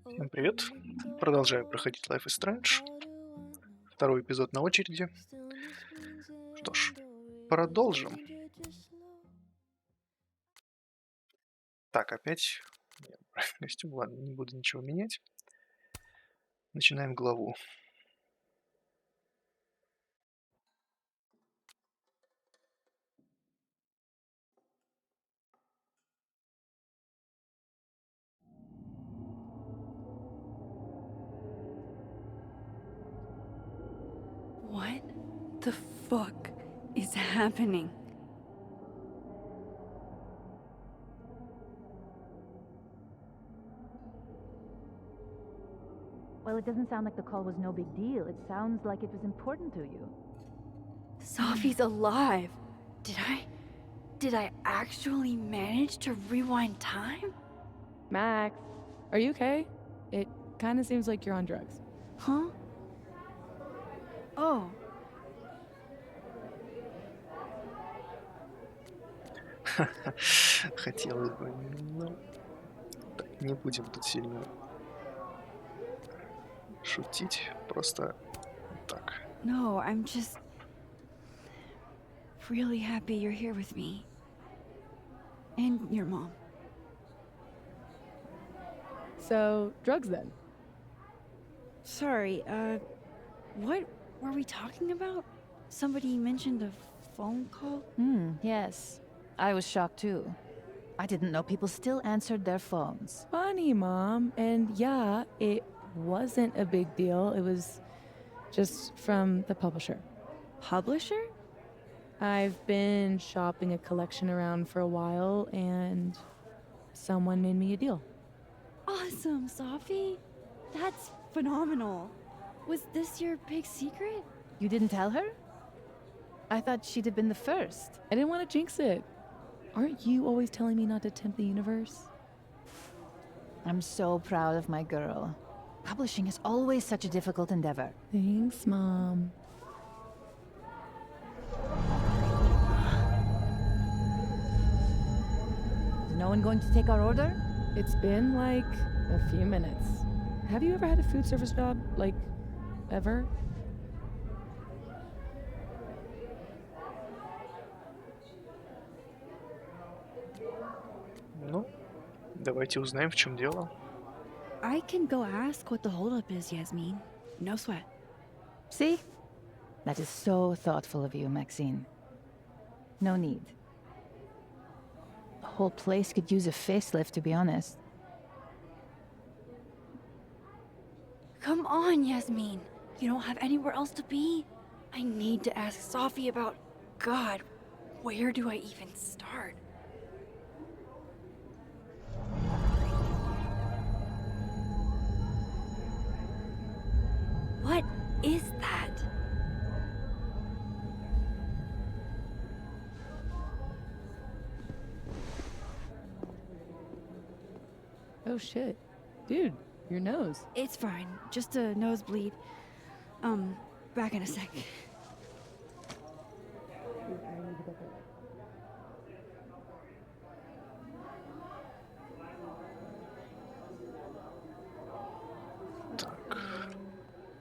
Всем привет! Продолжаю проходить Life is Strange. Второй эпизод на очереди. Что ж, продолжим. Так, опять костюм. Ладно, не буду ничего менять. Начинаем главу. What the fuck is happening? Well, it doesn't sound like the call was no big deal. It sounds like it was important to you. Sophie's alive. Did I actually manage to rewind time? Max, are you okay? It kind of seems like you're on drugs. Huh? Oh, Хотелось бы, но так, не будем тут сильно шутить. Просто так. no, I'm just really happy you're here with me. And your mom. So, drugs then? Sorry, what were we talking about? Somebody mentioned a phone call? Yes. I was shocked too. I didn't know people still answered their phones. Funny, Mom. And yeah, it wasn't a big deal. It was just from the publisher. Publisher? I've been shopping a collection around for a while, and someone made me a deal. Awesome, Sophie. That's phenomenal. Was this your big secret? You didn't tell her? I thought she'd have been the first. I didn't want to jinx it. Aren't you always telling me not to tempt the universe? I'm so proud of my girl. Publishing is always such a difficult endeavor. Thanks, Mom. Is no one going to take our order? It's been like a few minutes. Have you ever had a food service job? Like, ever? Ну, давайте узнаем, в чем дело. I can go ask what the holdup is, Yasmin. No sweat. See? That is so thoughtful of you, Maxine. No need. The whole place could use a facelift, to be honest. Come on, Yasmin. You don't have anywhere else to be? I need to ask Sophie about... God, where do I even start? What is that? Oh shit. Dude, your nose. It's fine. Just a nosebleed. Back in a sec.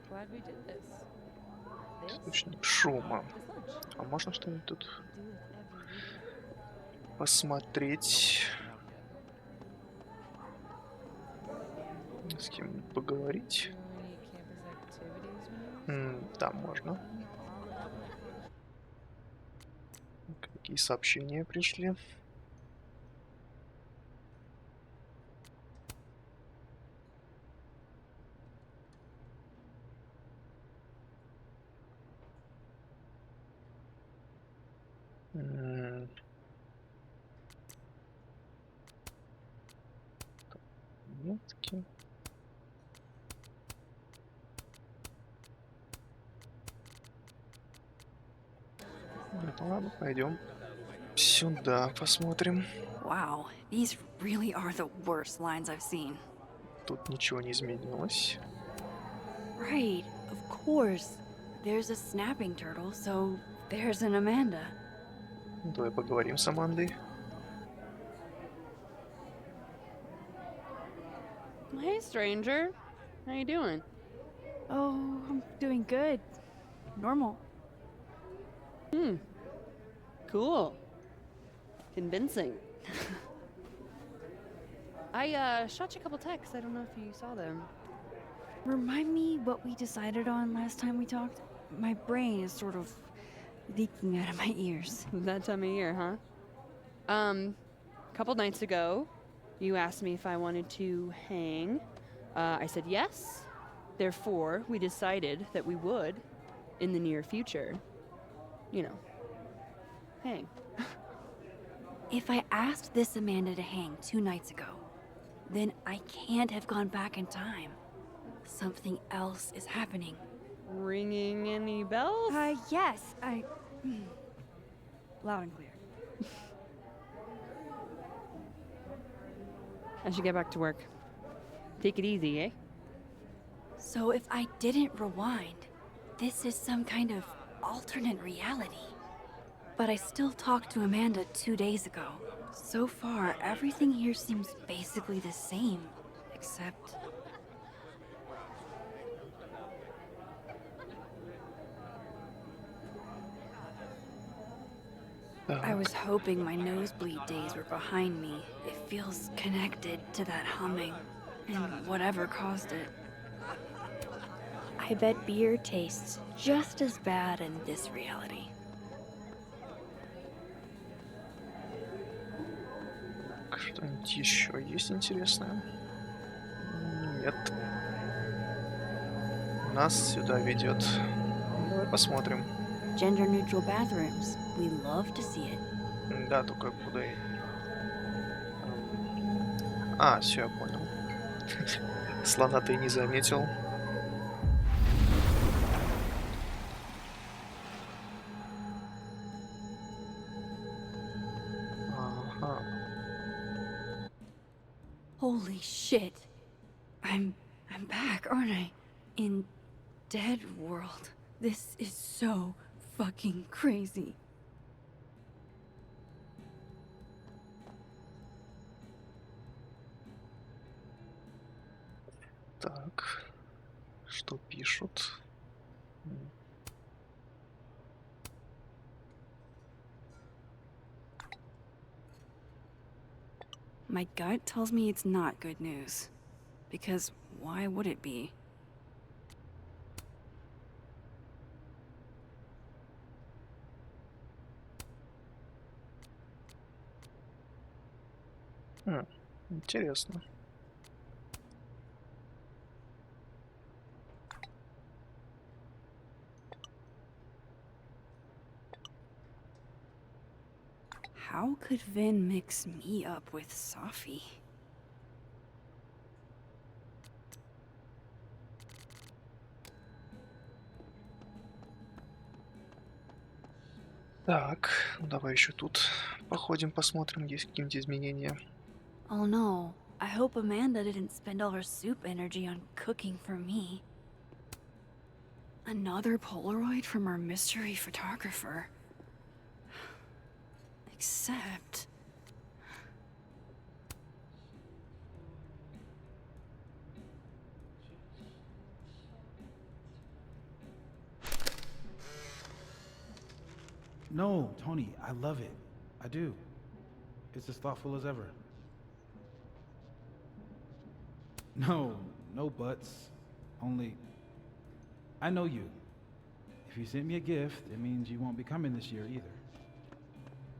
Glad we did this. Источник шума. А можно что-нибудь тут посмотреть? С кем поговорить? Да, можно. Какие сообщения пришли? Метки. Ну ладно, пойдем сюда посмотрим. Wow, these really are the worst lines I've seen. Тут ничего не изменилось. Right, of course. There's a snapping turtle, so there's an Amanda. Давай поговорим с Амандой. Hey, stranger. How you doing? Oh, I'm doing good. Normal. Cool. Convincing. I shot you a couple texts. I don't know if you saw them. Remind me what we decided on last time we talked? My brain is sort of leaking out of my ears. That time of year, huh? A couple nights ago, you asked me if I wanted to hang. I said yes. Therefore, we decided that we would, in the near future, you know, hang. If I asked this Amanda to hang 2 nights ago, then I can't have gone back in time. Something else is happening. Ringing any bells? Yes, loud and clear. I should get back to work. Take it easy, eh? So if I didn't rewind, this is some kind of alternate reality. But I still talked to Amanda 2 days ago. So far, everything here seems basically the same, except... I was hoping my nosebleed days were behind me. It feels connected to that humming, and whatever caused it. I bet beer tastes just as bad in this reality. Что-нибудь еще есть интересное? Нет. Нас сюда ведет. Давай посмотрим. Gender-neutral bathrooms. We love to see it. Да, только куда я... А, все, я понял. Слона ты не заметил. Ага. Holy shit. I'm back, aren't I? In Dead World. This is so fucking crazy. Так, что пишут? My gut tells me it's not good news. Because why would it be? Интересно. How could Vin mix me up with Safi? Так, давай еще тут походим, посмотрим, есть какие-нибудь изменения. Oh no, I hope Amanda didn't spend all her soup energy on cooking for me. Another Polaroid from our mystery photographer. Except... No, Tony, I love it. I do. It's as thoughtful as ever. No, no buts. Only, I know you. If you sent me a gift, it means you won't be coming this year either.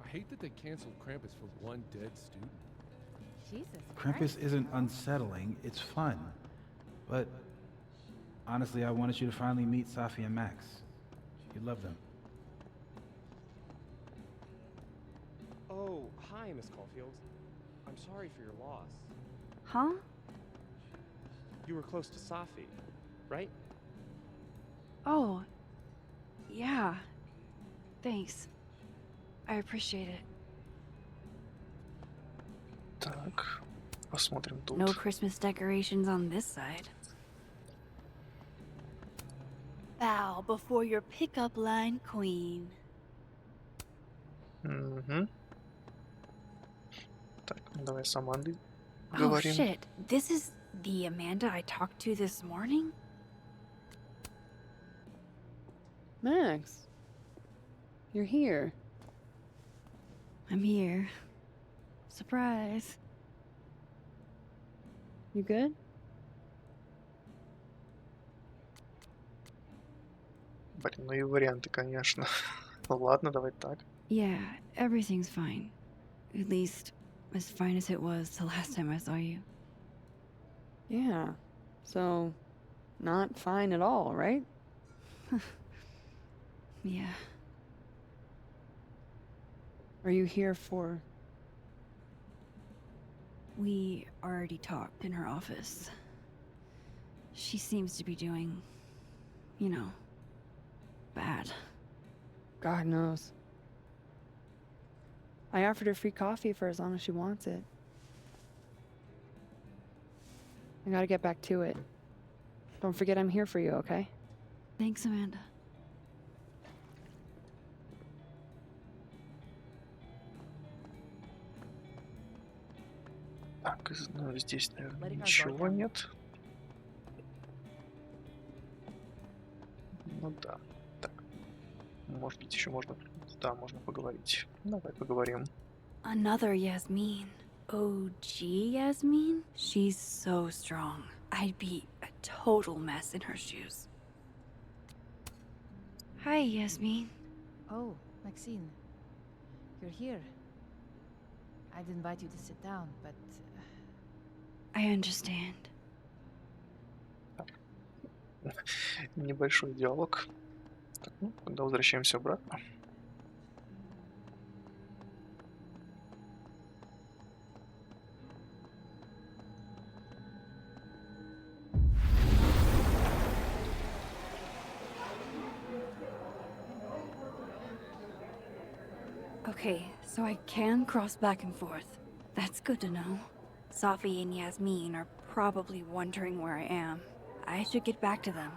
I hate that they canceled Krampus for one dead student. Jesus Krampus isn't unsettling, it's fun. But honestly, I wanted you to finally meet Safi and Max. You'd love them. Oh, hi, Miss Caulfield. I'm sorry for your loss. Huh? You were close to Safi, right? Oh, yeah. Thanks. I appreciate it. Так, посмотрим тут. No Christmas decorations on this side. Bow before your pickup line queen. Угу. Так, ну давай с Амандой Oh говорим. shit, this is The Amanda I talked to this morning? Max, you're here. I'm here. Surprise. You good? Блин, ну и варианты, конечно. Ну ладно, давай так. Yeah, everything's fine. At least, as fine as it was the last time I saw you. Yeah. So, not fine at all, right? Yeah. Are you here for... We already talked in her office. She seems to be doing, you know, bad. God knows. I offered her free coffee for as long as she wants it. I gotta get back to it. Don't forget I'm here for you, okay? Thanks, Amanda. Так, ну, здесь, наверное, ничего нет. Ну да. Так. Может быть, еще можно... Да, можно поговорить. Давай поговорим. Another Yasmin. OG Yasmin? She's so strong. I'd be a total mess in her shoes. Hi, Yasmin. Oh, Maxine. You're here. I'd invite you to sit down, but... I understand. Небольшой диалог. Так, ну, когда возвращаемся обратно. Okay, so I can cross back and forth. That's good to know. Safi and Yasmin are probably wondering where I am. I should get back to them.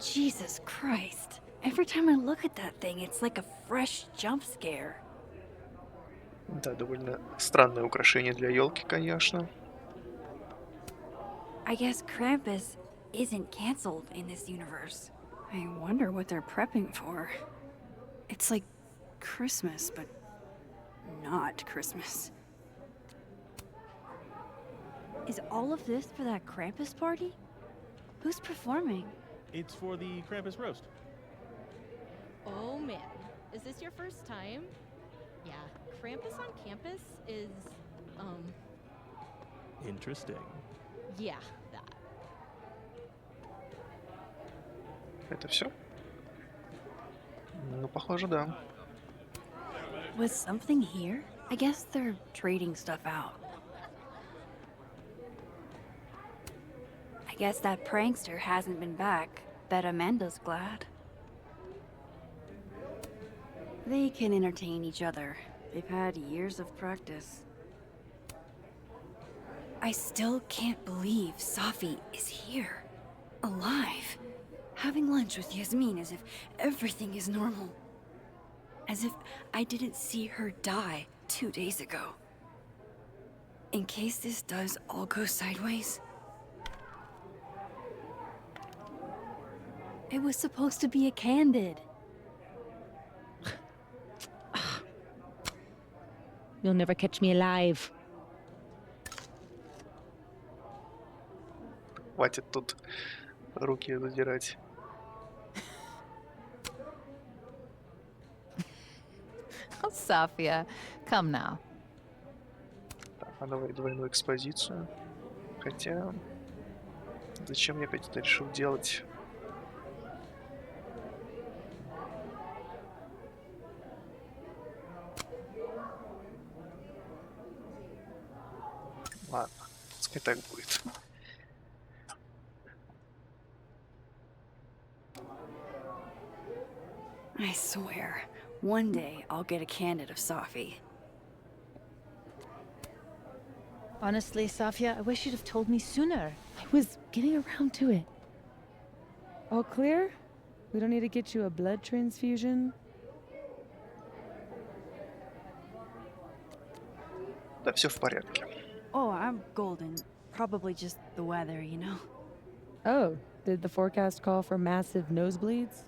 Jesus Christ. Every time I look at that thing, it's like a fresh jump scare. Да, довольно странное украшение для елки, конечно. I guess Krampus isn't canceled in this universe. I wonder what they're prepping for. It's like Christmas, but not Christmas. Is all of this for that Krampus party? Who's performing? It's for the Krampus roast. Oh man, is this your first time? Yeah, Krampus on campus is, Interesting. yeah, that. Это все? Ну, похоже, да. Was something here? I guess they're trading stuff out. I guess that prankster hasn't been back. Bet Amanda's glad. They can entertain each other. They've had years of practice. I still can't believe Safi is here. Alive. Having lunch with Yasmin as if everything is normal. As if I didn't see her die 2 days ago. In case this does all go sideways. It was supposed to be a candid. You'll never catch me alive. Хватит тут руки задирать. Oh, Safia, come now. Так, а давай двойную экспозицию. Хотя... Зачем я опять это решил делать? Ладно, пускай так будет. I swear, one day I'll get a candid of Safi. Honestly, Safia, I wish you'd have told me sooner. I was getting around to it. All clear? We don't need to get you a blood transfusion? Да, все в порядке. Oh, I'm golden. Probably just the weather, you know? Oh, did the forecast call for massive nosebleeds?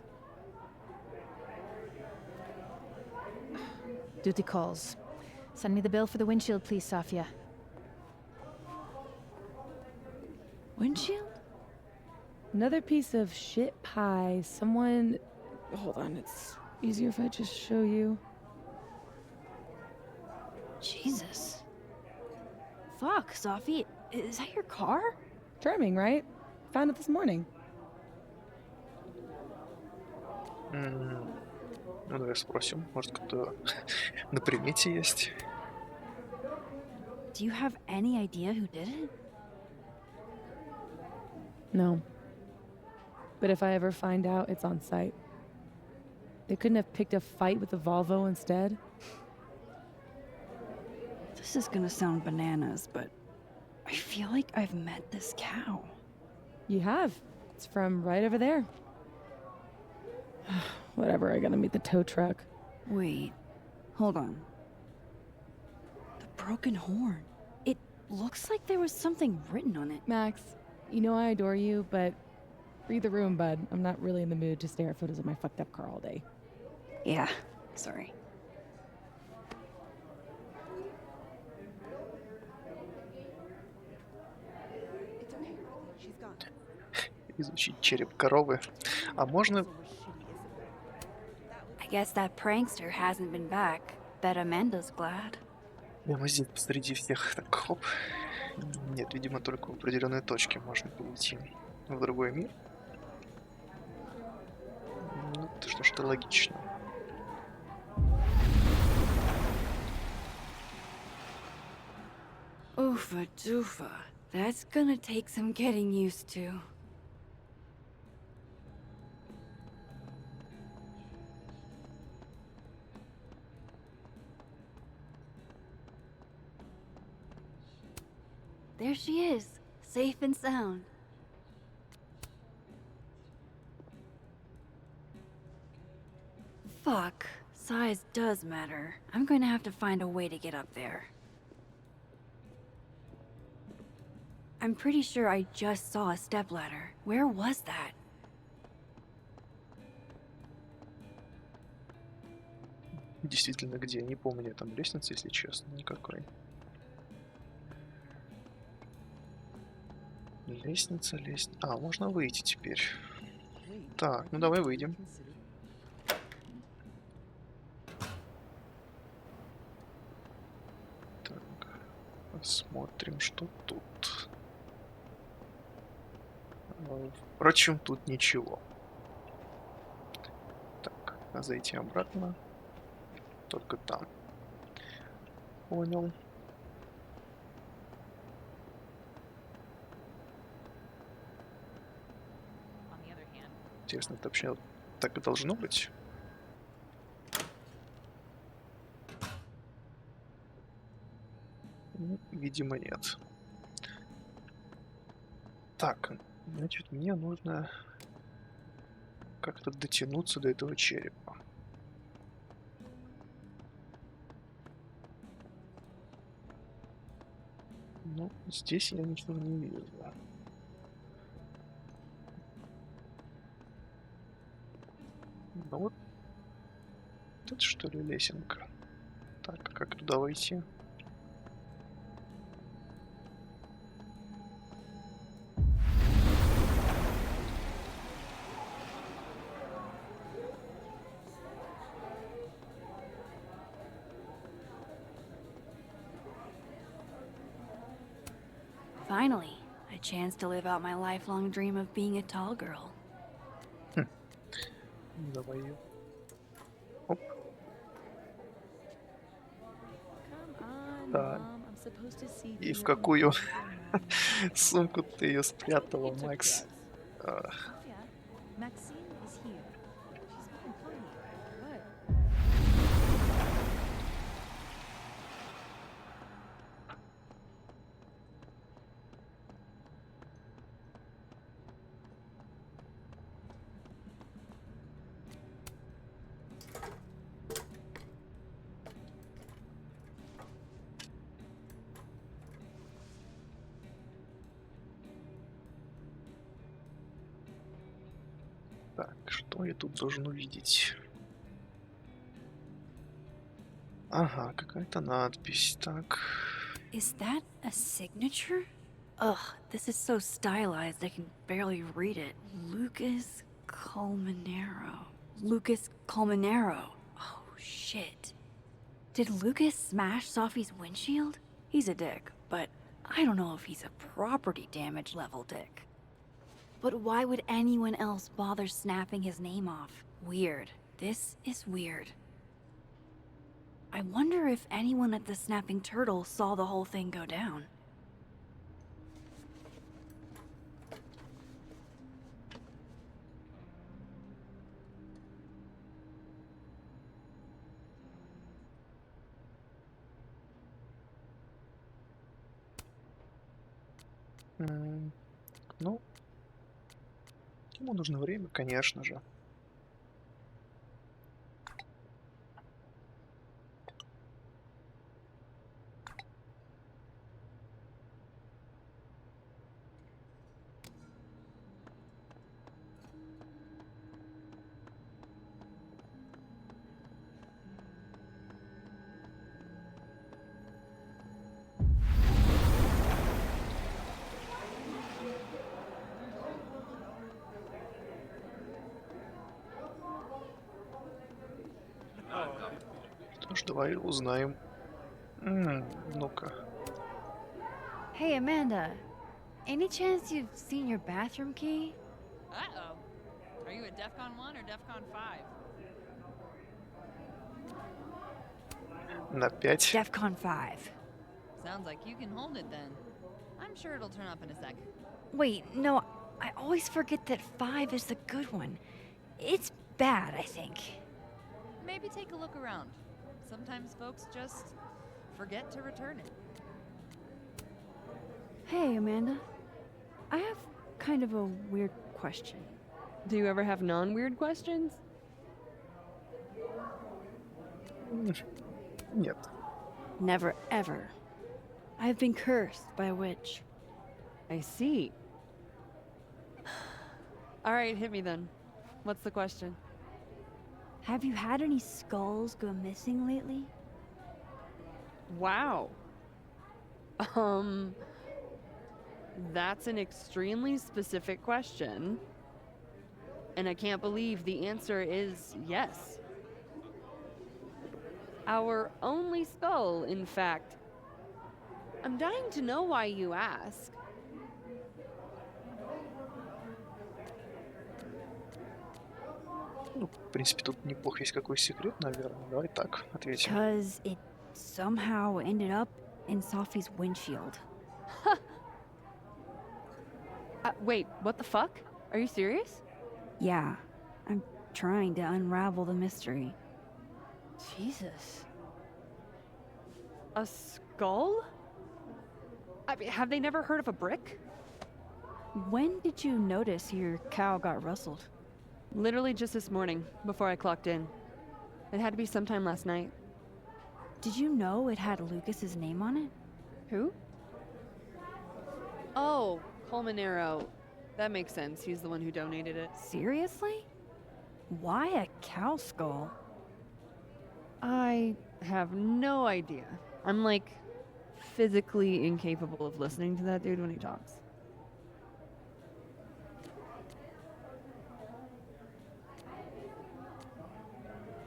Duty calls. Send me the bill for the windshield, please, Safia. Windshield? Another piece of shit pie. Someone. Hold on, it's easier if I just show you. Jesus. Fuck, Sophie. Is that your car? Charming, right? Found it this morning. Ну, давай спросим. Может, кто на примете есть? Do you have any idea who did it? No. But if I ever find out, it's on site. They couldn't have picked a fight with the Volvo instead? This is gonna sound bananas, but I feel like I've met this cow. You have. It's from right over there. Whatever, I gotta meet the tow truck. Wait, hold on. The broken horn. It looks like there was something written on it. Max, you know I adore you, but read the room, bud. I'm not really in the mood to stare at photos of my fucked up car all day. Yeah, sorry. Изучить череп коровы. А можно... I guess that prankster hasn't been back. Bet Amanda's glad. Прямо здесь посреди всех так хоп. Нет, видимо, только в определенной точке можно перейти в другой мир. Ну, что ж, это логично. Oofa doofa. That's gonna take some getting used to. There she is, safe and sound. Fuck, size does matter. I'm going to have to find a way to get up there. I'm pretty sure I just saw a stepladder. Where was that? Действительно, где? Не помню, там лестница, если честно, никакой. Лестница. А, можно выйти теперь. Так, ну давай выйдем. Так, посмотрим, что тут. Впрочем, тут ничего. Так, зайти обратно. Только там. Понял. Интересно, это вообще так и должно быть? Ну, видимо, нет. Так, значит, мне нужно как-то дотянуться до этого черепа. Ну, здесь я ничего не вижу. Ну вот, тут что ли лесенка? Так, а как туда войти? Finally, a chance to live out my lifelong dream of being a tall girl. Давай ее. Оп. Так. И в какую сумку ты ее спрятала, Макс? Так, что я тут должен увидеть? Ага, какая-то надпись. Так. Is that a signature? Ugh, this is so stylized I can barely read it. Lucas Colmenero. Lucas Colmenero. Oh, shit. Did Lucas smash Sophie's windshield? He's a dick, but I don't know if he's a property damage level dick. But why would anyone else bother snapping his name off? Weird. This is weird. I wonder if anyone at the Snapping Turtle saw the whole thing go down. Ну, ему нужно время, конечно же. Что ж, давай узнаем. Ну-ка. Hey, Amanda. Any chance you've seen your bathroom key? Uh-oh. Are you at DEFCON 1 or DEFCON 5? На 5. DEFCON 5. Sounds like you can hold it then. I'm sure it'll turn up in a sec. Wait, no, I always forget that 5 is the good one. It's bad, I think. Maybe take a look around. Sometimes folks just forget to return it. Hey, Amanda. I have kind of a weird question. Do you ever have non-weird questions? Нет. Never, ever. I have been cursed by a witch. I see. All right, hit me then. What's the question? Have you had any skulls go missing lately? Wow. That's an extremely specific question. And I can't believe the answer is yes. Our only skull, in fact. I'm dying to know why you ask. Ну, в принципе, тут неплохо есть какой секрет, наверное. Давай так ответим. Because it somehow ended up in Sophie's windshield. Wait, what the fuck? Are you serious? Yeah, I'm trying to unravel the mystery. Jesus. A skull? I mean, have they never heard of a brick? When did you notice your cow got rustled? Literally just this morning, before I clocked in. It had to be sometime last night. Did you know it had Lucas's name on it? Who? Oh, Colmenero. That makes sense. He's the one who donated it. Seriously? Why a cow skull? I have no idea. I'm like physically incapable of listening to that dude when he talks.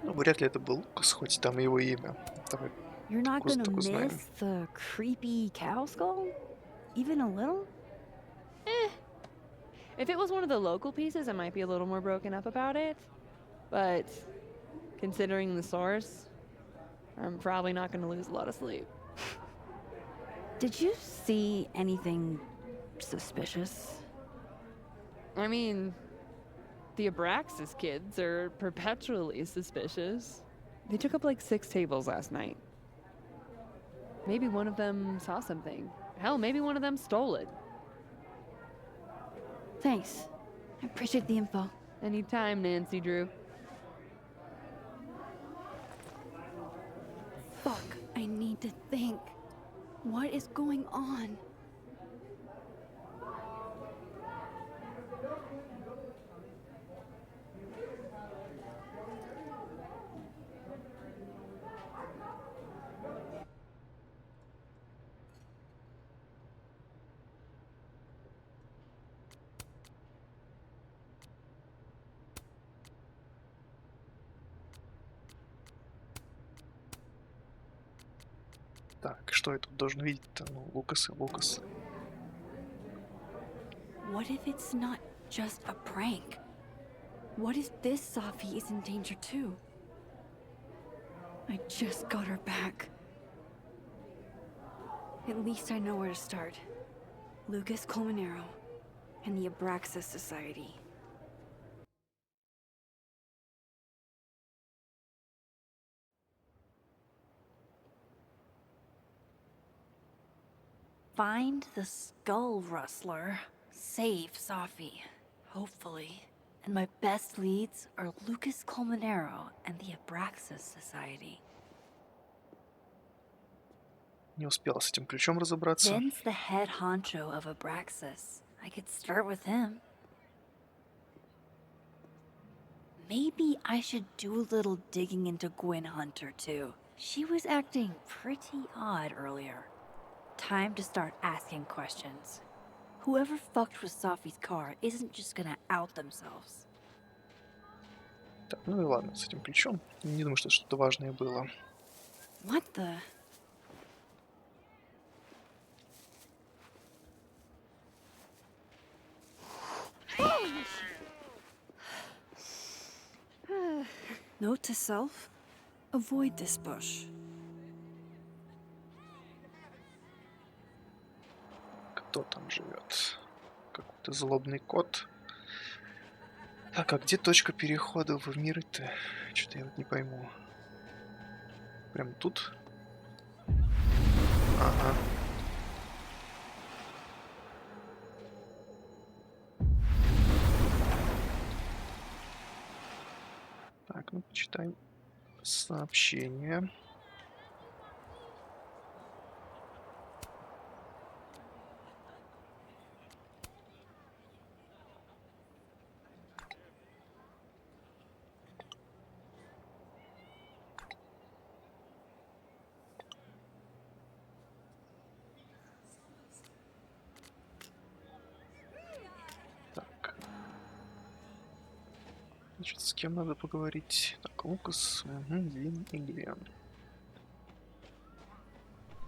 Ну, вряд ли это был Лукас, хоть там и его имя. Давай You're not Просто gonna узнаем. miss the creepy cow skull? Even a little? If it was one of the local pieces, I might be a little more broken up about it. But considering the source, I'm probably not going to lose a lot of sleep. Did you see anything suspicious? I mean, the Abraxas kids are perpetually suspicious. They took up like 6 tables last night. Maybe one of them saw something. Hell, maybe one of them stole it. Thanks. I appreciate the info. Anytime, Nancy Drew. Fuck, I need to think. What is going on? Так, что я тут должен видеть-то? Ну, Лукасы, Лукасы. What if it's not just a prank? What if this Safi is in danger too? I just got her back. At least I know where to start. Lucas Colmenero and the Abraxas Society. Find the Skull Rustler. Save Safi. Hopefully. And my best leads are Lucas Colmenero and the Abraxas Society. Не успела с этим ключом разобраться. Ben's the head honcho of Abraxas. I could start with him. Maybe I should do a little digging into Gwen Hunter too. She was acting pretty odd earlier. Time to start asking questions. Whoever fucked with Safi's car isn't just gonna out themselves. Так, ну и ладно, с этим ключом. Не думаю, что что-то важное было. What the? Note to self: avoid this bush. Кто там живет? Какой-то злобный кот. Так, а где точка перехода в миры-то? Что-то я вот не пойму. Прям тут? Ага. Так, ну почитаем сообщение. Так. Значит, с кем надо поговорить? Так, Лукас, Вин и Гвен.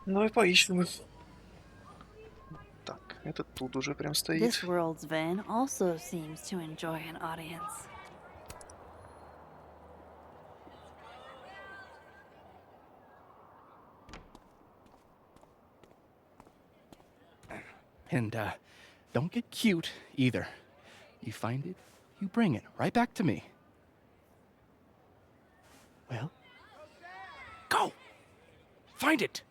Ну и поищем их. Так, этот тут уже прям стоит. This world's Vin also seems to enjoy an audience. And don't get cute either. You find it, you bring it right back to me. Well, go! Find it!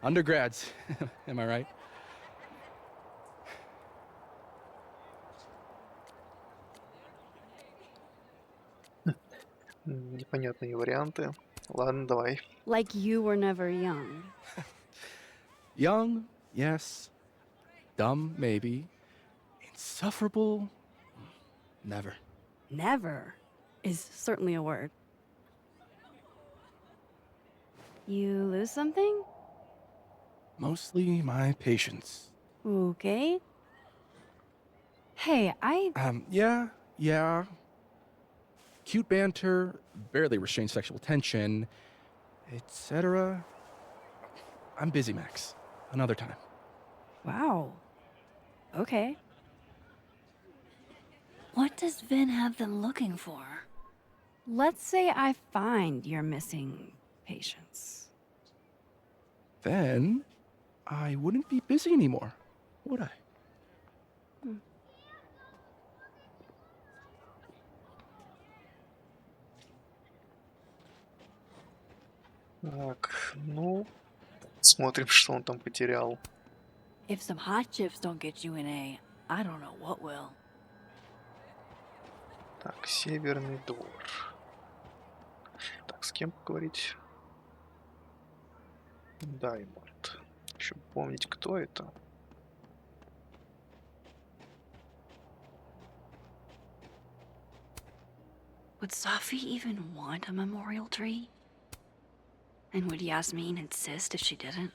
Undergrads, am I right? Непонятные варианты. Ладно, давай. Like you were never young. Young, yes. Dumb, maybe. Insufferable, never. Never is certainly a word. You lose something? Mostly my patience. Okay. Hey, Yeah. Cute banter, barely restrained sexual tension, etc. I'm busy, Max. Another time. Wow. Okay. What does Vin have them looking for? Let's say I find your missing patience. Then I wouldn't be busy anymore, would I? Так, ну, смотрим, что он там потерял. If some hot chips don't get you an A, I don't know what will. Так, Северный двор. Так, с кем поговорить? Даймонд. Еще помнить, кто это. Would Safi even want a memorial tree? And would Yasmin insist if she didn't?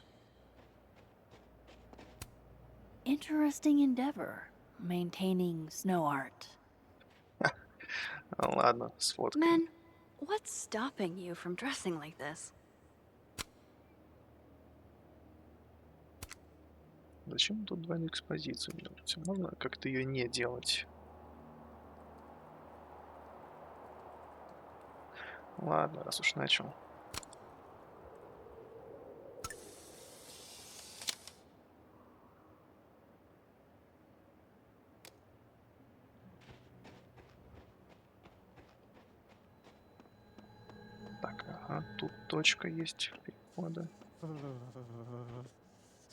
Interesting endeavor, maintaining snow art. Ладно, сфоткаем. Men, What's stopping you from dressing like this? Зачем тут двойную экспозицию делать? Можно как-то ее не делать? Ладно, раз уж начал. Так, ага, тут точка есть перехода.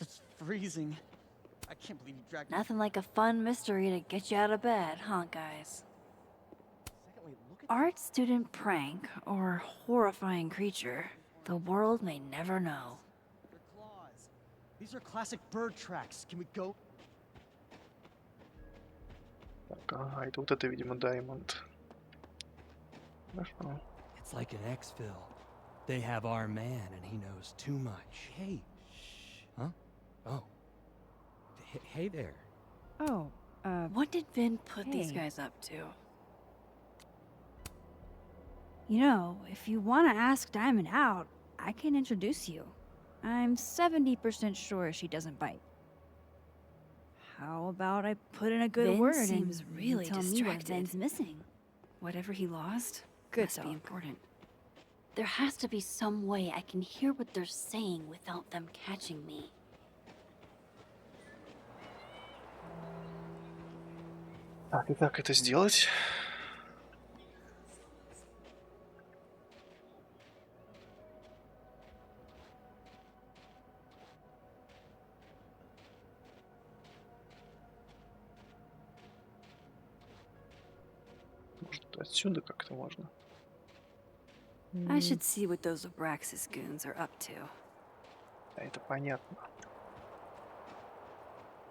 It's freezing. I can't believe you dragged me. Nothing like a fun mystery to get you out of bed, huh, guys? Secondly, look at Art student prank or horrifying creature, the world may never know. their claws. These are classic bird tracks. Can we go? Так, ага, это вот это, видимо, Даймонд. Хорошо. It's like an exfil. They have our man, and he knows too much. Hey, shh. Huh? Oh. Hey there. Oh, What did Vin put these Hey. guys up to? You know, if you want to ask Diamond out, I can introduce you. I'm 70% sure she doesn't bite. How about I put in a good Vin word seems and really you tell me what distracted. Vin's missing? Whatever he lost, Good must be talk. important. There has to be some way I can hear what they're saying without them catching me. Так, и как это сделать? Может, отсюда как-то можно? I should see what those Abraxas goons are up to. Да, это понятно.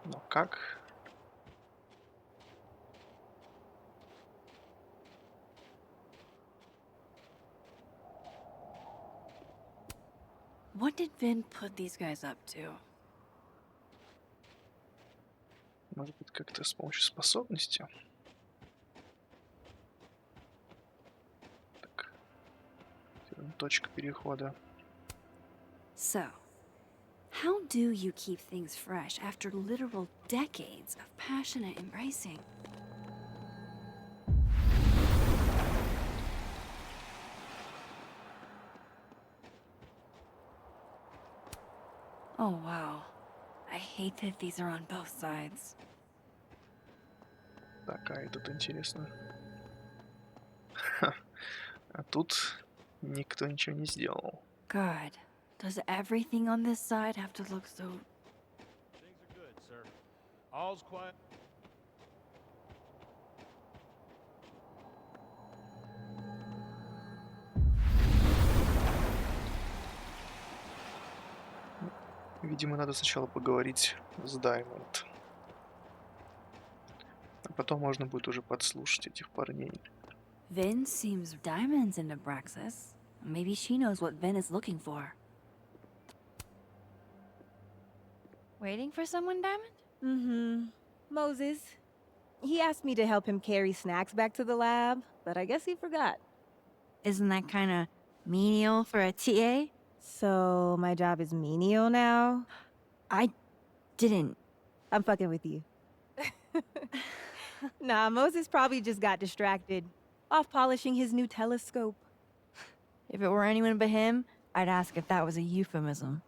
Но как? What did Vin put these guys up to? Может быть, как-то с помощью способности? Так. Точка перехода. So, how do you keep things fresh after literal decades of passionate embracing? Oh, wow. I hate that these are on both sides. Так, а тут интересно. Ха. А тут никто ничего не сделал. God, does everything on this side have to look so... Things are good, sir. All's quiet. Видимо, надо сначала поговорить с Даймонд. А потом можно будет уже подслушать этих парней. Vin seems diamonds in Abraxas. Maybe she knows what Vin is looking for. Waiting for someone, Diamond? mm-hmm. Moses. He asked me to help him carry snacks back to the lab, but I guess he forgot. Isn't that kind of menial for a TA? So my job is menial now? I didn't. I'm fucking with you. Nah, Moses probably just got distracted. Off polishing his new telescope. If it were anyone but him, I'd ask if that was a euphemism.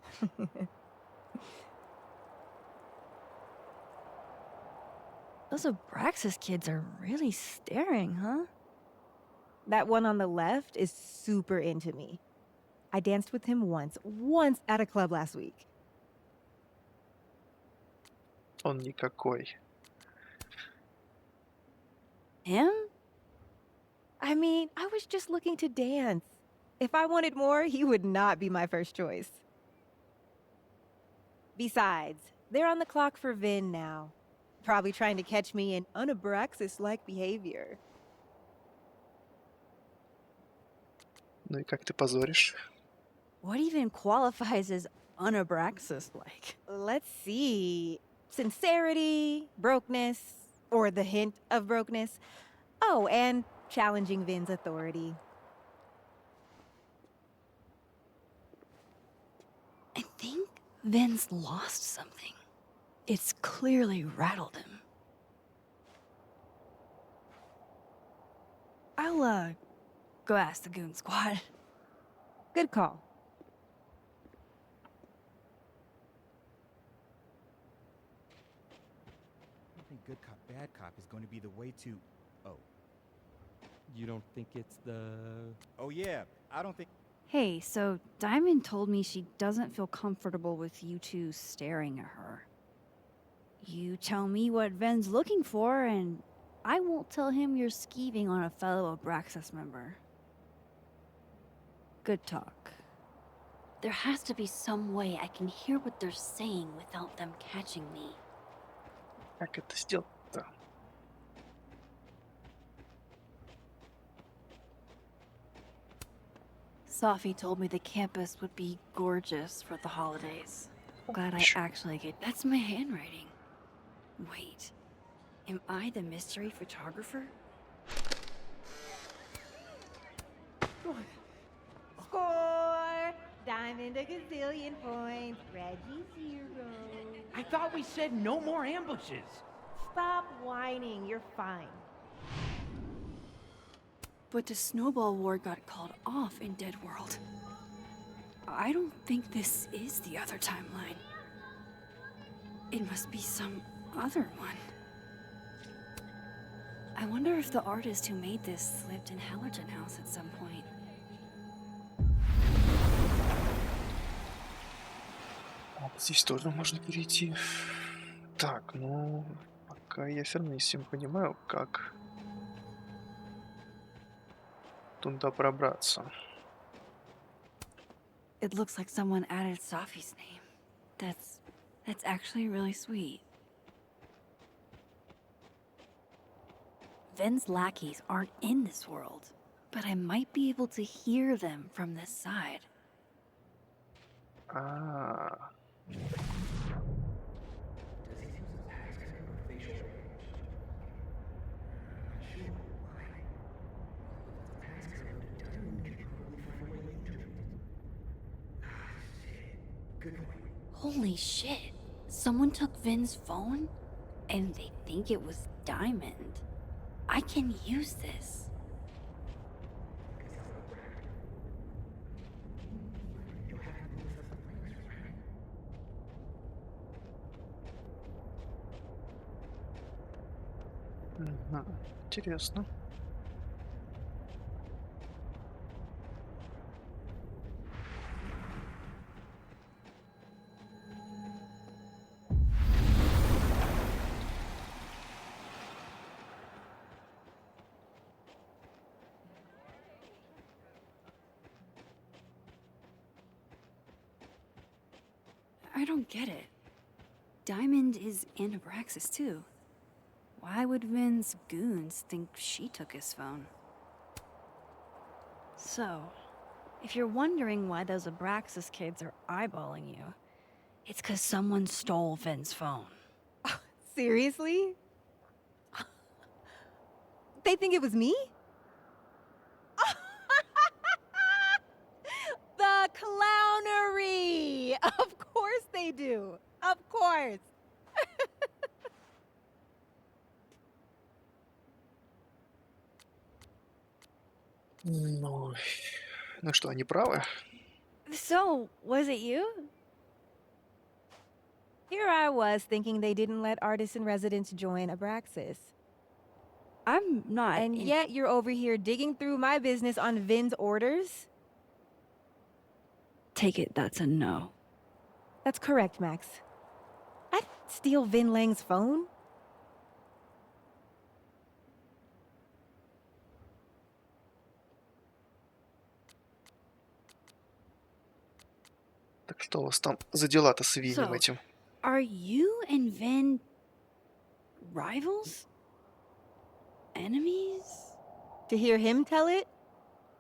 Those Abraxas kids are really staring, huh? That one on the left is super into me. I danced with him once at a club last week. Он никакой. Him? I mean, I was just looking to dance. If I wanted more, he would not be my first choice. Besides, they're on the clock for Vin now. Probably trying to catch me in unabraxas-like behavior. Ну и как ты позоришь? What even qualifies as unabraxas-like? Let's see. Sincerity, brokenness, or the hint of brokenness. Oh, and challenging Vin's authority. think Vince lost something. It's clearly rattled him. I'll, go ask the Goon Squad. Good call. I don't think good cop, bad cop is going to be the way to... Oh. You don't think it's the... Oh yeah, I don't think... Hey, so Diamond told me she doesn't feel comfortable with you two staring at her. You tell me what Ven's looking for, and I won't tell him you're skeeving on a fellow Abraxas member. Good talk. There has to be some way I can hear what they're saying without them catching me. Как это сделать-то? Safi told me the campus would be gorgeous for the holidays. Glad I actually get... That's my handwriting. Wait, am I the mystery photographer? Score! Diamond a gazillion points. Reggie 0. I thought we said no more ambushes. Stop whining. You're fine. But the snowball war got called off in Dead World. I don't think this is the other timeline. It must be some other one. I wonder if the artist who made this lived in Hallerton House at some point. Вот здесь тоже можно перейти. Так, ну... Пока я все равно не всем понимаю, как... туда пробраться. It looks like someone added Safi's name. That's actually really sweet. Ven's lackeys aren't in this world, but I might be able to hear them from this side. Ah. Holy shit. Someone took Vin's phone, and they think it was Diamond. I can use this. Интересно. I don't get it. Diamond is in Abraxas too. Why would Vin's goons think she took his phone? So, if you're wondering why those Abraxas kids are eyeballing you, it's 'cause someone stole Vin's phone. Seriously? They think it was me? The clownery! Of course they do. Of course. Ну, ну что, они правы? So, was it you? Here I was thinking they didn't let artists in residence join Abraxas. I'm not. And yet you're over here digging through my business on Vin's orders? Take it that's a no. That's correct, Max. I'd steal Vin Lang's phone. Так что у вас там за дела-то с Винем So, этим? are you and Vin rivals? Enemies? To hear him tell it?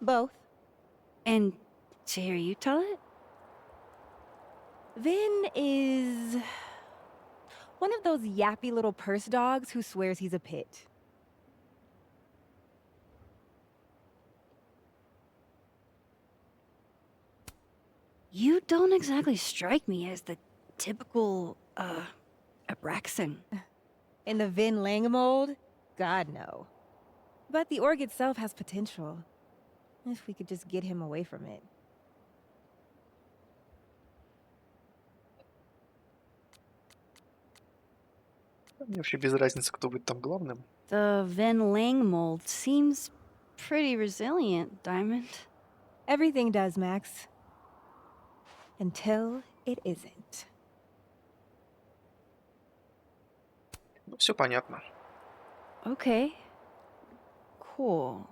Both. And to hear you tell it? Vin is one of those yappy little purse dogs who swears he's a pit. You don't exactly strike me as the typical, Abraxan. In the Vin Lang mold? God, no. But the org itself has potential. If we could just get him away from it. Мне вообще без разницы, кто будет там главным. The Vin Lang mold seems pretty resilient, Diamond. Everything does, Max. Until it isn't. Ну, все понятно. Okay. Cool.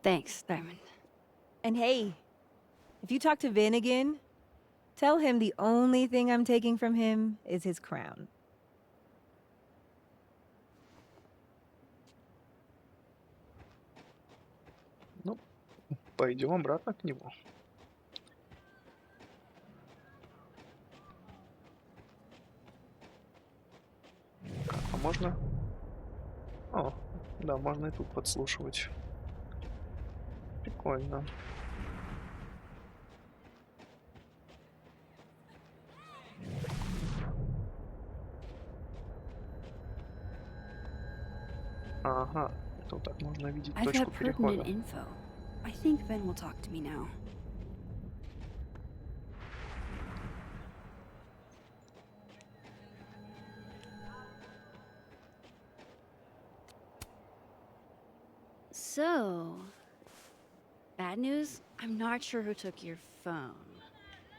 Thanks, Diamond. And hey, if you talk to Vin again, tell him the only thing I'm taking from him is his crown. Ну, пойдем обратно к нему. А можно? О, да, можно и тут подслушивать. Прикольно. Ага, это вот так можно видеть I've точку got перехода. pertinent info. I think Ben will talk to me now. So, bad news, I'm not sure who took your phone.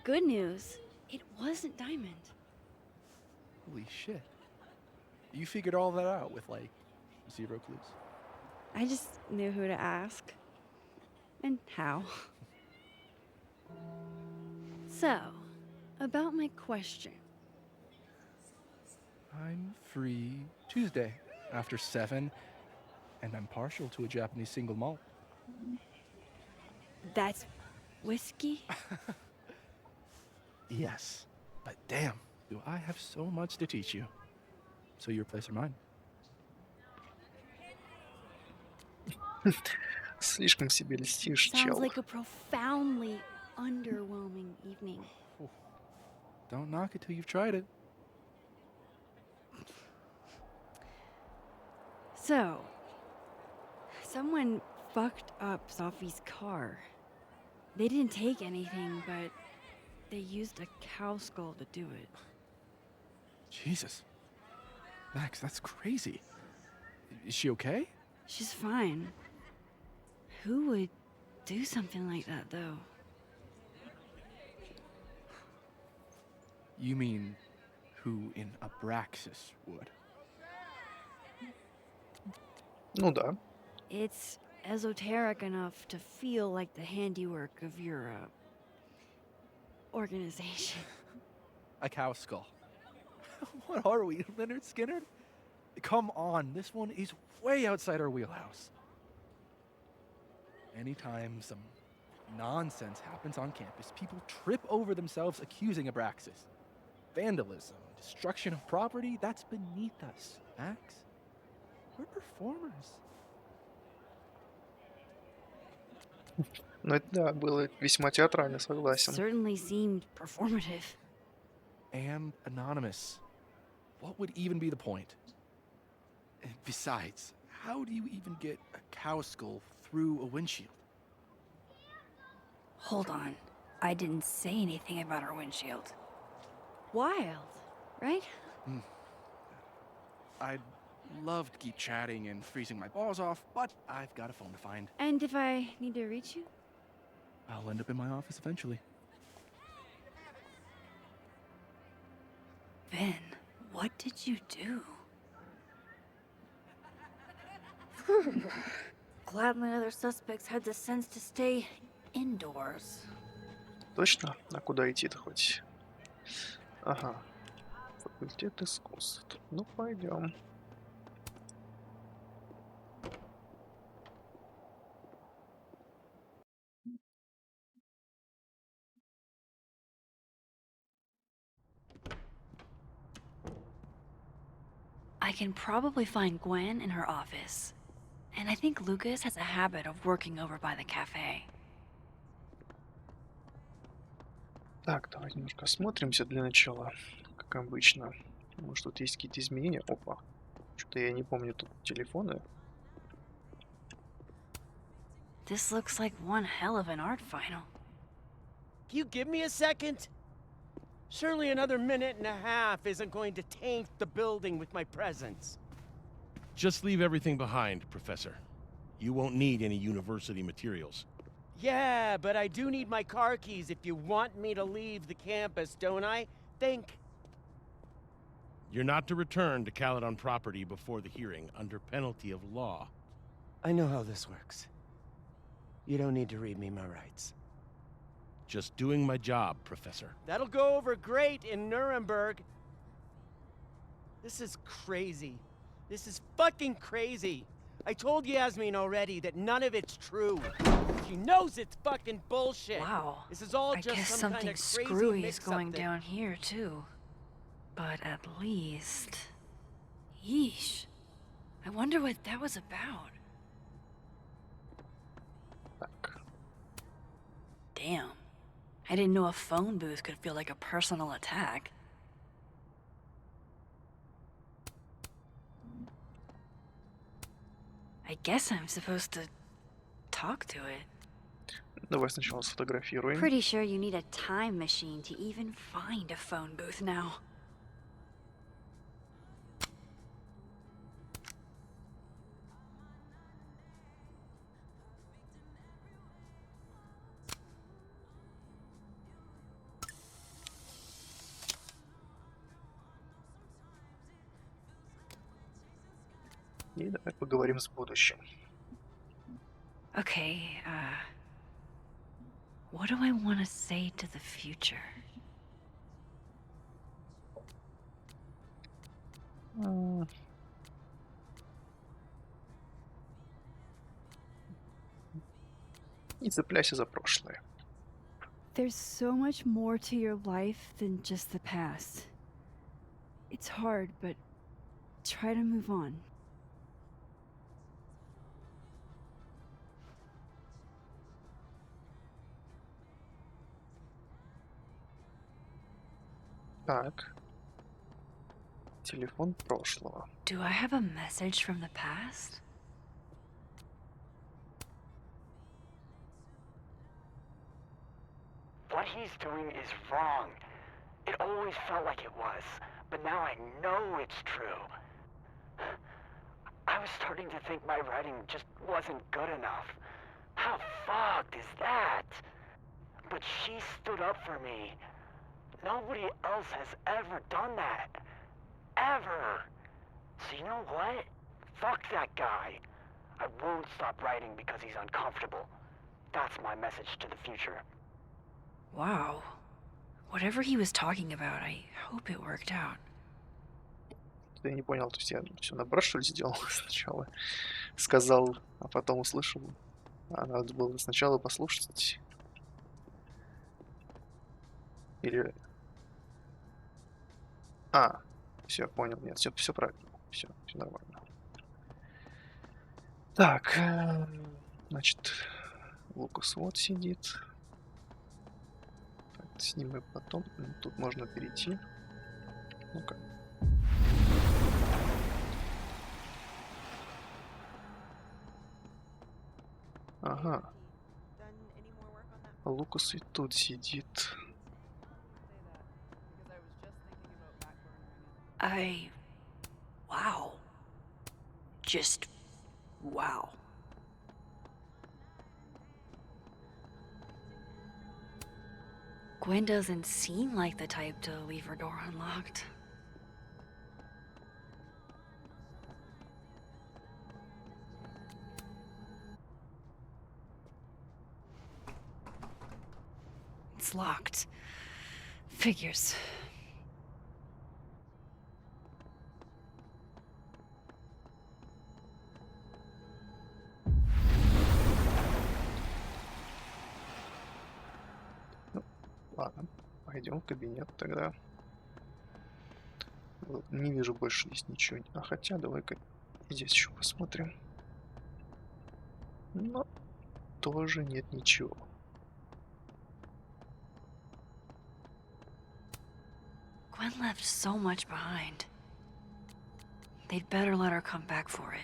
Good news, it wasn't Diamond. Holy shit. You figured all that out with, like, 0 clues? I just knew who to ask. And how. So, about my question. I'm free Tuesday after 7, and I'm partial to a Japanese single malt. That's whiskey? Yes, but damn, do I have so much to teach you. So your place or mine? Слишком себе льстишь, Sounds чел. like a profoundly underwhelming evening. Don't knock it till you've tried it. So, someone fucked up Sophie's car. They didn't take anything, but they used a cow skull to do it. Jesus. Max, that's crazy. Is she okay? She's fine. Who would do something like that, though? You mean who in Abraxas would? Ну да. It's esoteric enough to feel like the handiwork of your, organization. A cow skull. What are we, Leonard Skinner? Come on, this one is way outside our wheelhouse. Anytime some nonsense happens on campus, people trip over themselves accusing Abraxas. Vandalism, destruction of property, that's beneath us, Max. We're performers. Но это, да, было весьма театрально, согласен. Certainly seemed performative. And anonymous. What would even be the point? And besides, how do you even get a cow skull through a windshield? Hold on. I didn't say anything about our windshield. Wild, right? I'd love to keep chatting and freezing my balls off, but I've got a phone to find. And if I need to reach you? I'll end up in my office eventually. Ben, what did you do? Glad my other suspects had the sense to stay indoors. Точно? А куда идти-то хоть? Ага. Факультет искусств. Ну, пойдем. I can probably find Gwen in her office. And I think Lucas has a habit of working over by the cafe. Так, давайте немножко осмотримся для начала, как обычно. Может, тут есть какие-то изменения? Опа. Что-то я не помню тут телефоны. This looks like one hell of an art final. Can you give me a second? Surely another minute and a half isn't going to taint the building with my presence. Just leave everything behind, Professor. You won't need any university materials. Yeah, but I do need my car keys if you want me to leave the campus, don't I? Think. You're not to return to Caledon property before the hearing, under penalty of law. I know how this works. You don't need to read me my rights. Just doing my job, Professor. That'll go over great in Nuremberg. This is crazy. This is fucking crazy. I told Yasmin already that none of it's true. She knows it's fucking bullshit. Wow. This is all I just guess some something kind of crazy screwy is mix-up going thing. down here, too. But at least... Yeesh. I wonder what that was about. Damn. I didn't know a phone booth could feel like a personal attack. I guess I'm supposed to talk to it. Давай сначала сфотографируем. Pretty sure you need a time machine to even find a phone booth now. И давай поговорим с будущим. Okay, what do I want to say to the future? Не цепляйся за прошлое. There's so much more to your life than just the past. It's hard, but try to move on. Так. Телефон прошлого. Do I have a message from the past? What he's doing is wrong. It always felt like it was, but now I know it's true. I was starting to think my writing just wasn't good enough. How fucked is that? But she stood up for me. Nobody else has ever done that. Ever. So you know what? Fuck that guy. I won't stop writing because he's uncomfortable. That's my message to the future. Wow. Whatever he was talking about, I hope it worked out. Я не понял, то есть я все наоборот, что ли, сделал сначала? Сказал, а потом услышал. А надо было сначала послушать. Или... А, все, понял. Нет, все правильно. Все нормально. Так, значит, Лукас вот сидит. Так, с ним мы потом... Тут можно перейти. Ну-ка. Ага. Лукас и тут сидит. Wow. Just wow. Gwen doesn't seem like the type to leave her door unlocked. It's locked. Figures. Ладно, пойдем в кабинет тогда. Вот, не вижу больше здесь ничего. А хотя, давай-ка здесь еще посмотрим. Но тоже нет ничего. Gwen left so much behind. They'd better let her come back for it.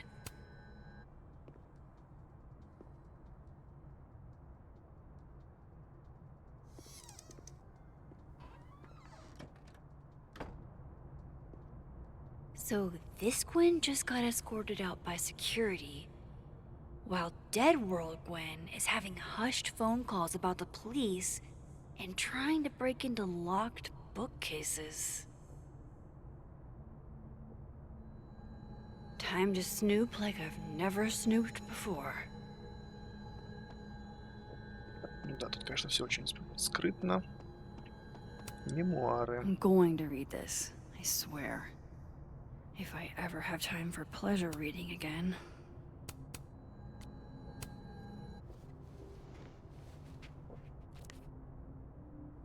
So this Gwen just got escorted out by security, while Dead World Gwen is having hushed phone calls about the police and trying to break into locked bookcases. Time to snoop like I've never snooped before. Да, тут, конечно, все очень скрытно. Мемуары. I'm going to read this, I swear. If I ever have time for pleasure reading again.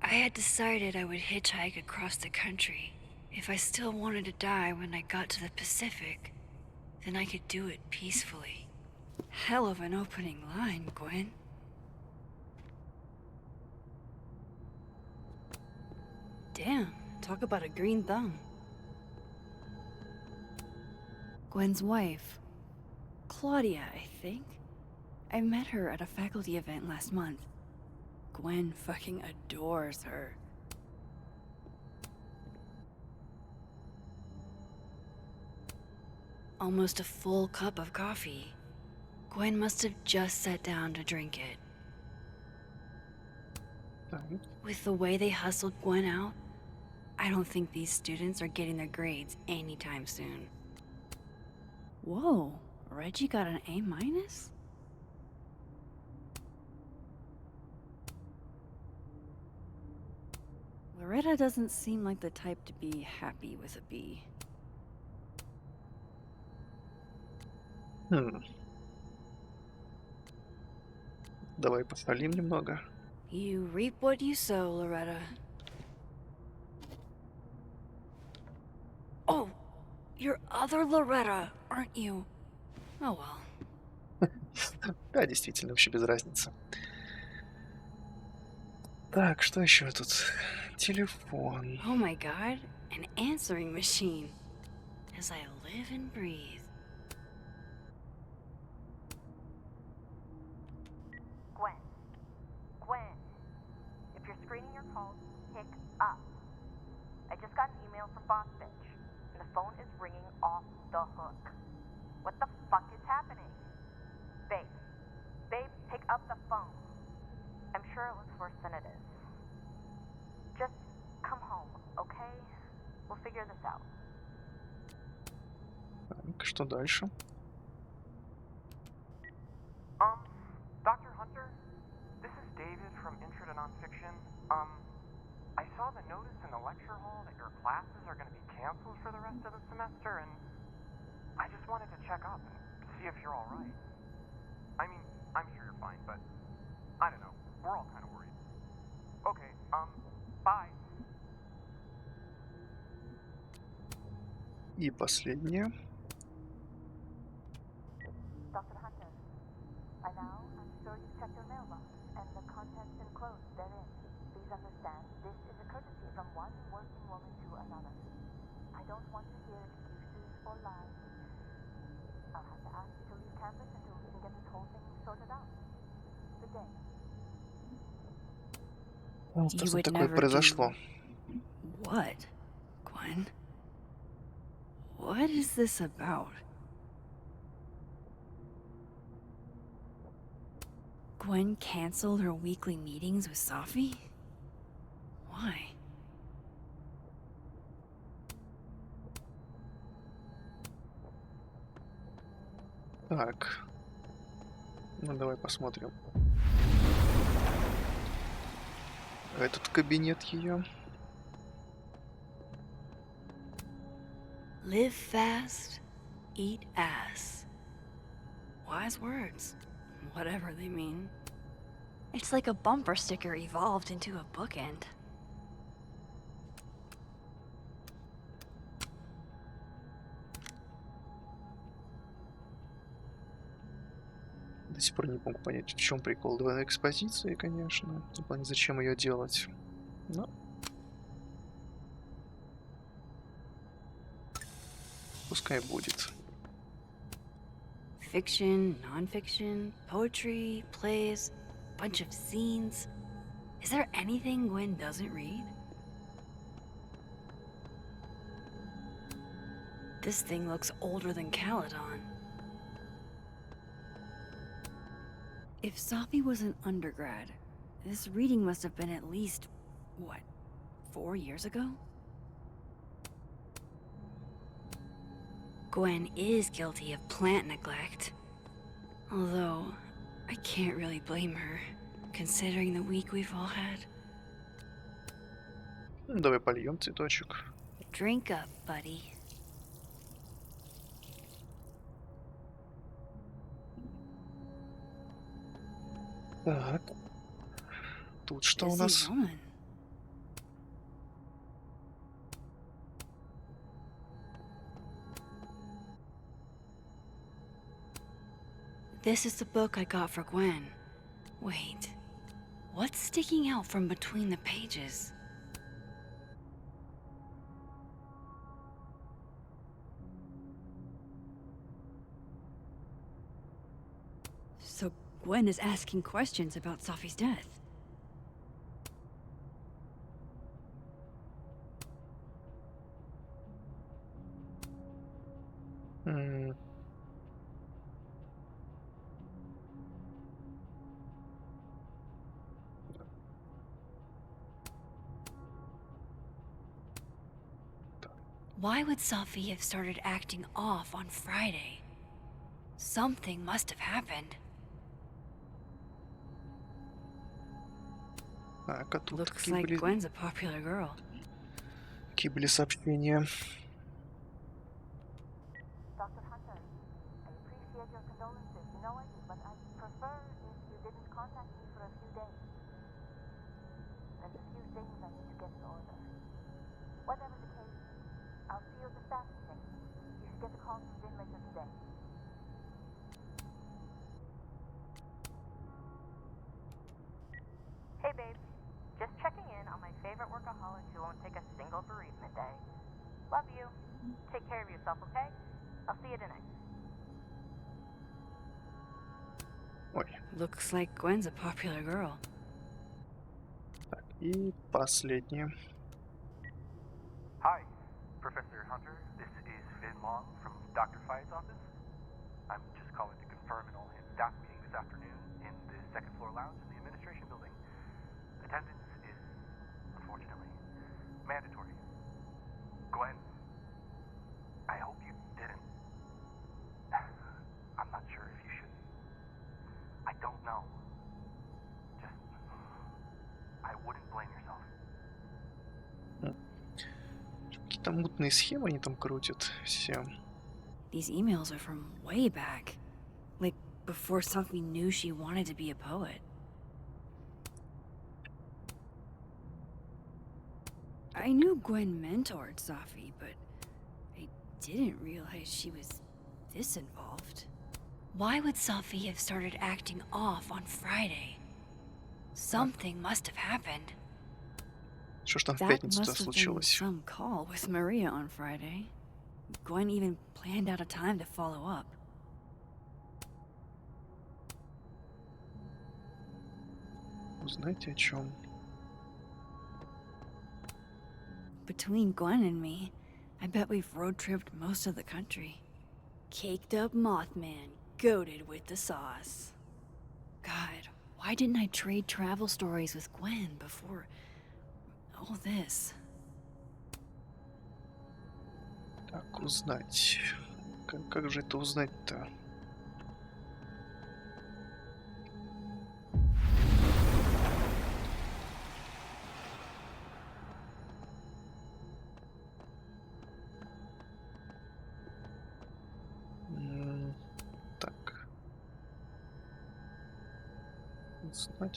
I had decided I would hitchhike across the country. If I still wanted to die when I got to the Pacific, then I could do it peacefully. Hell of an opening line, Gwen. Damn, talk about a green thumb. Gwen's wife, Claudia, I think. I met her at a faculty event last month. Gwen fucking adores her. Almost a full cup of coffee. Gwen must have just sat down to drink it. With the way they hustled Gwen out, I don't think these students are getting their grades anytime soon. Whoa, Reggie got an A-? Loretta doesn't seem like the type to be happy with a B. Давай похвалим немного. You reap what you sow, Loretta. Oh, you're other Loretta, aren't you? Oh well. Да, действительно, вообще без разницы. Так, что еще тут? Телефон. Oh my god, an answering machine. As I live and breathe. Gwen, if you're screening your calls, pick up. I just got an email from Boss Bitch, and the phone is ringing off the hook. What the fuck is happening? Babe, pick up the phone. I'm sure it looks worse than it is. Just come home, okay? We'll figure this out. Так, что дальше? Dr. Hunter, this is David from Intro to Nonfiction. I saw the notice in the lecture hall that your classes are going to be canceled for the rest of the semester, and I just wanted to check up and see if you're all right. I mean, I'm sure you're fine, but I don't know. We're all kind of worried. Okay, bye. И последнее. Dr. Hunter, by now I'm sure you've checked your mailbox and the contents enclosed therein. Please understand, this is a courtesy from one working woman to another. I don't want to hear excuses or lies. I'll have to ask you to leave campus until we can get this whole thing sorted out. Good day. Что же такое произошло? What, Gwen? What is this about? Gwen canceled her weekly meetings with Safi? Why? Так. Ну, давай посмотрим. Этот кабинет ее. Live fast, eat ass. Wise words, whatever they mean. It's like a bumper sticker evolved into a bookend. До сих пор не могу понять, в чем прикол двойной экспозиции, конечно. В плане, зачем ее делать. Но Пускай будет. Fiction, non-fiction, poetry, plays, bunch of scenes. Is there anything Gwen doesn't read? This thing looks older than Caledon. If Sophie was an undergrad, this reading must have been at least, what, 4 years ago? Gwen is guilty of plant neglect. Although, I can't really blame her, considering the week we've all had. Давай польем цветочек. Drink up, buddy. Так. Тут что у Busy нас? woman. This is the book I got for Gwen. Wait, what's sticking out from between the pages? So Gwen is asking questions about Sophie's death. М, Why would Sophie have started acting off on Friday? Something must have happened. Так, а тут Looks какие like были, Gwen's a popular girl. какие были сообщения? Dr. Hunter, I appreciate your condolences, you know it, but I prefer if you didn't contact me for a few days. There's a few things I need to get in order. Whatever the case, I'll see you at the staffing station. You should get the call from Vin later today. Hey babe, just checking in on my favorite workaholic who won't take a single bereavement day. Love you. Take care of yourself, okay? I'll see you tonight. Ой. Looks like Gwen's a popular girl. Так, и последнее. Hi, Professor Hunter. This is Vin Long from Dr. Fye's office. I'm just calling to confirm an all-hands staff meeting this afternoon in the second floor lounge in the administration building. Attendance is, unfortunately, mandatory. Gwen, I hope you didn't. I'm not sure if you should. I don't know. Just, I wouldn't blame yourself. Какие-то мутные схемы они там крутят все. These emails are from way back. Like, before Sophie knew she wanted to be a poet. I knew Gwen mentored Sophie, but I didn't realize she was this involved. Why would Sophie have started acting off on Friday? Something must have happened. Что ж там в That пятницу-то must have been случилось? some call with Maria on Friday. Gwen even planned out a time to follow up. Узнайте о чем. Between Gwen and me, I bet we've road-tripped most of the country. Caked up Mothman, goated with the sauce. God, why didn't I trade travel stories with Gwen before all this? Так, узнать. Как же это узнать-то? Так.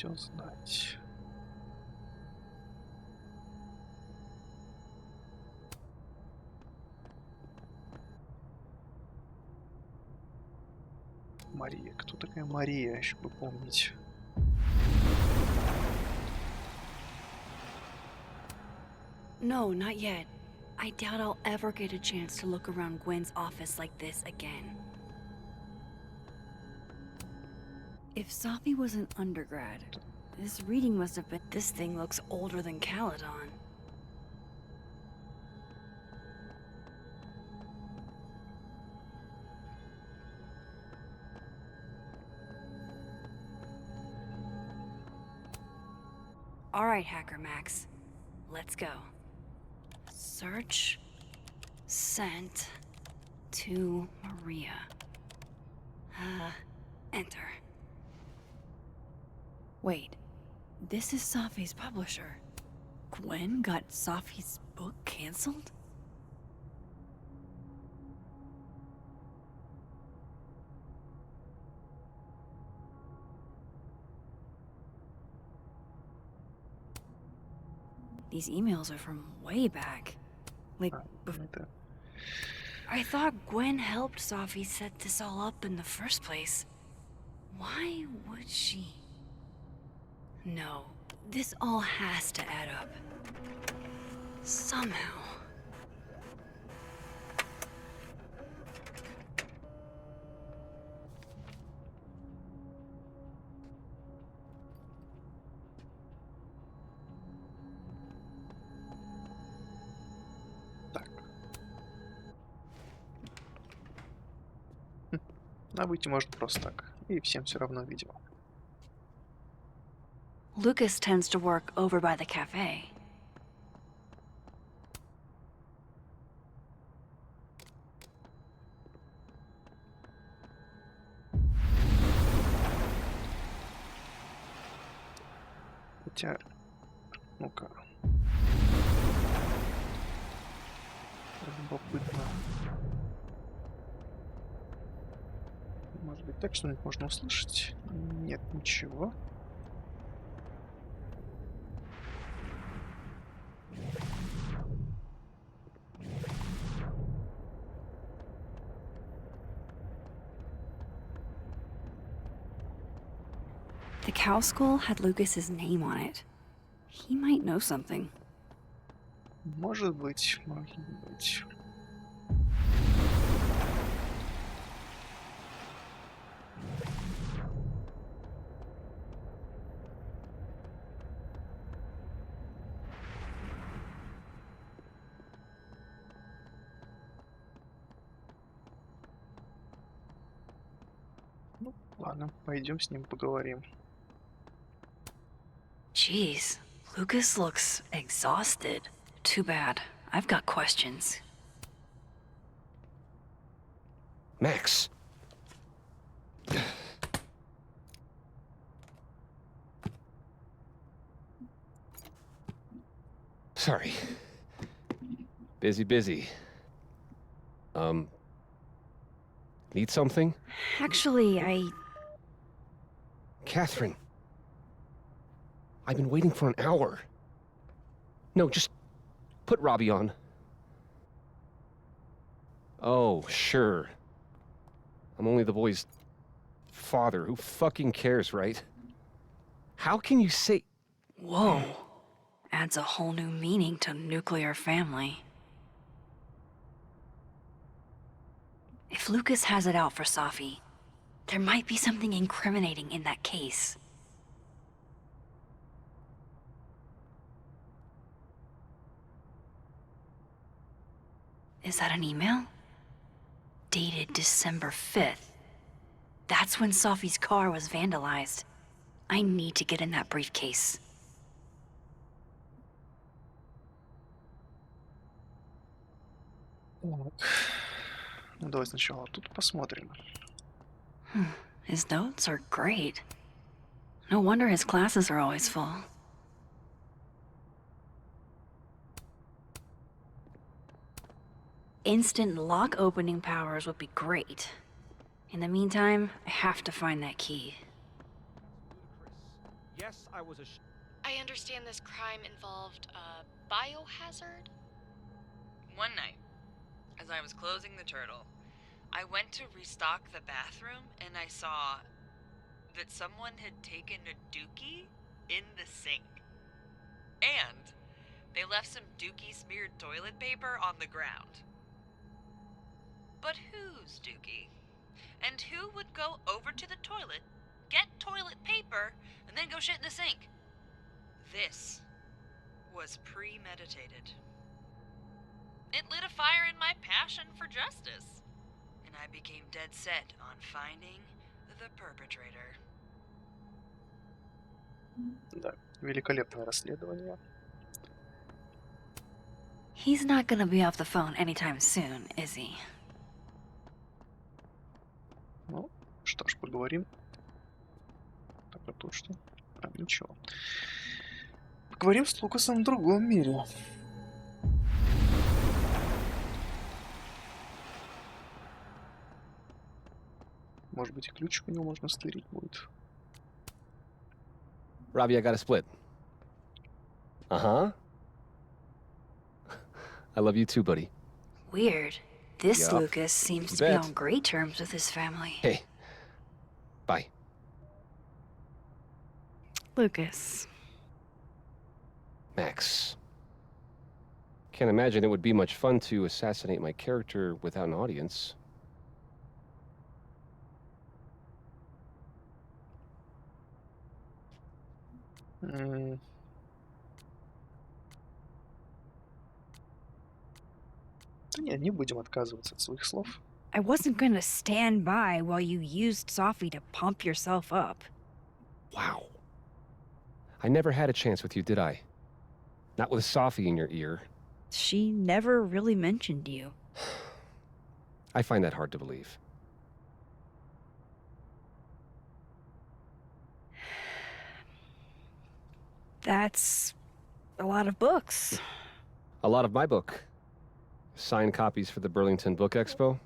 Узнать. Мария. Кто такая Мария, еще бы помнить. No, not yet. I doubt I'll ever get a chance to look around Gwen's office like this again. If Safi was an undergrad, this reading must have been... This thing looks older than Caledon. All right, Hacker Max. Let's go. Search. Sent. To Maria. Enter. Wait. This is Safi's publisher. Gwen got Safi's book canceled? These emails are from way back. Like, I thought Gwen helped Safi set this all up in the first place. Why would she? No, this all has to add up. Somehow. А выйти может просто так. И всем все равно видео. Lucas tends to work over by the cafe. Хотя, ну-ка. Любопытно. Может быть, так что-нибудь можно услышать? Нет, ничего. The cow skull had Lucas's name on it. He might know something. Может быть, может быть. Ну, ладно, пойдем с ним поговорим. Jeez, Lucas looks exhausted. Too bad. I've got questions. Max. Sorry. Busy. Need something? Actually, Catherine. I've been waiting for an hour. No, just put Robbie on. Oh, sure. I'm only the boy's father. Who fucking cares, right? How can you say... Whoa. Adds a whole new meaning to nuclear family. If Lucas has it out for Safi, there might be something incriminating in that case. Is that an email? Dated December 5th. That's when Safi's car was vandalized. I need to get in that briefcase. Так. Ну, давай сначала тут посмотрим. His notes are great. No wonder his classes are always full. Instant lock opening powers would be great. In the meantime, I have to find that key. Yes, I was I understand this crime involved a biohazard? One night, as I was closing the turtle, I went to restock the bathroom and I saw that someone had taken a dookie in the sink. And They left some dookie smeared toilet paper on the ground. But whose dookie? And who would go over to the toilet, get toilet paper, and then go shit in the sink? This was premeditated. It lit a fire in my passion for justice, and I became dead set on finding the perpetrator. Да, великолепное расследование. He's not gonna be off the phone anytime soon, is he? Ну, что ж, поговорим. Так, а тут что? А, ничего. Поговорим с Лукасом в другом мире. Может быть, и ключик у него можно стырить будет. Robbie, I got a split. Uh-huh. I love you too, buddy. Weird. This Yup. Lucas seems You to be bet. on great terms with his family. Hey. Bye. Lucas. Max. Can't imagine it would be much fun to assassinate my character without an audience. Да нет, не будем отказываться от своих слов. I wasn't gonna stand by while you used Sophie to pump yourself up. Wow. I never had a chance with you, did I? Not with Sophie in your ear. She never really mentioned you. I find that hard to believe. That's a lot of books. A lot of my book. Signed copies for the Burlington Book Expo.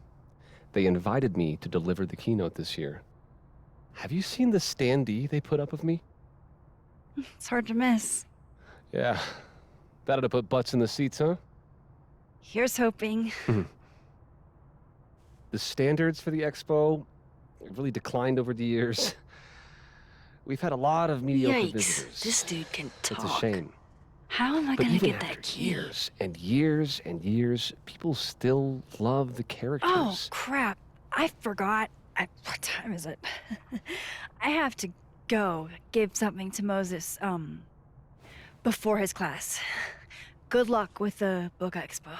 They invited me to deliver the keynote this year. Have you seen the standee they put up of me? It's hard to miss. Yeah. That'd have put butts in the seats, huh? Here's hoping. The standards for the expo have really declined over the years. We've had a lot of mediocre Yikes. visitors. This dude can talk. It's a shame. How am I But gonna even get that after key? years and years and years, people still love the characters. Oh, crap. I forgot. What time is it? I have to go give something to Moses, before his class. Good luck with the book expo.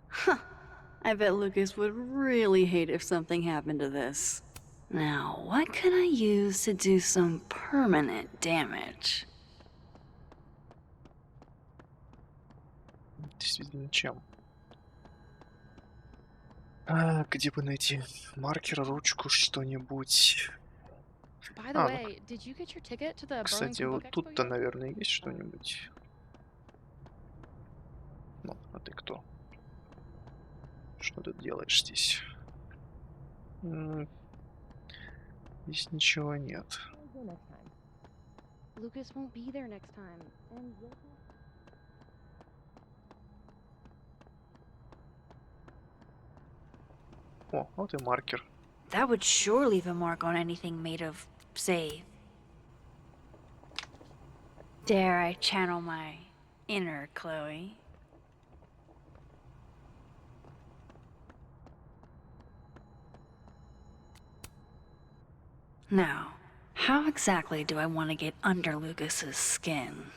Huh. I bet Lucas would really hate if something happened to this. Now, what can I use to do some permanent damage? Действительно, чем? А, где бы найти маркер, ручку, что-нибудь? By the А, way, did you get your ticket to the кстати, Burlington вот Book Expo тут-то, yet? наверное, есть что-нибудь. Ну, а ты кто? Что ты делаешь здесь? Здесь ничего нет. Lucas won't be there next time. And О, вот и маркер. That would sure leave a mark on anything made of, say... Dare I channel my inner Chloe? Now, how exactly do I want to get under Lucas's skin?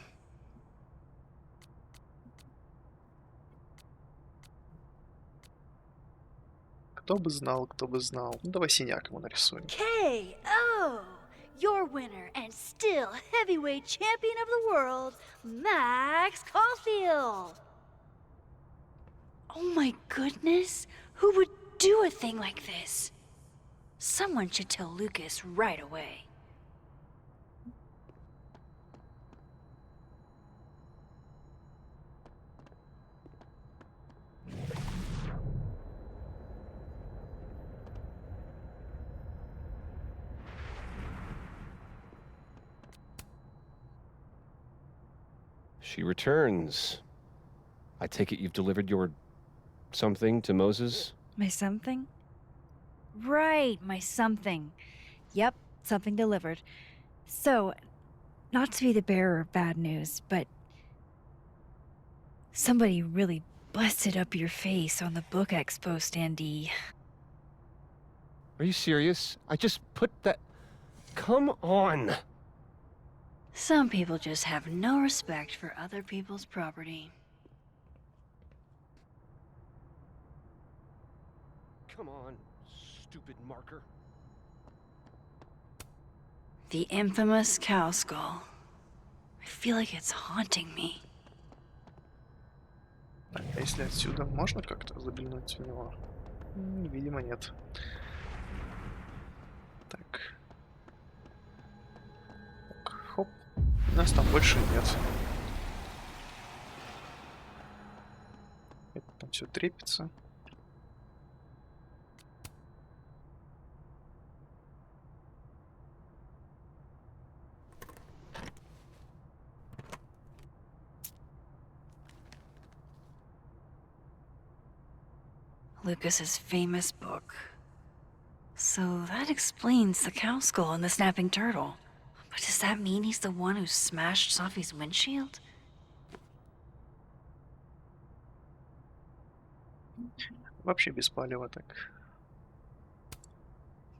Кто бы знал, кто бы знал. Ну, давай синяк ему нарисуем. K.O. Your winner and still heavyweight champion of the world, Max Caulfield. Oh my goodness! Who would do a thing like this? Someone should tell Lucas right away. She returns. I take it you've delivered your something to Moses? My something? Right, my something. Yep, something delivered. So, not to be the bearer of bad news, but somebody really busted up your face on the book expo standee. Are you serious? I just put that... Come on! Some people just have no respect for other people's property. Come on, stupid marker. The infamous cow skull. I feel like it's haunting me. Так, а если отсюда можно как-то заглянуть в него? Видимо, нет. Так. Так, хоп. Нас там больше нет. Это там все трепится. Lucas's famous book. So that explains the cow skull and the snapping turtle. But does that mean he's the one who smashed Sophie's windshield? Вообще без палева так.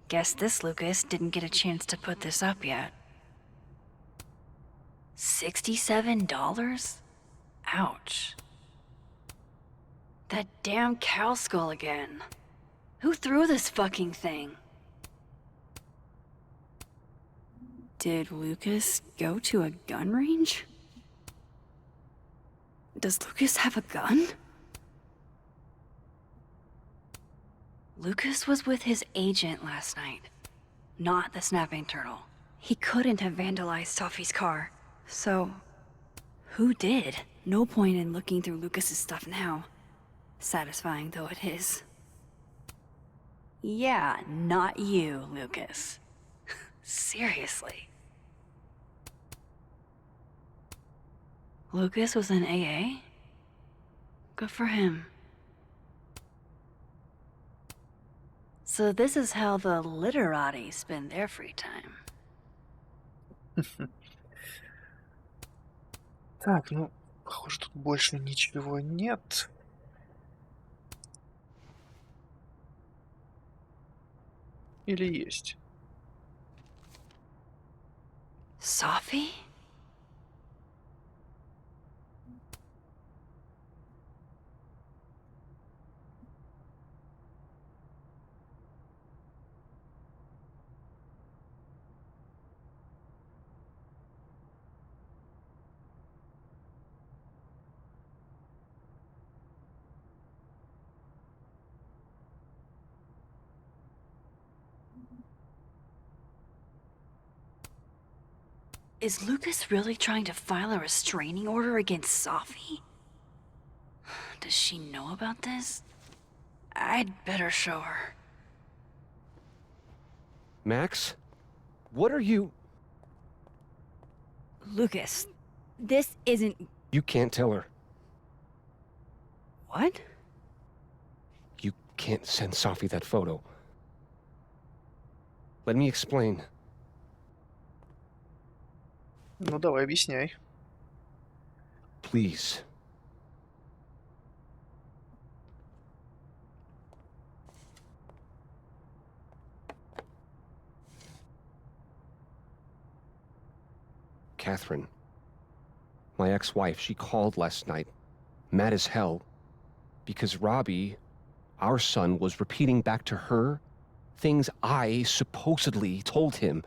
Guess this Lucas didn't get a chance to put this up yet. $67? Ouch. That damn cow skull again. Who threw this fucking thing? Did Lucas go to a gun range? Does Lucas have a gun? Lucas was with his agent last night, not the snapping turtle. He couldn't have vandalized Sophie's car. So, who did? No point in looking through Lucas's stuff now. Satisfying though it is. Yeah, not you, Lucas. Seriously. Lucas was in AA? Good for him. So this is how the literati spend their free time. Так, ну, похоже, тут больше ничего нет. Или есть? Sophie? Is Lucas really trying to file a restraining order against Sophie? Does she know about this? I'd better show her. Max? What are you... Lucas, this isn't... You can't tell her. What? You can't send Sophie that photo. Let me explain. Ну, давай, объясняй. Please. Catherine, my ex-wife, she called last night, mad as hell, because Robbie, our son, was repeating back to her things I supposedly told him.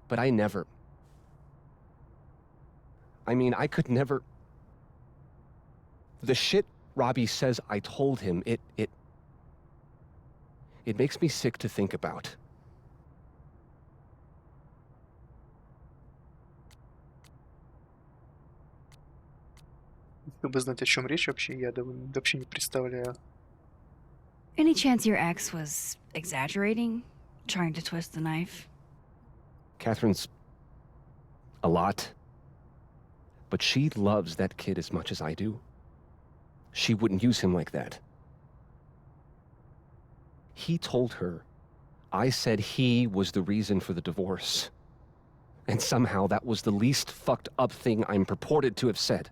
But I never... I mean, I could never... The shit Robbie says I told him, it makes me sick to think about. Чтобы знать, о чем речь вообще, я вообще не представляю. Any chance your ex was exaggerating? Trying to twist the knife? Catherine's a lot. But she loves that kid as much as I do. She wouldn't use him like that. He told her I said he was the reason for the divorce. And somehow that was the least fucked up thing I'm purported to have said.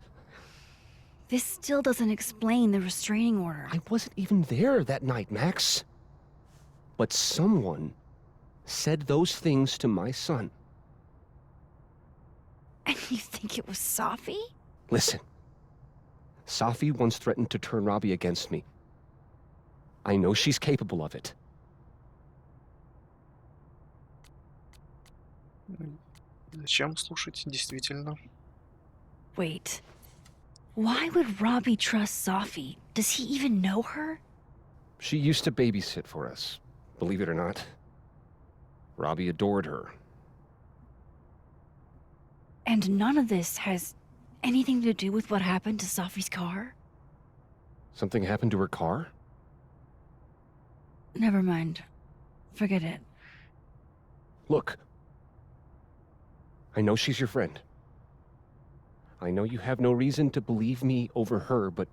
This still doesn't explain the restraining order. I wasn't even there that night, Max. But someone said those things to my son. And you think it was Safi? Listen, Safi once threatened to turn Robbie against me. I know she's capable of it. Зачем слушать, действительно? Wait. Why would Robbie trust Safi? Does he even know her? She used to babysit for us, believe it or not. Robbie adored her. And none of this has anything to do with what happened to Safi's car? Something happened to her car? Never mind. Forget it. Look. I know she's your friend. I know you have no reason to believe me over her, but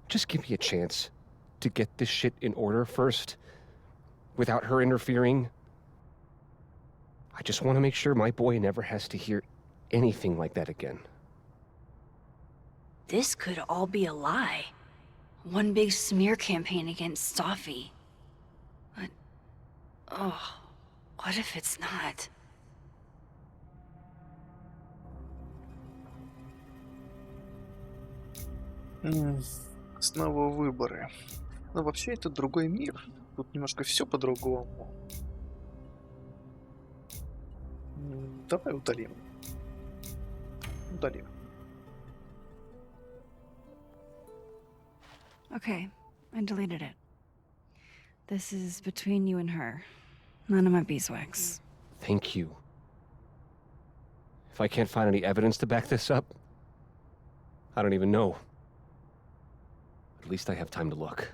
just give me a chance to get this shit in order first, without her interfering. I just want to make sure my boy never has to hear anything like that again. This could all be a lie. One big smear campaign against Safi. But... oh, what if it's not? Снова выборы. Но вообще это другой мир. Тут немножко все по-другому. Давай удалим. Удалим. Okay, I deleted it. This is between you and her. None of my beeswax. Thank you. If I can't find any evidence to back this up, I don't even know. At least I have time to look.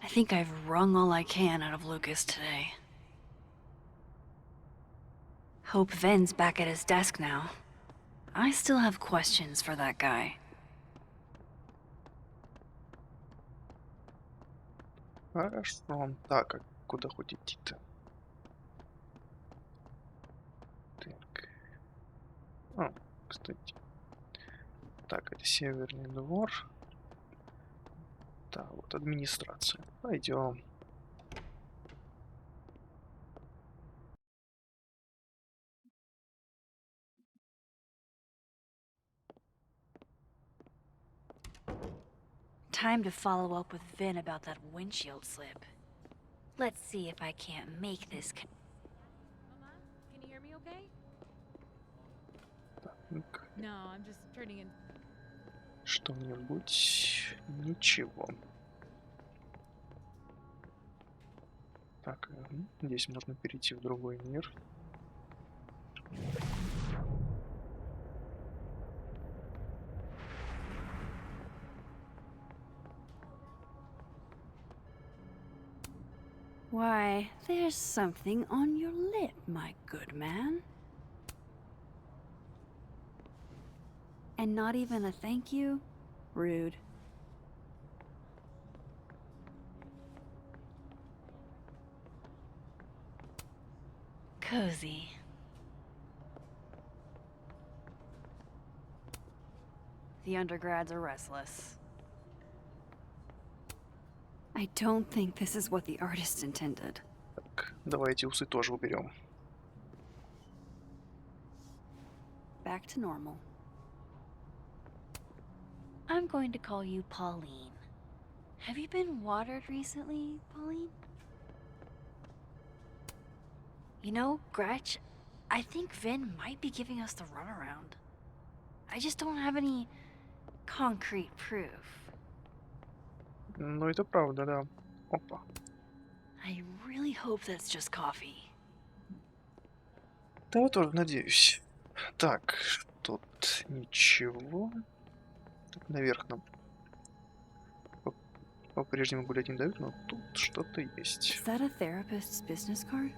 I think I've wrung all I can out of Lucas today. Hope Ven's back at his desk now. I still have questions for that guy. Хорошо. Так, а куда хоть идти-то? Так. А, кстати. Так, это Северный двор. Да, вот администрация. Пойдем. Time to follow up with Vin about that windshield slip. Let's see if I can't make this. Mama, can you hear me okay? Так, No, I'm just turning in. что-нибудь. Ничего. Так, здесь можно перейти в другой мир. Why, there's something on your lip, my good man. And not even a thank you? Rude. Cozy. The undergrads are restless. I don't think this is what the artist intended. Так, давайте усы тоже уберем. Back to normal. I'm going to call you Pauline. Have you been watered recently, Pauline? You know, Gretch, I think Vin might be giving us the runaround. I just don't have any concrete proof. Ну, это правда, да. Опа. I really hope that's just coffee. Да, я тоже надеюсь. Так, тут ничего. Так, наверх нам по-прежнему гулять не дают, но тут что-то есть. Is that a therapist's business card?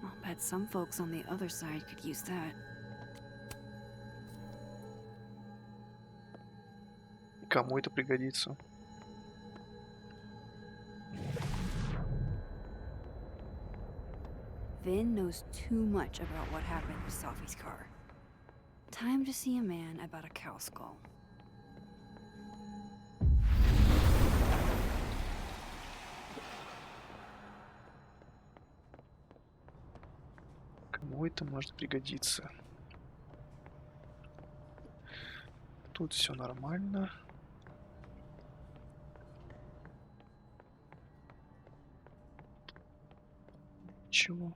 I'll bet some folks on the other side could use that. Кому это пригодится? Vin knows too much about what happened with Sophie's car. Time to see a man about a cow skull. Кому это может пригодиться? Тут все нормально. Чего?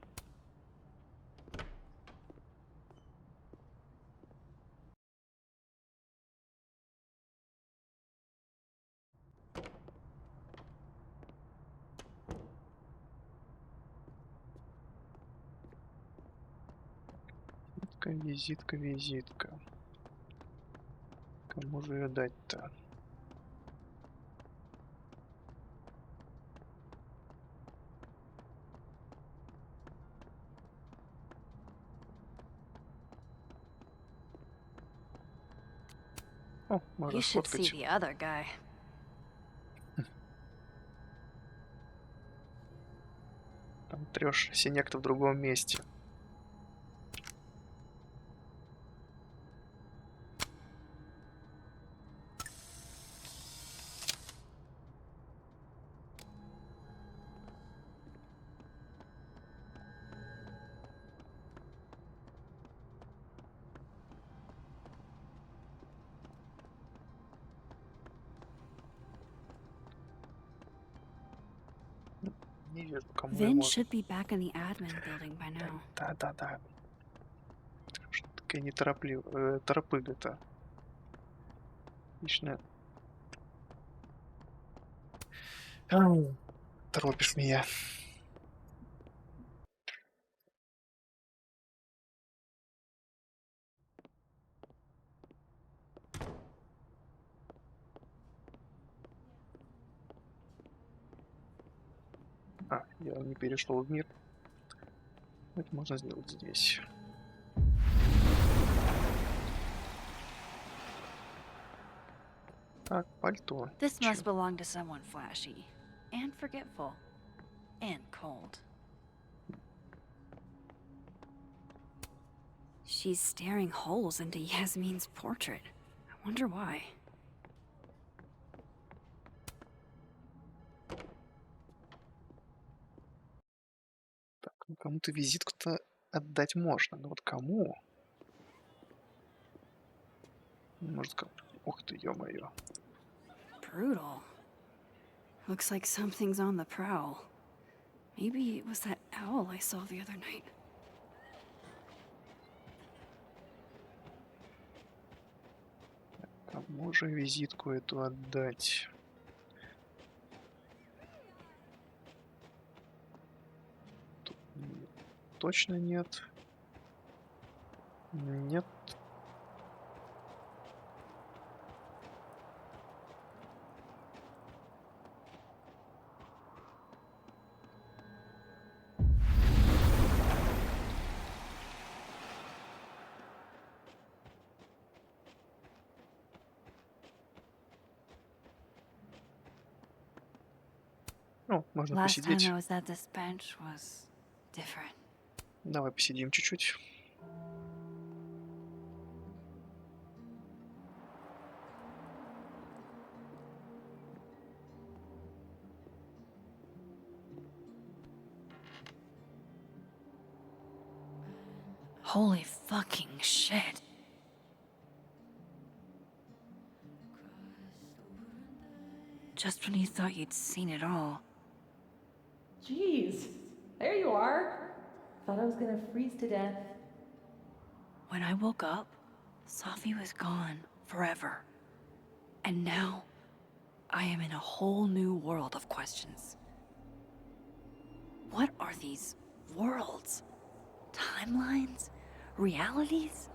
Визитка, визитка. Кому же ее дать-то? О, можно You should see сфоткать. the other guy. Там трешь синек-то в другом месте. Не вижу, кому я Vin можно. should be back in the admin building by now. Да. Что такая неторопливая, торопыга-то. Отлично. Торопишь меня. Я не перешел в мир. Это можно сделать здесь. Так, пальто. This must belong to someone flashy, and forgetful, and cold. She's staring holes into Yasmin's portrait. I wonder why. Так, ну кому-то визитку-то отдать можно, но вот кому? Может, как... Ух ты, ё-моё. Brutal. Looks like something's on the prowl. Maybe it was that owl I saw the other night. Кому же визитку эту отдать? Тут точно нет. Нет. Ну, можно Last time посидеть. I was at this bench was different. Давай посидим чуть-чуть. Holy fucking shit. Just when you thought you'd seen it all. Jeez, there you are. Thought I was gonna freeze to death. When I woke up, Sophie was gone forever. And now, I am in a whole new world of questions. What are these worlds? Timelines? Realities?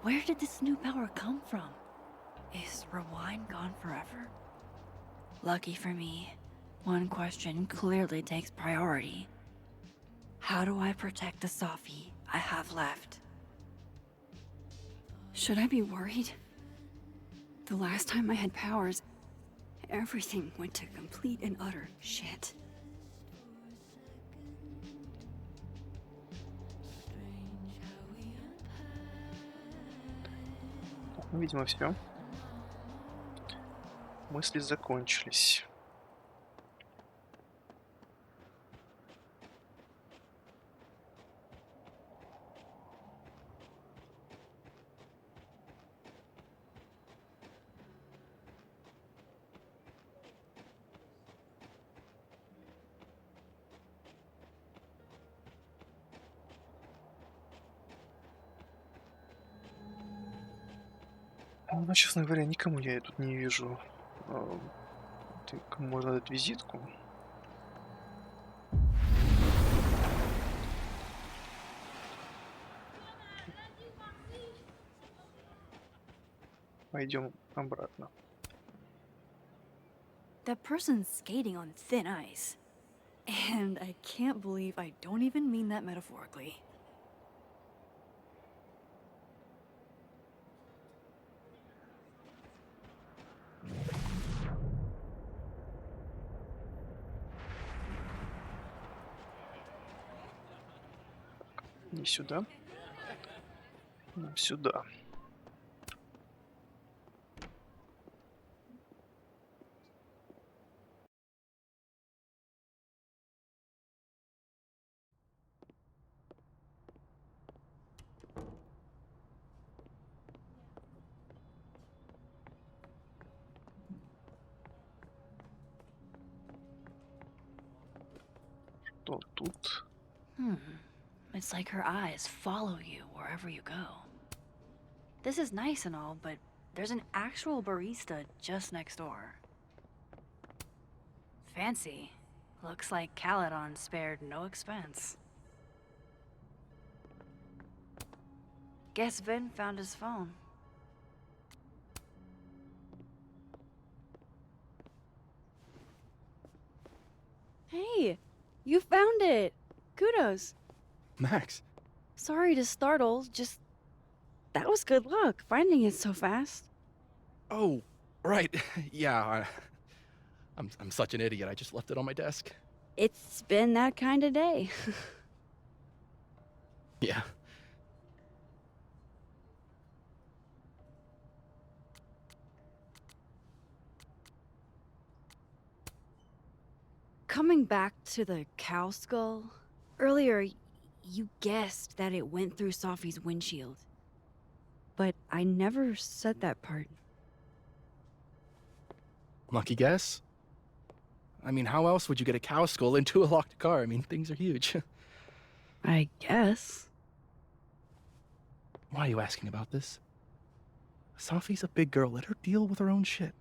Where did this new power come from? Is Rewind gone forever? Lucky for me, one question clearly takes priority. How do I protect the Sophie I have left? Should I be worried? The last time I had powers, everything went to complete and utter shit. Ну, видимо, все. Мысли закончились. Ну, честно говоря, никому я тут не вижу. Кому можно дать визитку? Пойдем обратно. That person's skating on thin ice. And I can't believe I don't even mean that metaphorically. Не сюда. Нам сюда. Что тут? It's like her eyes follow you wherever you go. This is nice and all, but there's an actual barista just next door. Fancy. Looks like Caledon spared no expense. Guess Vin found his phone. Hey, you found it. Kudos. Max. Sorry to startle, just... That was good luck, finding it so fast. Oh, right. Yeah, I'm such an idiot. I just left it on my desk. It's been that kind of day. Yeah. Coming back to the cow skull, earlier you guessed that it went through Sophie's windshield. But I never said that part. Lucky guess? I mean, how else would you get a cow skull into a locked car? I mean, things are huge. I guess. Why are you asking about this? Sophie's a big girl. Let her deal with her own shit.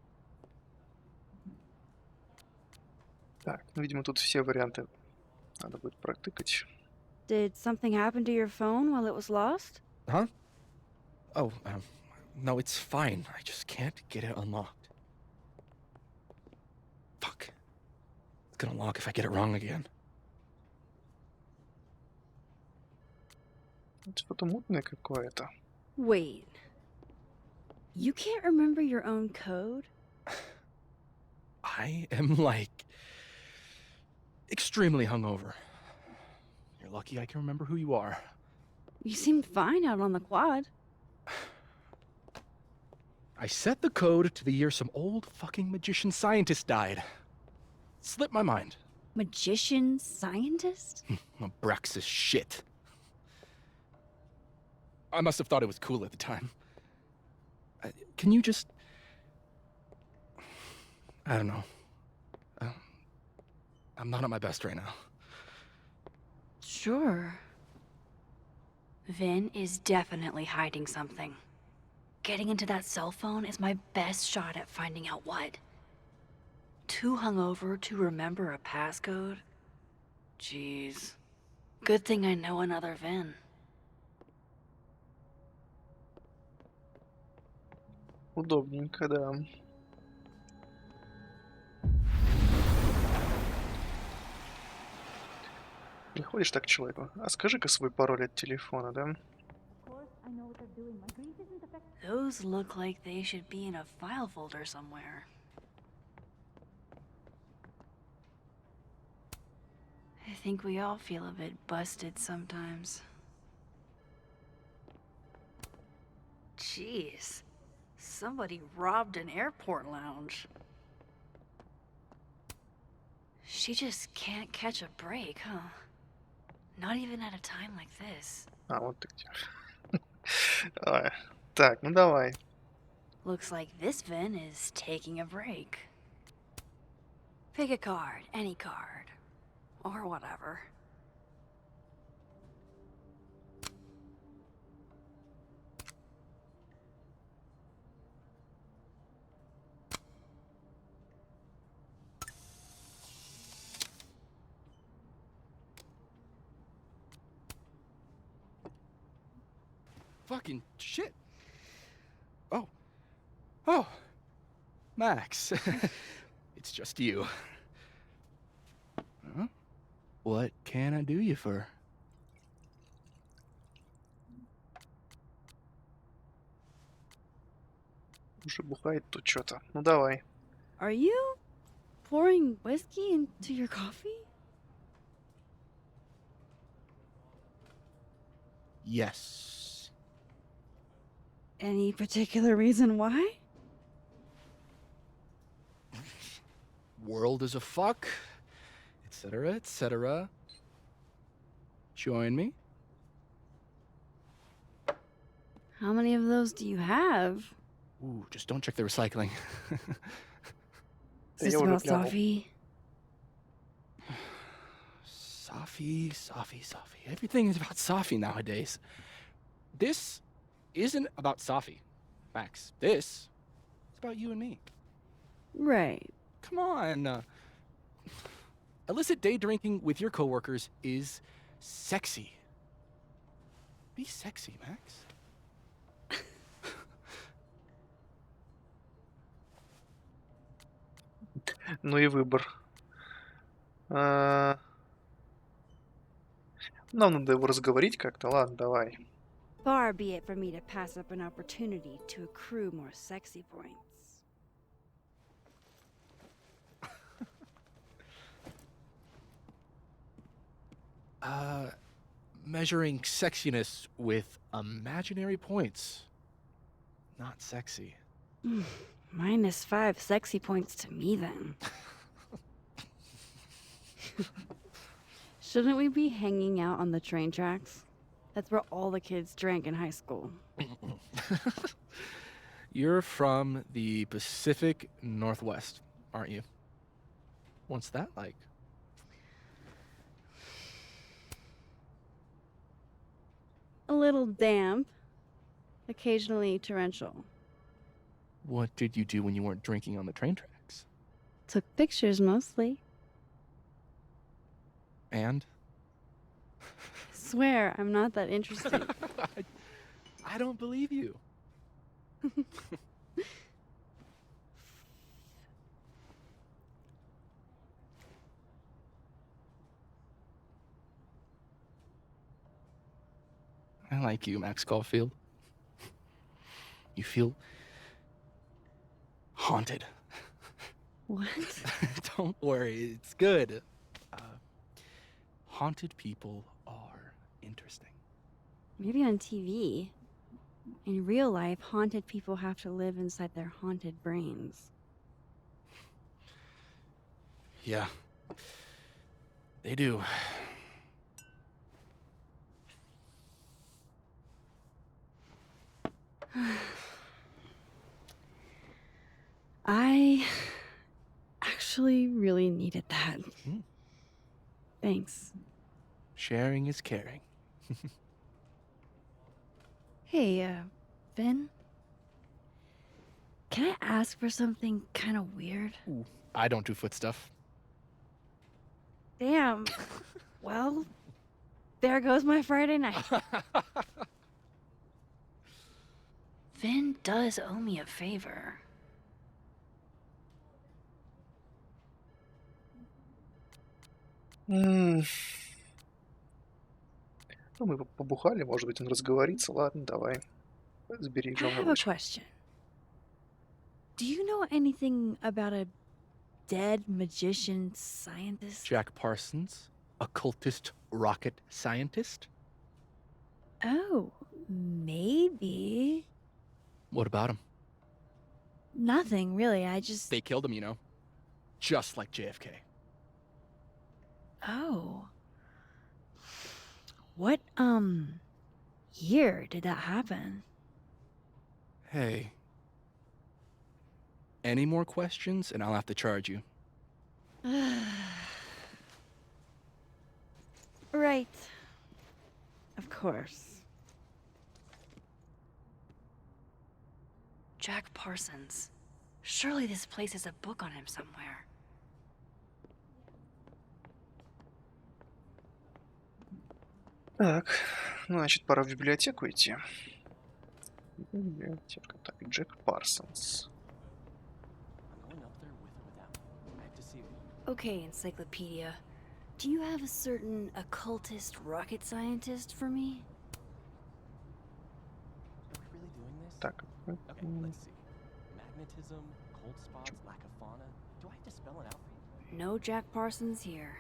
Так, ну, видимо, тут все варианты надо будет протыкать. Did something happen to your phone while it was lost? Huh? Oh, no, it's fine. I just can't get it unlocked. Fuck. It's gonna lock if I get it wrong again. Что-то мутное какое-то. Wait. You can't remember your own code? I am, like, extremely hungover. You're lucky I can remember who you are. You seemed fine out on the quad. I set the code to the year some old fucking magician scientist died. Slipped my mind. Magician scientist? Abraxas shit. I must have thought it was cool at the time. Can you just... I don't know. I'm not at my best right now. Sure. Vin is definitely hiding something. Getting into that cell phone is my best shot at finding out what. Too hungover to remember a passcode? Jeez. Good thing I know another Vin. Удобненько, да. Приходишь так к человеку, а скажи-ка свой пароль от телефона, да? Of course, I know what they're doing. My grief isn't the Those look like they should be in a file folder somewhere. I think we all feel a bit busted sometimes. Jeez, somebody robbed an airport lounge. She just can't catch a break, huh? Not even at a time like this. А, вот ты где. Давай. Так, ну давай. Looks like this Vin is taking a break. Pick a card, any card. Or whatever. Fucking shit. Oh. Oh. Max. It's just you. Huh? What can I do you for? Уже бухает тут что-то. Ну давай. Are you pouring whiskey into your coffee? Yes. Any particular reason why? World is a fuck, etc., etc. Join me? How many of those do you have? Ooh, just don't check the recycling. Is this about Safi? Safi. Everything is about Safi nowadays. This isn't about Safi, Max. This is about you and me. Right. Come on. Illicit day drinking with your coworkers is sexy. Be sexy, Max. Ну и выбор. Нам надо его разговорить как-то. Ладно, давай. Far be it for me to pass up an opportunity to accrue more sexy points. Measuring sexiness with imaginary points. Not sexy. -5 sexy points to me, then. Shouldn't we be hanging out on the train tracks? That's where all the kids drank in high school. You're from the Pacific Northwest, aren't you? What's that like? A little damp, occasionally torrential. What did you do when you weren't drinking on the train tracks? Took pictures mostly. And? Swear, I'm not that interesting. I don't believe you. I like you, Max Caulfield. You feel haunted. What? Don't worry, it's good. Haunted people are interesting. Maybe on TV. In real life, haunted people have to live inside their haunted brains. Yeah, they do. I actually really needed that. Thanks. Sharing is caring. Hey, Vin? Can I ask for something kind of weird? Ooh, I don't do foot stuff. Damn. Well, there goes my Friday night. Vin does owe me a favor. Ну, мы побухали, может быть, он разговорится. Ладно, давай. Сбери I have a головочку. question. Do you know anything about a dead magician scientist? Jack Parsons, occultist rocket scientist? Oh, maybe. What about him? Nothing, really. I just. They killed him, you know. Just like JFK. Oh. What, year did that happen? Hey. Any more questions and I'll have to charge you. Right. Of course. Jack Parsons. Surely this place has a book on him somewhere. Так, ну, значит, пора в библиотеку идти. Библиотека. Так, Джек Парсонс. Okay, Encyclopedia. Do you have a certain occultist rocket scientist for me? Так. Okay, let's see. Magnetism, cold spots, lack of fauna. Do I have to spell it out for you? No Jack Parsons here.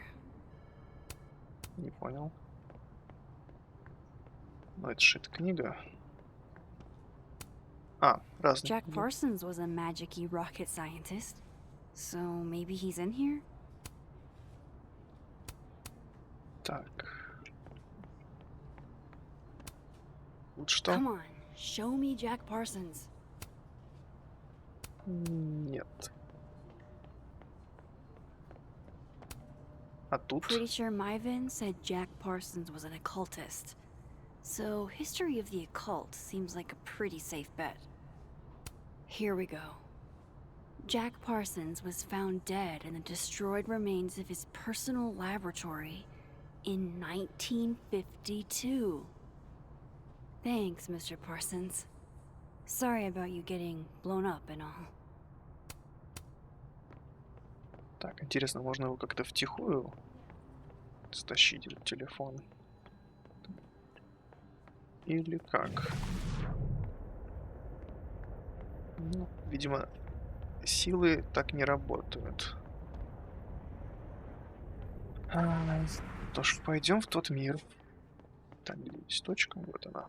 Не понял. Ну, это же эта книга. А, разные. Jack Parsons was a magic-y rocket scientist. So maybe he's in here? Так. Вот что? Come on, show me Jack Parsons. Нет. А тут? Pretty sure Myvin said Jack Parsons was an occultist. So history of the occult seems like a pretty safe bet. Here we go. Jack Parsons was found dead in the destroyed remains of his personal laboratory in 1952. Thanks, Mr. Parsons. Sorry about you getting blown up and all. Так, интересно, можно его как-то втихую стащить, этот телефон? Или как? Ну, видимо, силы так не работают. Что ж, пойдем в тот мир. Там, где есть точка, вот она.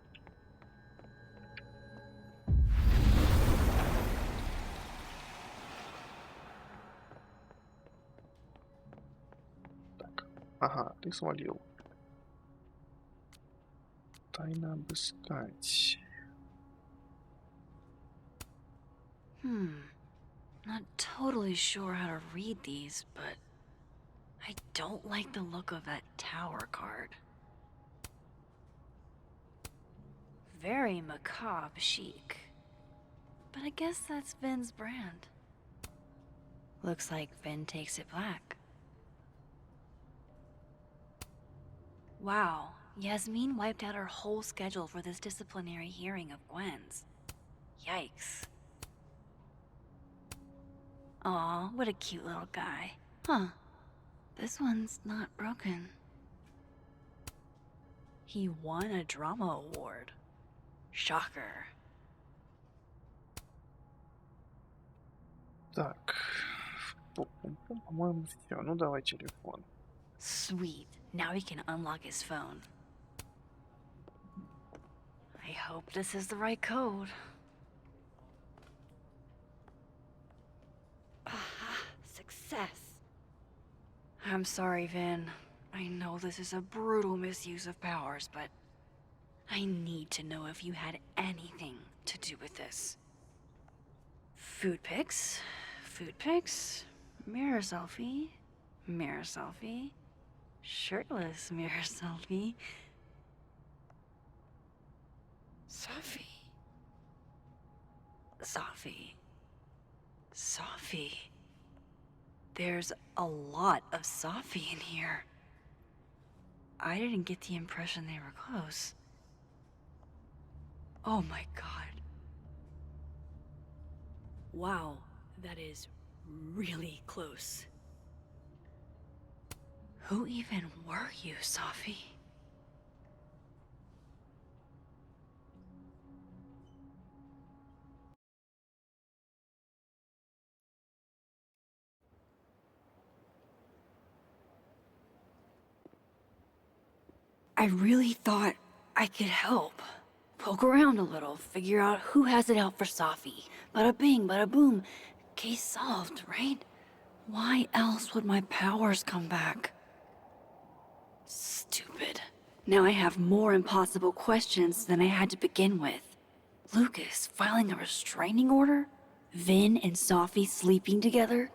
Так, ага, ты свалил. Тайно обыскать. Not totally sure how to read these, but I don't like the look of that tower card. Very macabre chic. But I guess that's Vin's brand. Looks like Vin takes it black. Wow, Yasmin wiped out her whole schedule for this disciplinary hearing of Gwen's. Yikes. Aw, what a cute little guy. Huh. This one's not broken. He won a drama award. Shocker. Так, по-моему, все. Ну, давай телефон. Sweet. Now he can unlock his phone. I hope this is the right code. Success. I'm sorry, Vin. I know this is a brutal misuse of powers, but I need to know if you had anything to do with this. Food pics, mirror selfie, shirtless mirror selfie. Sophie. There's a lot of Sophie in here. I didn't get the impression they were close. Oh my god. Wow, that is really close. Who even were you, Sophie? I really thought I could help. Poke around a little, figure out who has it out for Safi. Bada bing, bada boom. Case solved, right? Why else would my powers come back? Stupid. Now I have more impossible questions than I had to begin with. Lucas filing a restraining order? Vin and Safi sleeping together?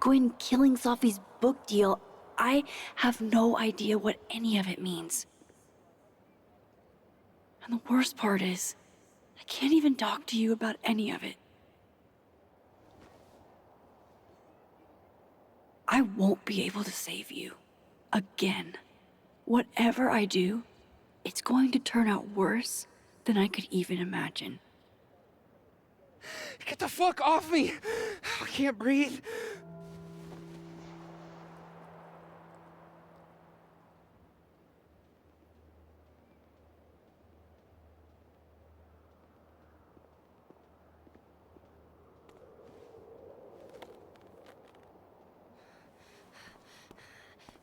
Gwen killing Safi's book deal? I have no idea what any of it means. And the worst part is, I can't even talk to you about any of it. I won't be able to save you. Again. Whatever I do, it's going to turn out worse than I could even imagine. Get the fuck off me! I can't breathe.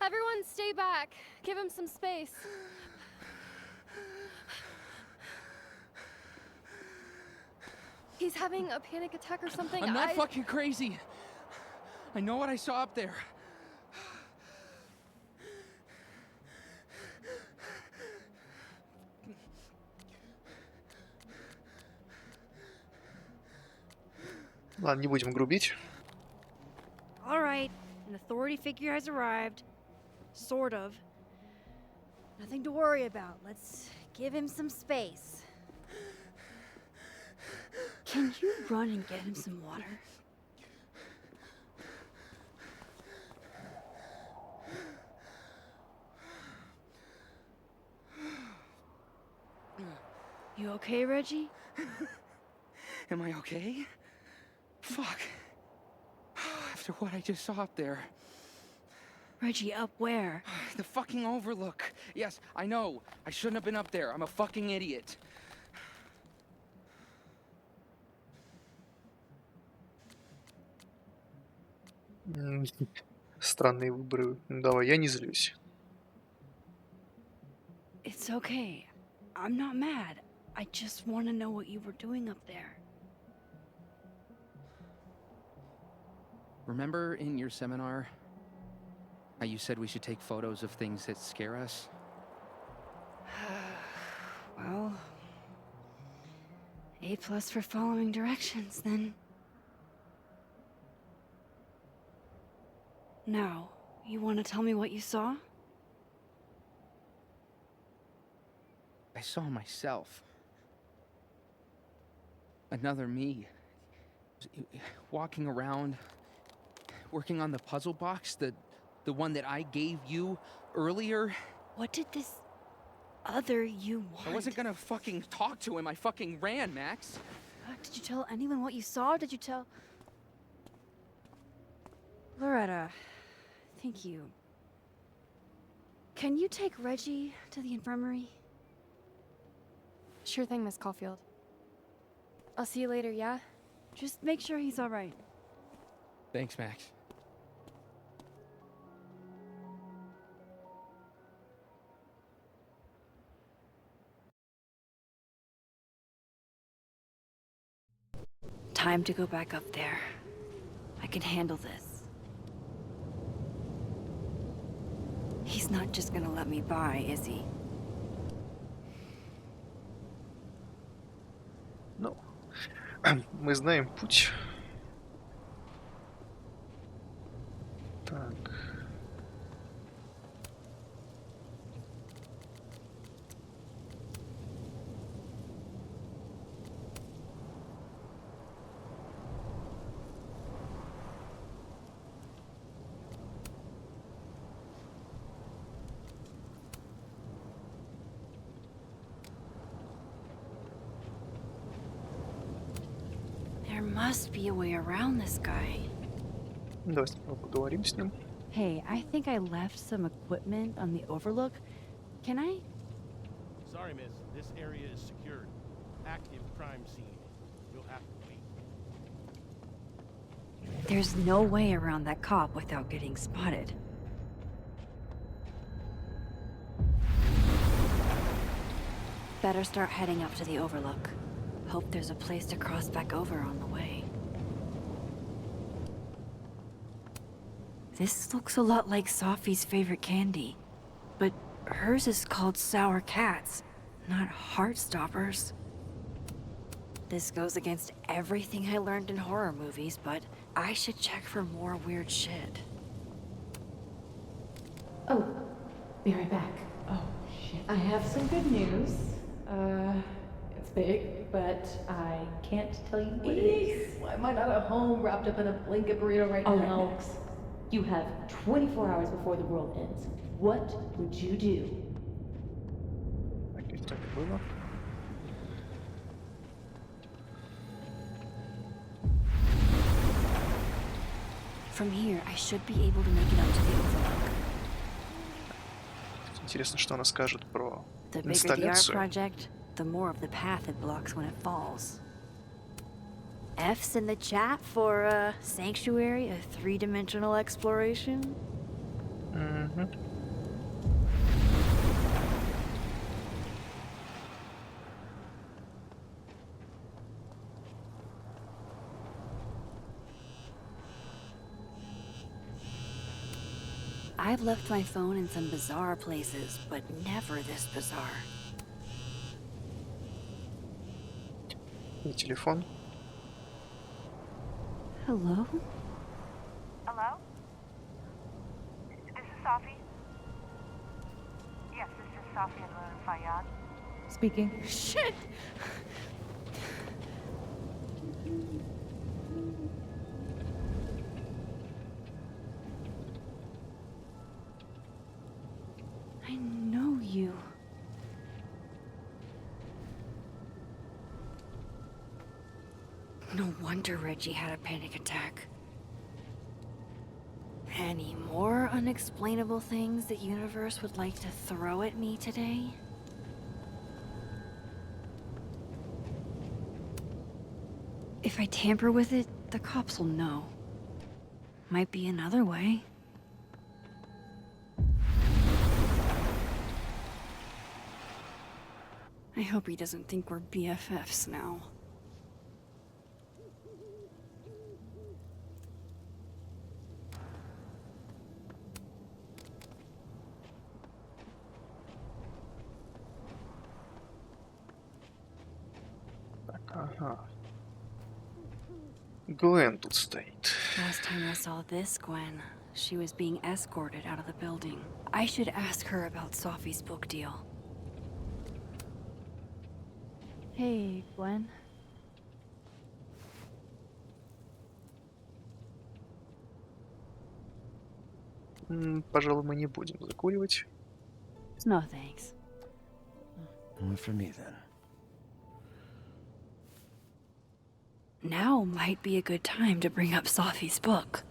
Everyone stay back. Give him some space. He's having a panic attack or something. I'm not fucking crazy. I know what I saw up there. Ладно, не будем грубить. All right, an authority figure has arrived. Sort of. Nothing to worry about. Let's give him some space. Can you run and get him some water? You okay, Reggie? Am I okay? Fuck. After what I just saw up there. Reggie, up where? The fucking overlook. Yes, I know. I shouldn't have been up there. I'm a fucking idiot. Странные выборы. Давай, я не злюсь. It's okay. I'm not mad. I just want to know what you were doing up there. Remember in your seminar how you said we should take photos of things that scare us? Well, A+ for following directions, then. Now, you want to tell me what you saw? I saw myself. Another me. Walking around, working on the puzzle box, the one that I gave you earlier. What did this other you want? I wasn't gonna fucking talk to him. I fucking ran, Max. Did you tell anyone what you saw? Did you tell... Loretta, thank you. Can you take Reggie to the infirmary? Sure thing, Miss Caulfield. I'll see you later, yeah? Just make sure he's all right. Thanks, Max. Time to go back up there. I can handle this. He's not just gonna let me by, is he? Ну, мы знаем путь. Так. There must be a way around this guy. Давай сначала поговорим с ним. Hey, I think I left some equipment on the overlook. Can I? Sorry, miss. This area is secured. Active crime scene. You'll have to wait. There's no way around that cop without getting spotted. Better start heading up to the overlook. Hope there's a place to cross back over on the way. This looks a lot like Sophie's favorite candy, but hers is called Sour Cats, not Heartstoppers. This goes against everything I learned in horror movies, but I should check for more weird shit. Oh, be right back. Oh, shit. I have some good news. It's big, but I can't tell you what it is. Why am I not at home wrapped up in a blanket burrito right now? Max, you have 24 hours before the world ends. What would you do? Окей, так было. From here, I should be able to make it up to the overlook. Интересно, что она скажет про The bigger the art инсталляцию. project, the more of the path it blocks when it falls. F's in the chat for Sanctuary, a three-dimensional exploration. Угу. I've left my phone in some bizarre places, but never this bizarre. И телефон. Hello? Hello? This is Safi? Yes, this is Safi and Fayyad. Speaking. Shit! I know you. No wonder Reggie had a panic attack. Any more unexplainable things the universe would like to throw at me today? If I tamper with it, the cops will know. Might be another way. I hope he doesn't think we're BFFs now. Ага. Глен тут стоит. Last time I saw this Gwen, she was being escorted out of the building. I should ask her about Sophie's book deal. Hey, Gwen. Пожалуй, мы не будем закуривать. No thanks. Only for me, then. Now might be a good time to bring up Sophie's book.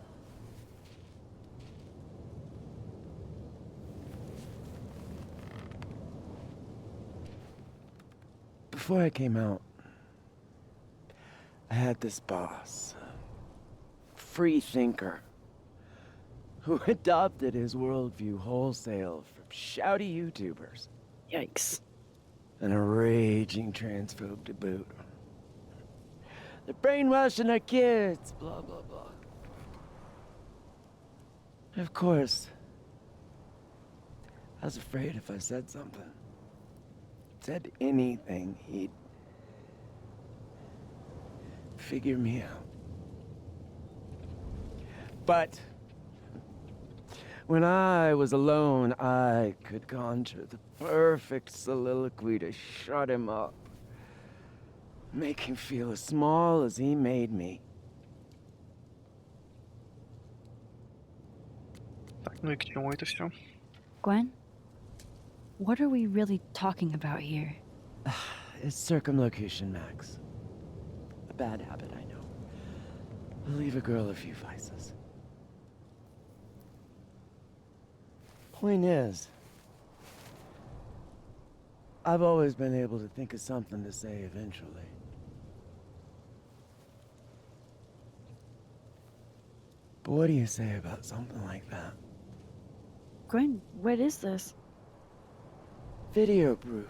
Before I came out, I had this boss, a free thinker, who adopted his worldview wholesale from shouty YouTubers. Yikes. And a raging transphobe to boot. They're brainwashing our kids, blah, blah, blah. Of course, I was afraid if I said something, said anything, he'd figure me out. But when I was alone, I could conjure the perfect soliloquy to shut him up. Make him feel as small as he made me. Так, ну и к чему это все? Gwen? What are we really talking about here? It's circumlocution, Max. A bad habit, I know. Will leave a girl a few vices. Point is, I've always been able to think of something to say eventually. But what do you say about something like that? Gwen, what is this? Video proof.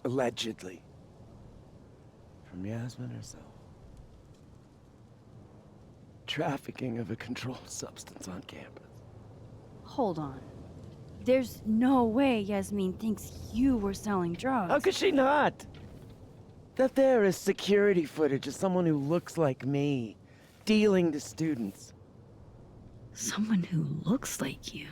Allegedly. From Yasmin herself. Trafficking of a controlled substance on campus. Hold on. There's no way Yasmin thinks you were selling drugs. How could she not? That there is security footage of someone who looks like me, dealing to students. Someone who looks like you.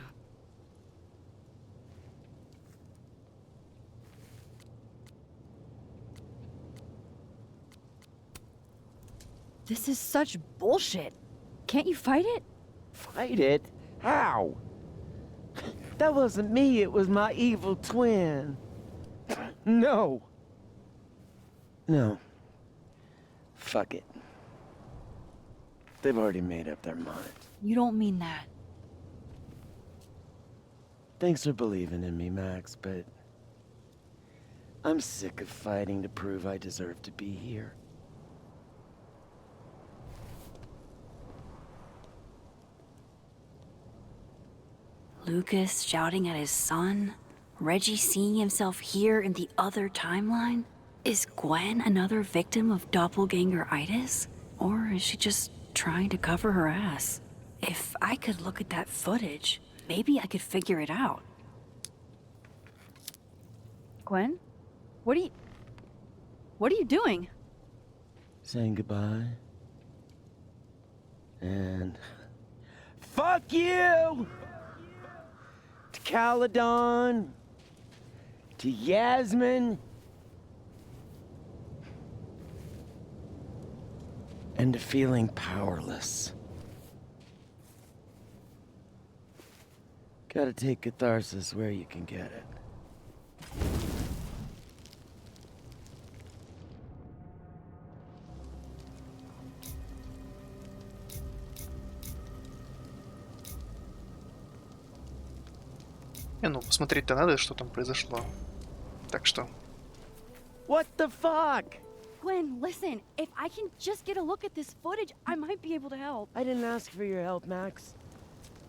This is such bullshit. Can't you fight it? Fight it? How? That wasn't me, it was my evil twin. No. No. Fuck it. They've already made up their mind. You don't mean that. Thanks for believing in me, Max, but I'm sick of fighting to prove I deserve to be here. Lucas shouting at his son? Reggie seeing himself here in the other timeline? Is Gwen another victim of doppelganger-itis? Or is she just trying to cover her ass? If I could look at that footage, maybe I could figure it out. Gwen? What are you doing? Saying goodbye. And fuck you! To Caledon. To Yasmin. And to feeling powerless. Gotta take catharsis where you can get it. Ну, посмотреть-то надо, что там произошло. Так что... What the fuck? Gwen, listen. If I can just get a look at this footage, I might be able to help. I didn't ask for your help, Max.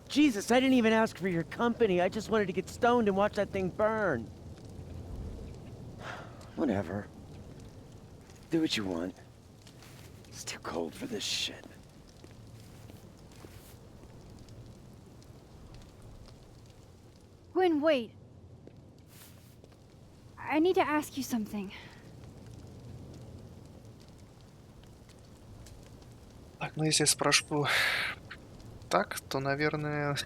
Jesus, I didn't even ask for your company. I just wanted to get stoned and watch that thing burn. Whatever. Do what you want. It's too cold for this shit. Gwen, wait. I need to ask you something. Так, ну если я спрошу так, то, наверное,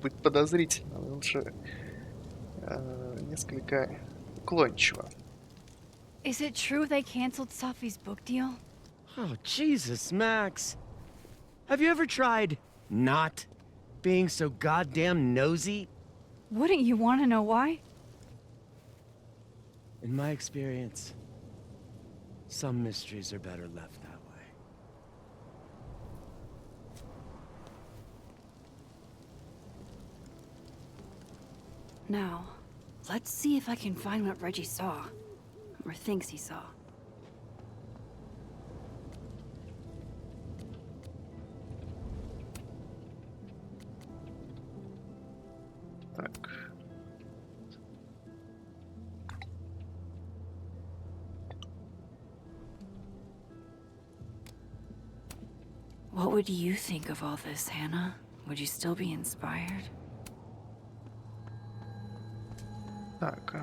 будет подозрительно. Лучше несколько уклончиво. Is it true they canceled Sophie's book deal? Oh, Jesus, Max. Have you ever tried not being so goddamn nosy? Wouldn't you want to know why? In my experience, some mysteries are better left that way. Now, let's see if I can find what Reggie saw. Or thinks he saw. Так. What would you think of all this, Hannah? Would you still be inspired? Так,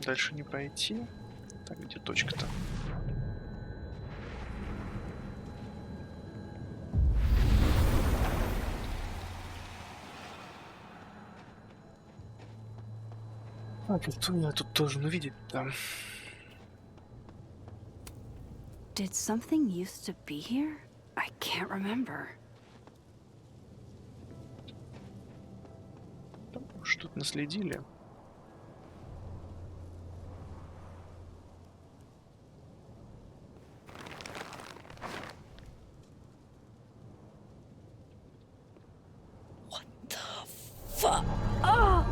дальше не пройти. Так, где точка-то? Так, что я тут должен увидеть там? Did something used to be here? I can't remember. Что-то наследили. Fuck! Oh!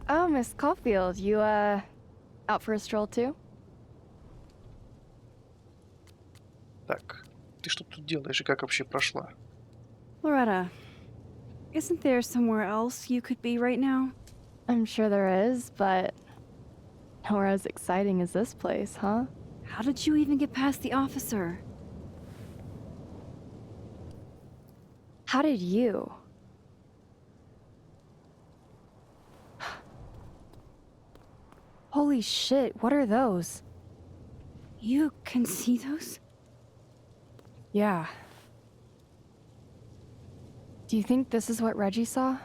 Oh, Miss Caulfield, you, out for a stroll too? Так, ты что тут делаешь и как вообще прошла? Loretta, isn't there somewhere else you could be right now? I'm sure there is, but nowhere as exciting as this place, huh? How did you even get past the officer? How did you? Holy shit, what are those? You can see those? Yeah. Do you think this is what Reggie saw?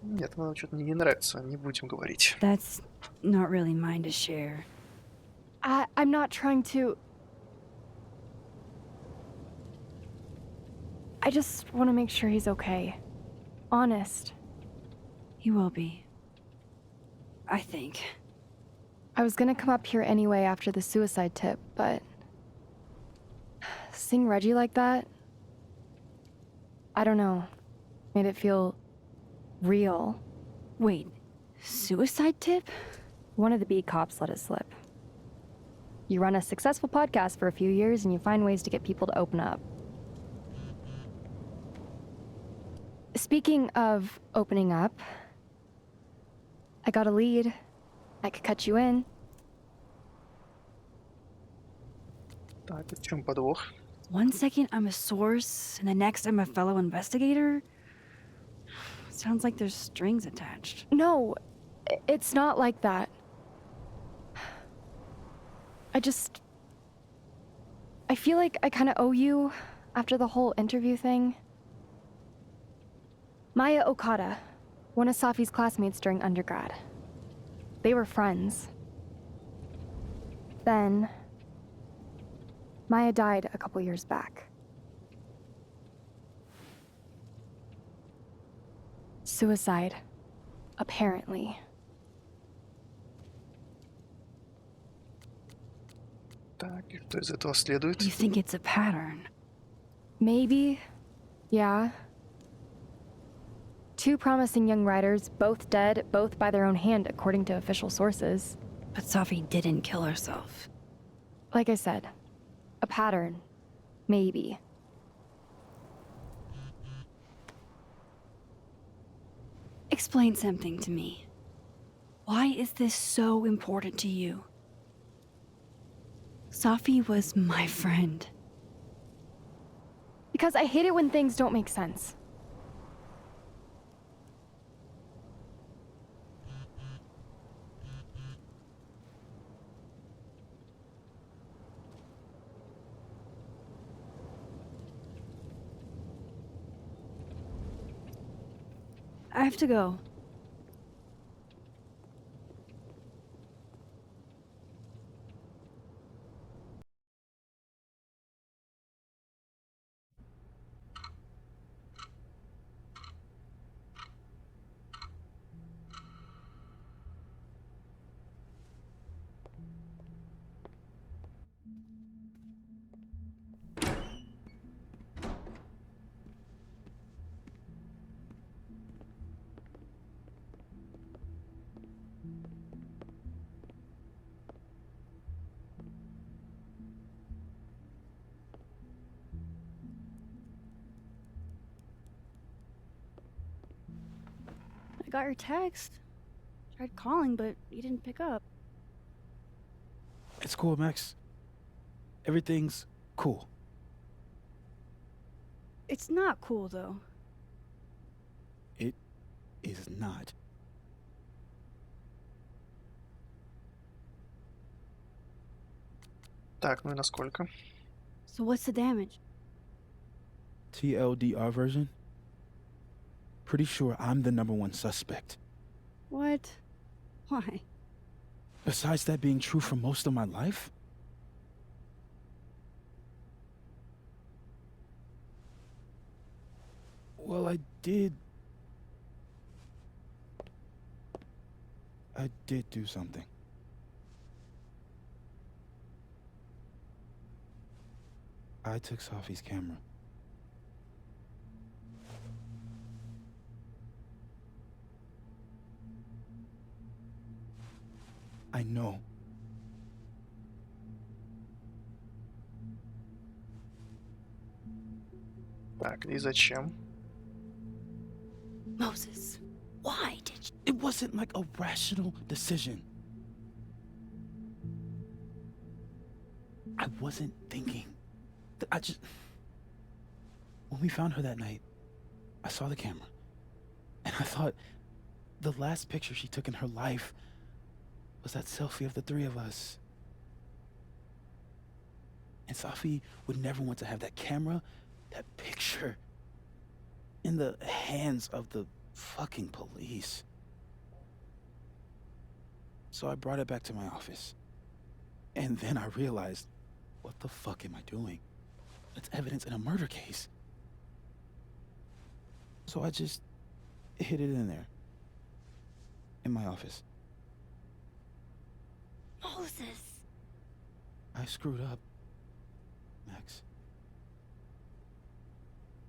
Нет, она что-то мне не нравится, не будем говорить. That's not really mine to share. I'm not trying to... I just want to make sure he's okay. Honest. He will be. I think. I was gonna come up here anyway after the suicide tip, but... seeing Reggie like that... I don't know. Made it feel... real. Wait, suicide tip? One of the beat cops let it slip. You run a successful podcast for a few years and you find ways to get people to open up. Speaking of opening up, I got a lead. I could cut you in. Так, в чем подвох? One second I'm a source, and the next I'm a fellow investigator? Sounds like there's strings attached. No, it's not like that. I feel like I kind of owe you after the whole interview thing. Maya Okada, one of Safi's classmates during undergrad. They were friends. Then, Maya died a couple years back. Suicide, apparently. Так, и что из этого следует? You think it's a pattern? Maybe. Yeah. Two promising young writers, both dead, both by their own hand, according to official sources. But Safi didn't kill herself. Like I said, a pattern. Maybe. Explain something to me. Why is this so important to you? Safi was my friend. Because I hate it when things don't make sense. I have to go. I got your text. Tried calling, but you didn't pick up. It's cool, Max. Everything's cool. It's not cool, though. It is not. Так, ну и насколько? So what's the damage? TLDR version? Pretty sure I'm the #1 suspect. What? Why? Besides that being true for most of my life? Well, I did do something. I took Safi's camera. I know. Так, и зачем? Moses, why did you? It wasn't like a rational decision. I wasn't thinking. I just... When we found her that night, I saw the camera. And I thought the last picture she took in her life was that selfie of the three of us. And Safi would never want to have that camera, that picture, in the hands of the fucking police. So I brought it back to my office. And then I realized, what the fuck am I doing? That's evidence in a murder case. So I just hid it in there. In my office. Moses. I screwed up, Max.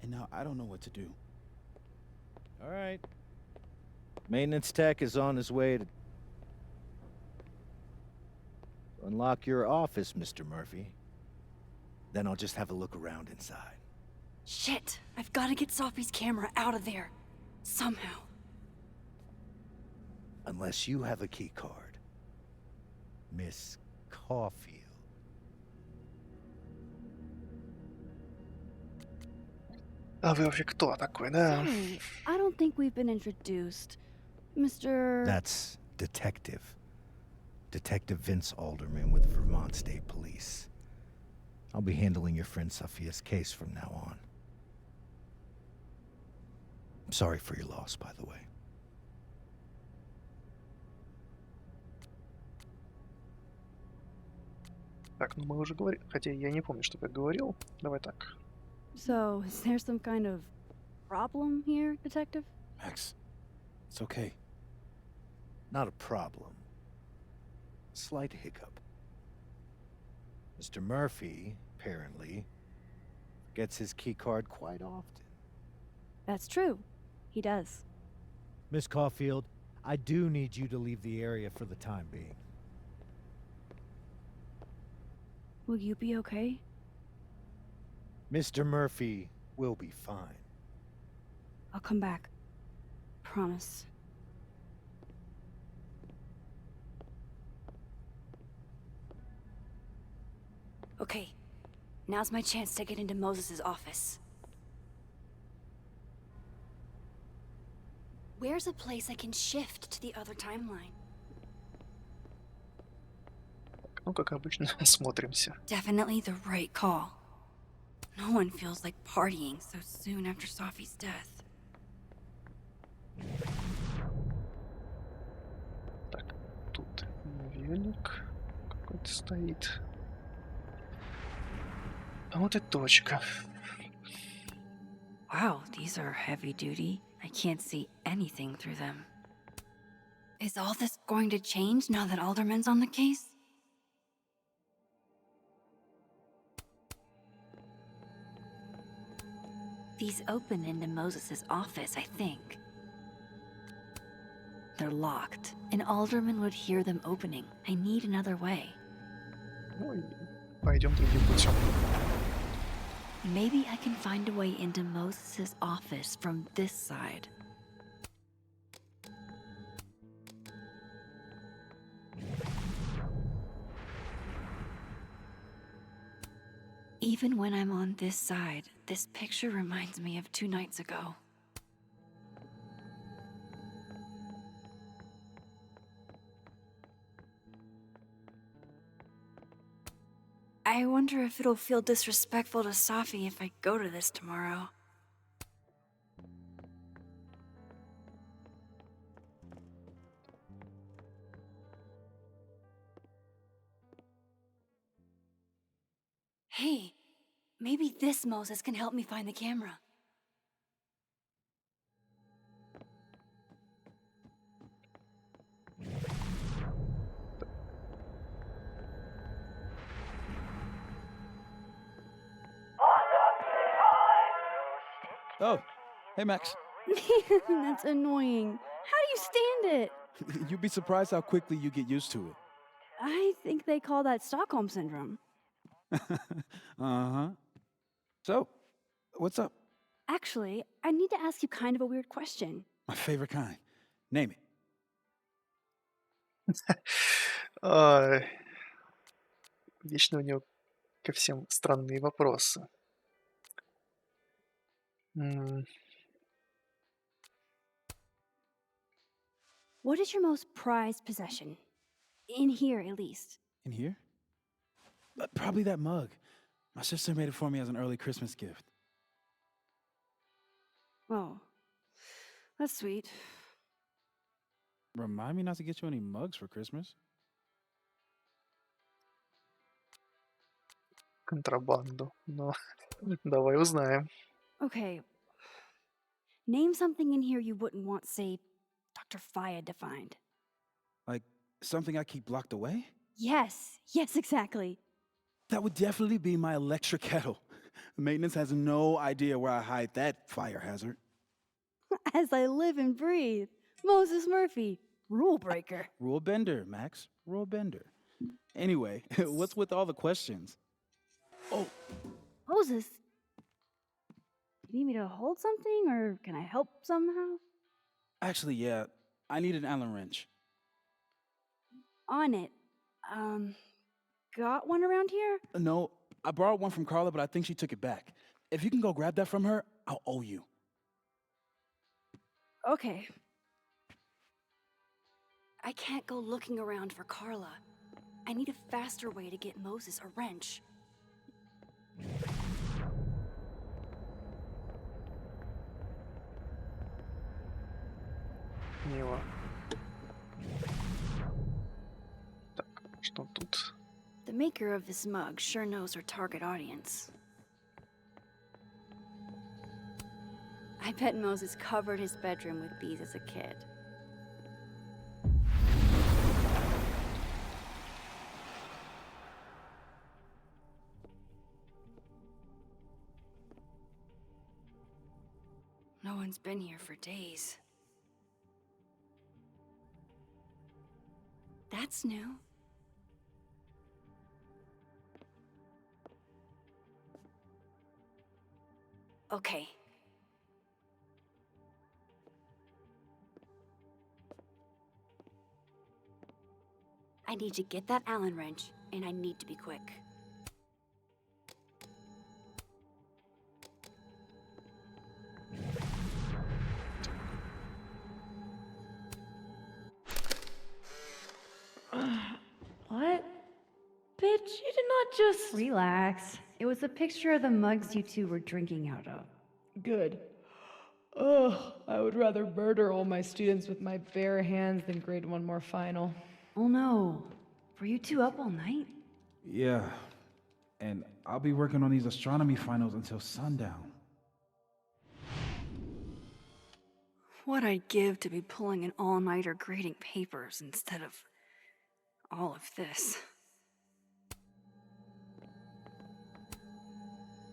And now I don't know what to do. All right. Maintenance tech is on his way to unlock your office, Mr. Murphy. Then I'll just have a look around inside. Shit, I've got to get Sophie's camera out of there. Somehow. Unless you have a key card. Miss Caulfield. А вы вообще кто такой, да? Sorry, I don't think we've been introduced. Mr. That's Detective. Detective Vince Alderman with Vermont State Police. I'll be handling your friend Sophia's case from now on. I'm sorry for your loss, by the way. Так, ну мы уже говорили, хотя я не помню, что я говорил. Давай так. So, is there some kind of problem here, Detective? Max, it's okay. Not a problem. Slight hiccup. Mr. Murphy, apparently, gets his keycard quite often. That's true. He does. Miss Caulfield, I do need you to leave the area for the time being. Will you be okay? Mr. Murphy will be fine. I'll come back. Promise. Okay, now's my chance to get into Moses' office. Where's a place I can shift to the other timeline? Ну, как обычно, смотримся. Definitely the right call. No one feels like partying so soon after Sophie's death. Так, тут велик какой-то стоит. А вот и точка. Wow, these are heavy duty. I can't see anything through them. Is all this going to change now that Alderman's on the case? These open into Moses' office, I think. They're locked, and Alderman would hear them opening. I need another way. Ну и пойдем другим путем. Maybe I can find a way into Moses' office from this side. Even when I'm on this side, this picture reminds me of 2 nights ago. I wonder if it'll feel disrespectful to Safi if I go to this tomorrow. Hey, maybe this Moses can help me find the camera. Oh, hey Max. That's annoying. How do you stand it? You'd be surprised how quickly you get used to it. I think they call that Stockholm Syndrome. Uh-huh. So, what's up? Actually, I need to ask you kind of a weird question. My favorite kind. Name it. Ай, вечно у него ко всем странные вопросы. М, What is your most prized possession? In here, at least. In here? Probably that mug. My sister made it for me as an early Christmas gift. Oh, that's sweet. Remind me not to get you any mugs for Christmas. Контрабанду. Но давай узнаем. Okay. Name something in here you wouldn't want, say, Dr. Fayed to find. Like something I keep locked away? Yes, exactly. That would definitely be my electric kettle. Maintenance has no idea where I hide that fire hazard. As I live and breathe. Moses Murphy, rule breaker. Rule bender, Max. Rule bender. Anyway, what's with all the questions? Oh, Moses, you need me to hold something, or can I help somehow? actually, yeah. I need an Allen wrench. On it. Got one around here? No, I borrowed one from Carla, but I think she took it back. If you can go grab that from her, I'll owe you. Okay. I can't go looking around for Carla. I need a faster way to get Moses a wrench. Мило. Так, что тут? The maker of this mug sure knows her target audience. I bet Moses covered his bedroom with bees as a kid. No one's been here for days. That's new. Okay. I need to get that Allen wrench, and I need to be quick. What? Bitch, you did not just. Relax. It was a picture of the mugs you two were drinking out of. Good. Ugh, I would rather murder all my students with my bare hands than grade one more final. Oh no. Were you two up all night? Yeah. And I'll be working on these astronomy finals until sundown. What I'd give to be pulling an all-nighter grading papers instead of all of this.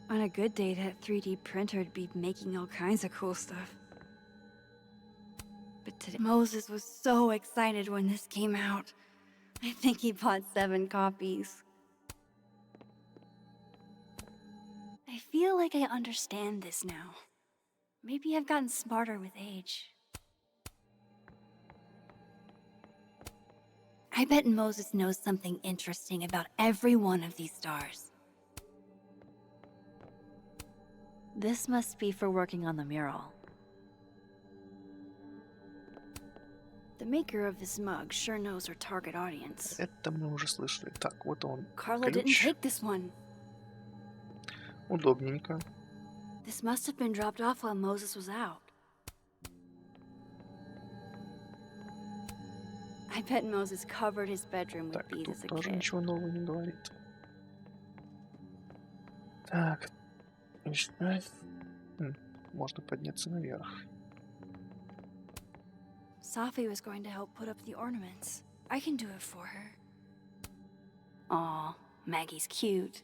On a good day, that 3D printer'd be making all kinds of cool stuff. But today, Moses was so excited when this came out. I think he bought 7 copies. I feel like I understand this now. Maybe I've gotten smarter with age. I bet Moses knows something interesting about every one of these stars. This must be for working on the mural. The maker of this mug sure knows her target audience. Это мы уже слышали. Так, вот он. Carla didn't Ключ. take this one. Удобненько. This must have been dropped off while Moses was out. I bet Moses covered his bedroom with Так, bees тут as a тоже kid. ничего нового не говорит. Так. Можно подняться наверх. Safi was going to help put up the ornaments. I can do it for her. Aw, Maggie's cute.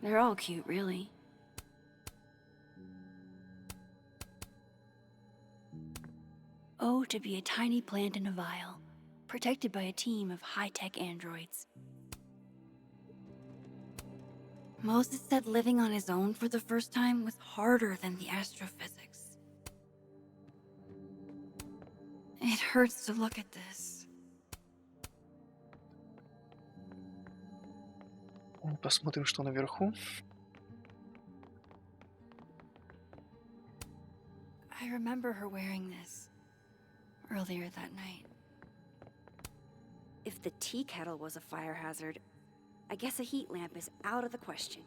They're all cute, really. Oh, to be a tiny plant in a vial, protected by a team of high-tech androids. Moses said living on his own for the first time was harder than the astrophysics. It hurts to look at this. Посмотрим, что наверху. I remember her wearing this earlier that night. If the tea kettle was a fire hazard, I guess a heat lamp is out of the question.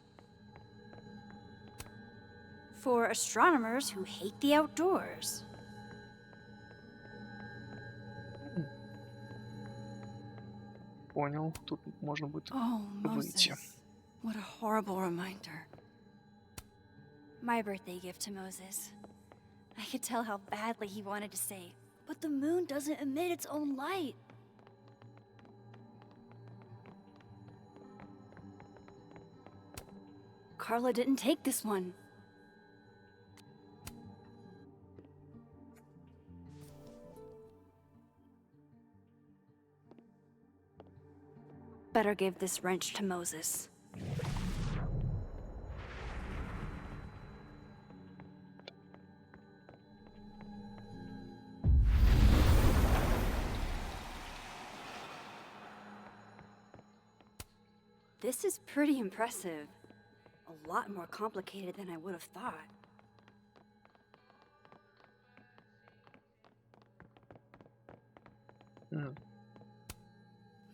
For astronomers who hate the outdoors. Понял, тут можно будет Oh, выйти. Moses. What a horrible reminder. My birthday gift to Moses. I could tell how badly he wanted to say, but the moon doesn't emit its own light. Carla didn't take this one. Better give this wrench to Moses. This is pretty impressive. A lot more complicated than I would have thought.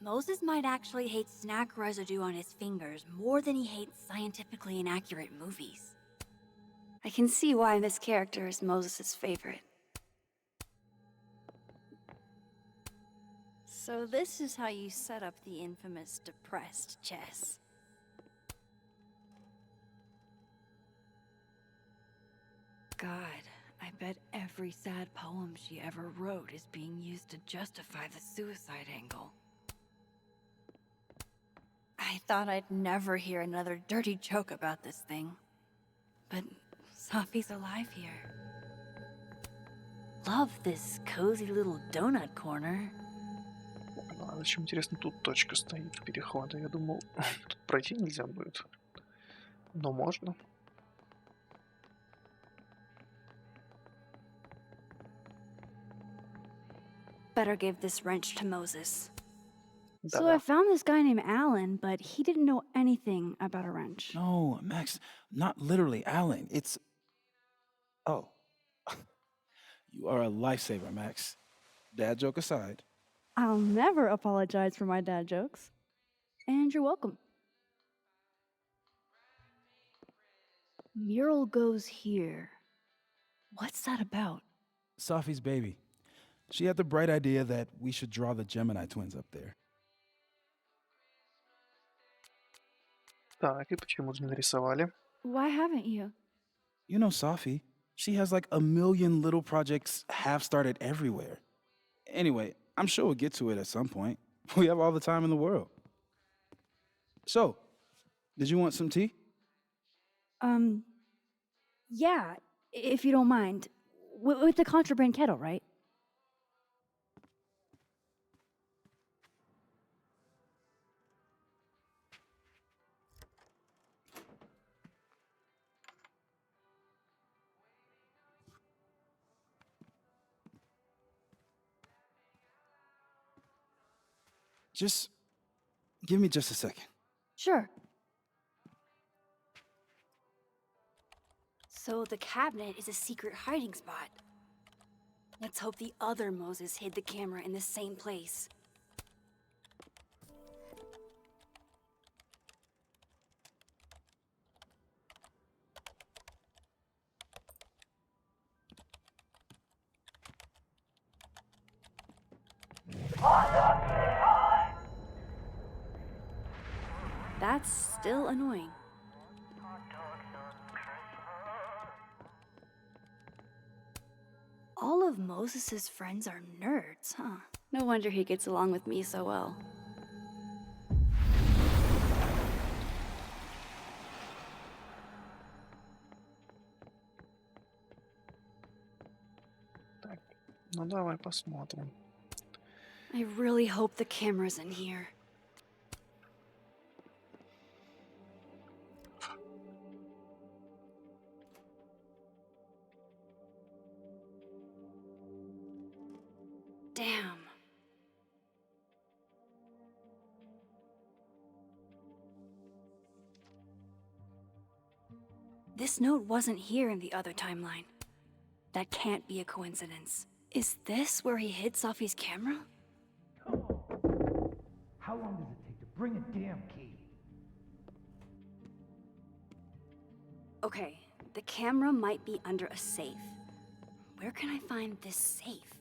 Moses might actually hate snack residue on his fingers more than he hates scientifically inaccurate movies. I can see why this character is Moses' favorite. So this is how you set up the infamous depressed Jess. God, I bet every sad poem she ever wrote is being used to justify the suicide angle. I thought I'd never hear another dirty joke about this thing. But Sophie's alive here. Love this cozy little donut corner. А зачем, интересно, тут точка стоит перехода? Я думал, тут пройти нельзя будет. Но можно. Better give this wrench to Moses. So I found this guy named Alan, but he didn't know anything about a wrench. No, Max, not literally Alan. It's... Oh. You are a lifesaver, Max. Dad joke aside. I'll never apologize for my dad jokes. And you're welcome. Mural goes here. What's that about? Sophie's baby. She had the bright idea that we should draw the Gemini twins up there. Так, и почему же не нарисовали? Why haven't you? You know Sophie. She has like a million little projects half-started everywhere. Anyway, I'm sure we'll get to it at some point. We have all the time in the world. So, did you want some tea? Yeah, if you don't mind. With the contraband kettle, right? Just give me just a second. Sure. So the cabinet is a secret hiding spot. Let's hope the other Moses hid the camera in the same place. That's still annoying. All of Moses's friends are nerds, huh? No wonder he gets along with me so well. Так, ну давай посмотрим. I really hope the camera's in here. Damn. This note wasn't here in the other timeline. That can't be a coincidence. Is this where he hid Sophie's camera? How long does it take to bring a damn key? Okay, the camera might be under a safe. Where can I find this safe?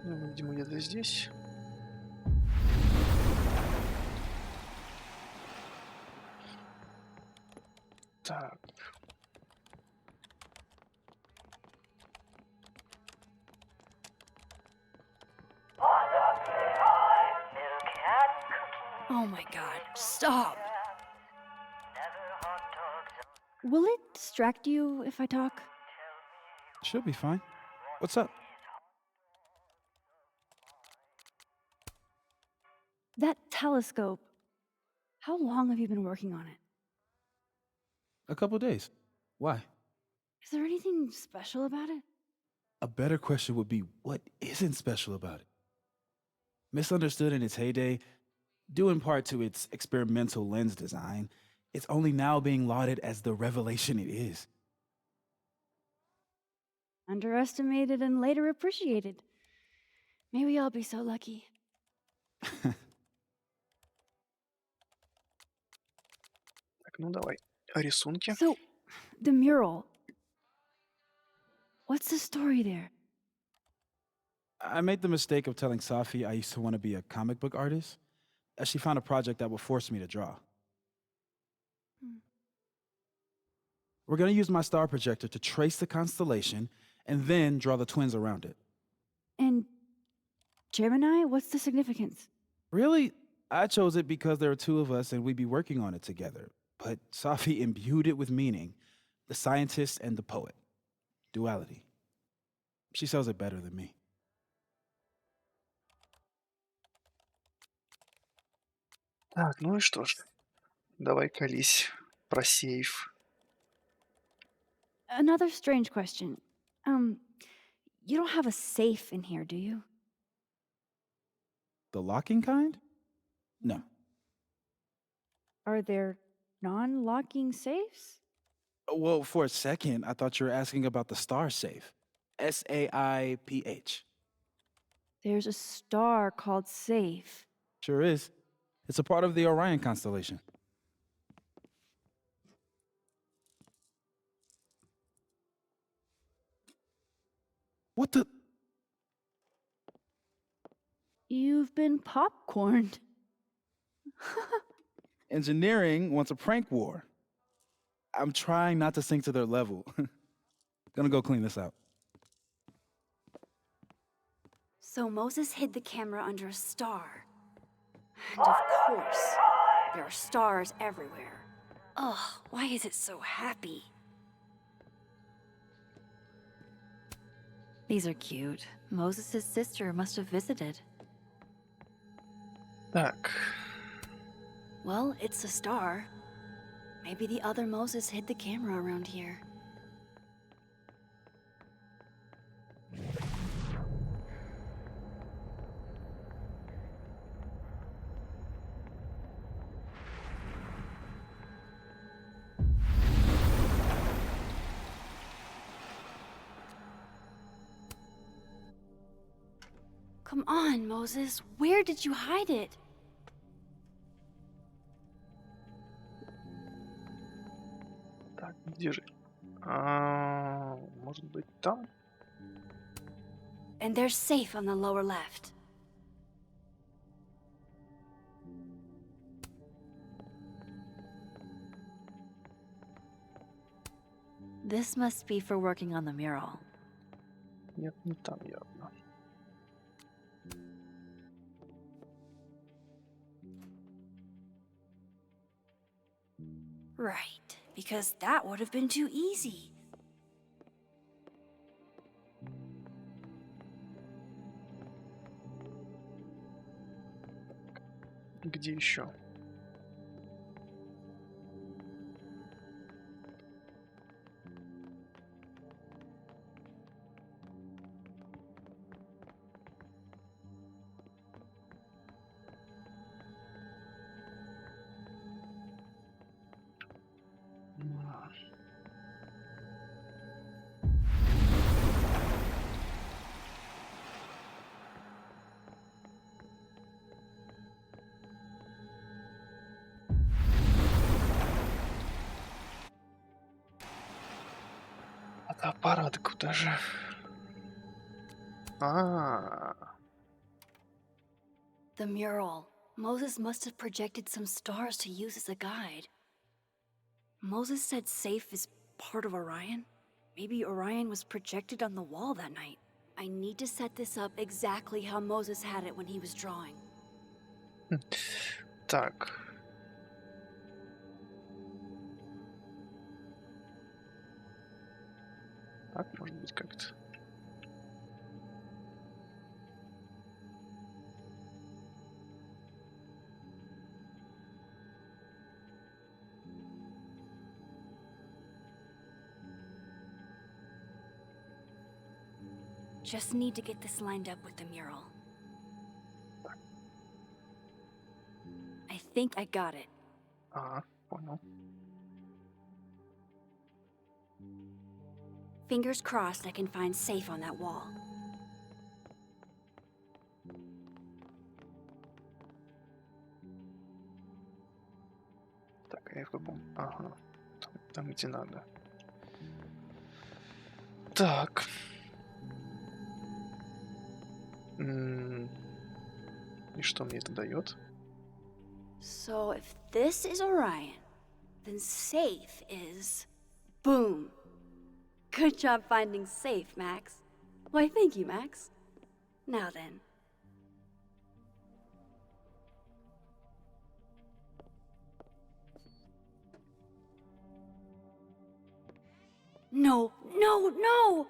Ну, видимо, где-то здесь. Так. Oh my god, stop! Will it distract you if I talk? Should be fine. What's up? That telescope. How long have you been working on it? A couple days. Why? Is there anything special about it? A better question would be, what isn't special about it? Misunderstood in its heyday, due in part to its experimental lens design, it's only now being lauded as the revelation it is. Underestimated and later appreciated. Maybe I'll be so lucky. Так, ну давай. Рисунки. So, the mural. What's the story there? I made the mistake of telling Safi I used to want to be a comic book artist, as she found a project that would force me to draw. We're going to use my star projector to trace the constellation and then draw the twins around it. And Gemini, what's the significance? Really, I chose it because there are two of us and we'd be working on it together. But Safi imbued it with meaning, the scientist and the poet. Duality. She sells it better than me. Так, ну и что ж. Давай колись про сейф. Another strange question. You don't have a safe in here, do you? The locking kind? No. Are there non-locking safes? Well, for a second, I thought you were asking about the star safe. SAIPH. There's a star called Safe. Sure is. It's a part of the Orion constellation. What the? You've been popcorned. Engineering wants a prank war. I'm trying not to sink to their level. Gonna go clean this out. So Moses hid the camera under a star. And of course, there are stars everywhere. Ugh, why is it so happy? These are cute. Moses' sister must have visited. Так. Well, it's a star. Maybe the other Moses hid the camera around here. Come on, Moses. Where did you hide it? Так, где же? Может быть, там? And they're safe on the lower left. This must be for working on the mural. Нет, не там явно. Right, because that would have been too easy. Где еще? Фотоаппарат куда же? А, The mural. Moses must have projected some stars to use as a guide. Moses said safe is part of Orion. Maybe Orion was projected on the wall that night. I need to set this up exactly how Moses had it when he was drawing. так. Так, может быть, как-то. Just need to get this lined up with the mural. I think I got it. Ага, понял. Fingers crossed I can find safe on that wall. Так, а я в каком? Ага, там где надо. Так. И что мне это дает? So if this is Orion, then safe is... Boom! Good job finding safe, Max. Why, thank you, Max. Now then. No, no, no!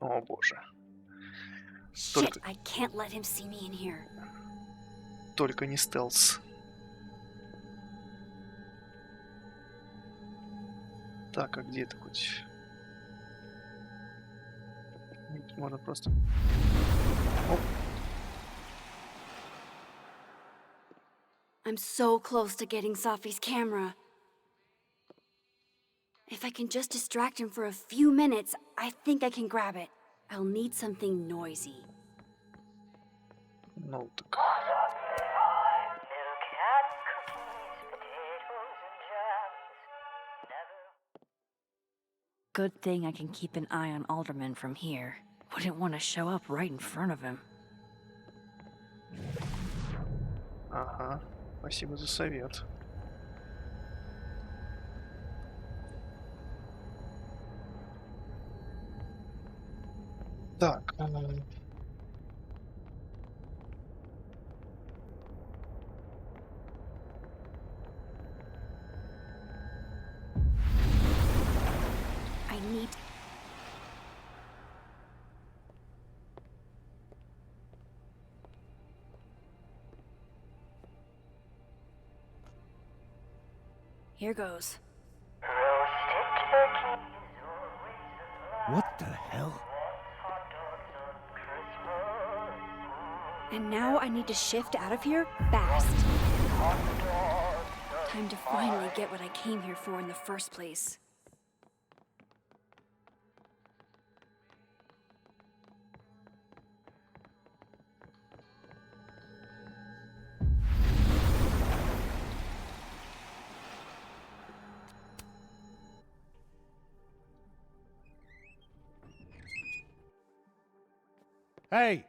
О боже. Shit, I can't let him see me in here. Только не стелс. Так, а где это хоть? Можно просто... Оп. I'm so close to getting Safi's camera. If I can just distract him for a few minutes, I think I can grab it. I'll need something noisy. Ну так. Good thing I can keep an eye on Alderman from here. Wouldn't want to show up right in front of him. Ага, спасибо за совет. Так, I need... Here goes. What the hell? And now I need to shift out of here fast. Time to finally get what I came here for in the first place. Hey!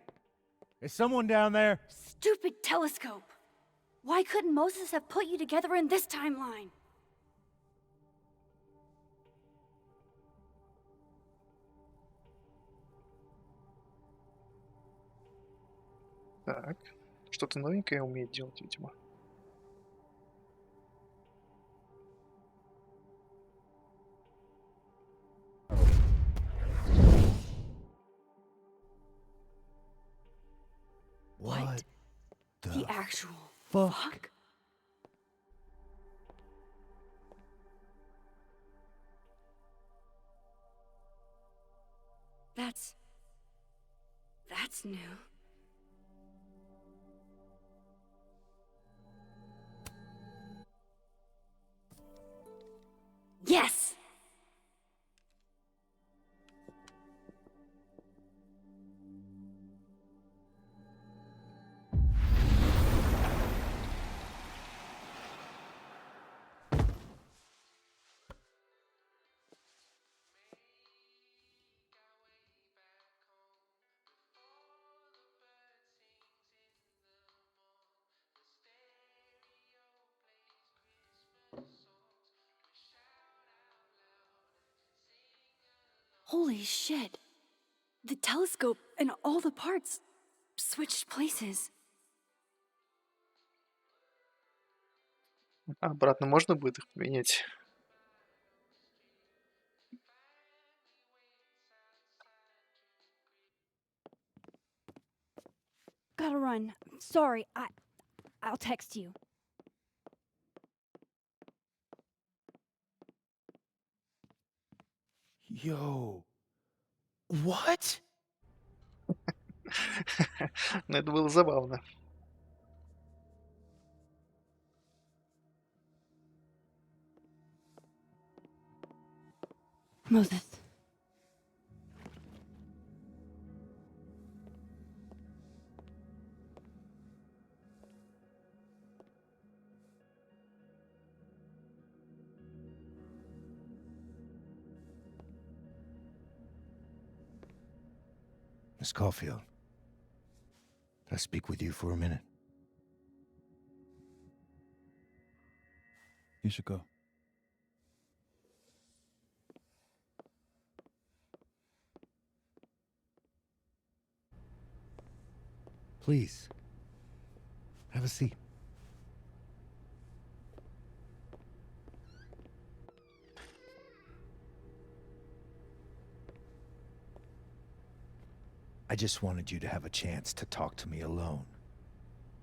Is someone down there? Stupid telescope! Why couldn't Moses have put you together in this timeline? так. Что-то новенькое умеет делать, видимо. What The actual fuck? That's new. Yes! Holy shit. The telescope and all the parts switched places. Обратно можно будет их поменять? Gotta run. Sorry, I'll text you. Yo. What? Но это было забавно. Moses. Miss Caulfield, can I speak with you for a minute? You should go. Please, have a seat. I just wanted you to have a chance to talk to me alone,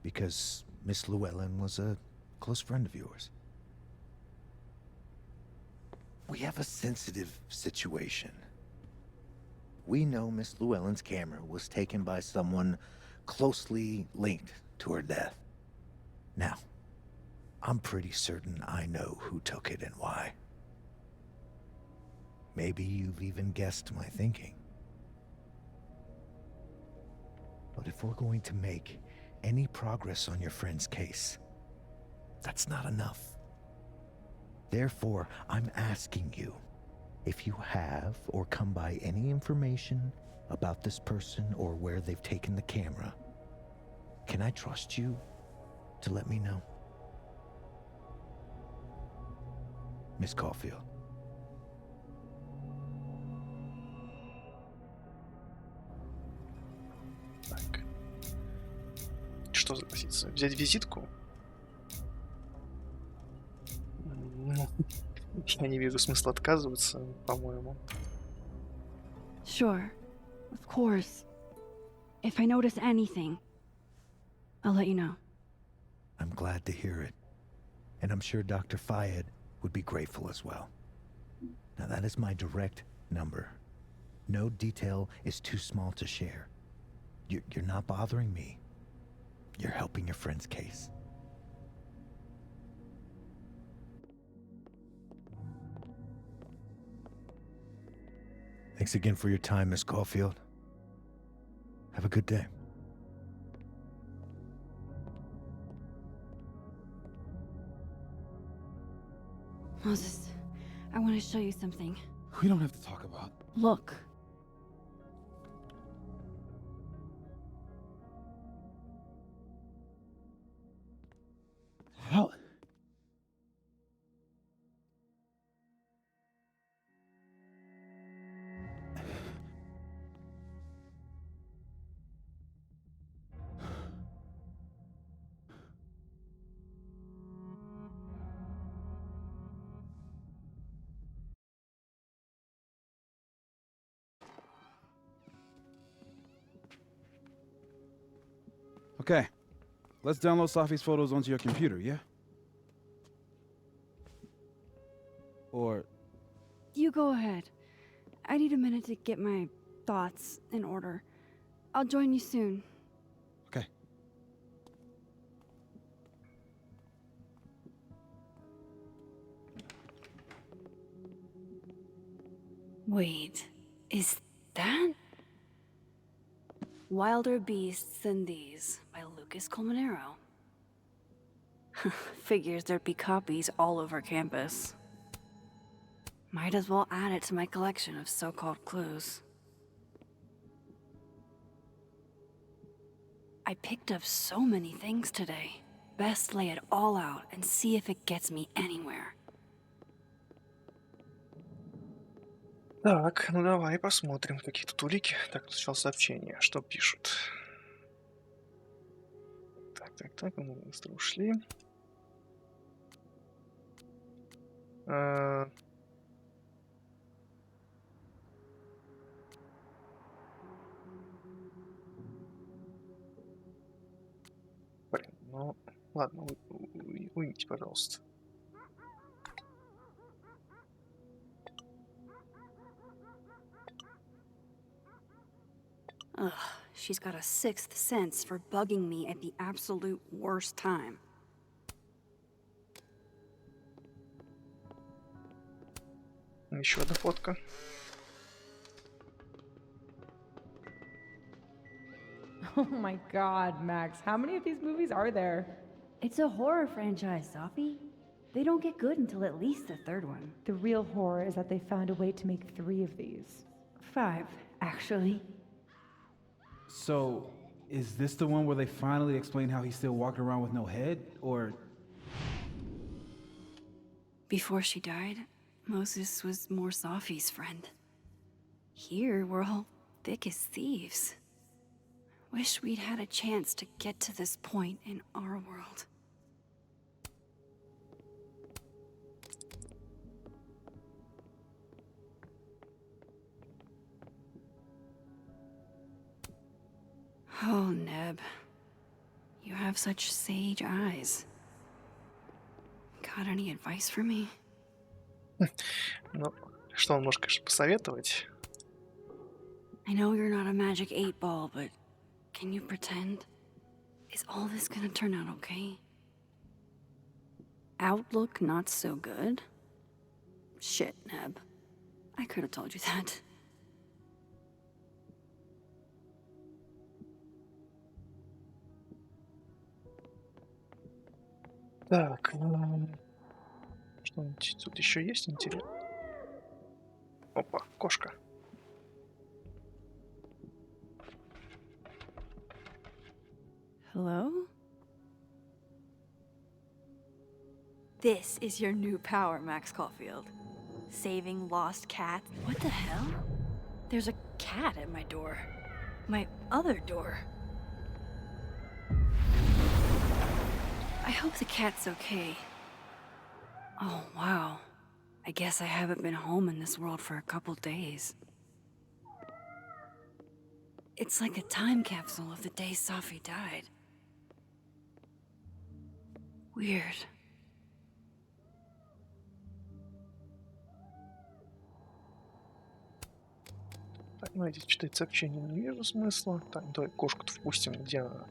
because Miss Llewellyn was a close friend of yours. We have a sensitive situation. We know Miss Llewellyn's camera was taken by someone closely linked to her death. Now, I'm pretty certain I know who took it and why. Maybe you've even guessed my thinking. But if we're going to make any progress on your friend's case, that's not enough. Therefore, I'm asking you, if you have or come by any information about this person or where they've taken the camera, can I trust you to let me know? Miss Caulfield. Так. Что запуститься? Взять визитку? Ну, я не вижу смысла отказываться, по-моему. Sure. Of course. If I notice anything, I'll let you know. I'm glad to hear it. And I'm sure Dr. Fayed would be grateful as well. Now that is my direct number. No detail is too small to share. You're not bothering me. You're helping your friend's case. Thanks again for your time, Miss Caulfield. Have a good day. Moses, I want to show you something. We don't have to talk about. Look. How? Okay, let's download Safi's photos onto your computer, yeah? Or... You go ahead. I need a minute to get my thoughts in order. I'll join you soon. Okay. Wait, is that? Wilder Beasts Than These by Lucas Colmenero. Figures there'd be copies all over campus. Might as well add it to my collection of so-called clues. I picked up so many things today. Best lay it all out and see if it gets me anywhere. Так, ну давай посмотрим, какие тут улики. Так, тут сначала сообщение. Что пишут? Так, мы быстро ушли. Блин, ну ладно, уймите, пожалуйста. Ugh, she's got a sixth sense for bugging me at the absolute worst time. Еще одна фотка. Oh my god, Max. How many of these movies are there? It's a horror franchise, Sophie. They don't get good until at least the third one. The real horror is that they found a way to make 3 of these. 5, actually. So, is this the one where they finally explain how he's still walking around with no head? Or. Before she died, Moses was more Sophie's friend. Here, we're all thick as thieves. Wish we'd had a chance to get to this point in our world. Oh, Neb. You have such sage eyes. Got any advice for me? Ну, что он может, конечно, посоветовать? I know you're not a magic 8-ball, but can you pretend? Is all this gonna turn out okay? Outlook not so good? Shit, Neb. I could have told you that. Так, что-нибудь тут еще есть интересно? Опа, кошка. Hello? This is your new power, Max Caulfield. Saving lost cats. What the hell? There's a cat at my door. My other door. I hope the cat's okay. Oh, wow. I guess I haven't been home in this world for a couple days. It's like a time capsule of the day Sophie died. Weird. Так, ну, эти читать сообщения не вижу смысла. Так, давай кошку-то впустим, где она?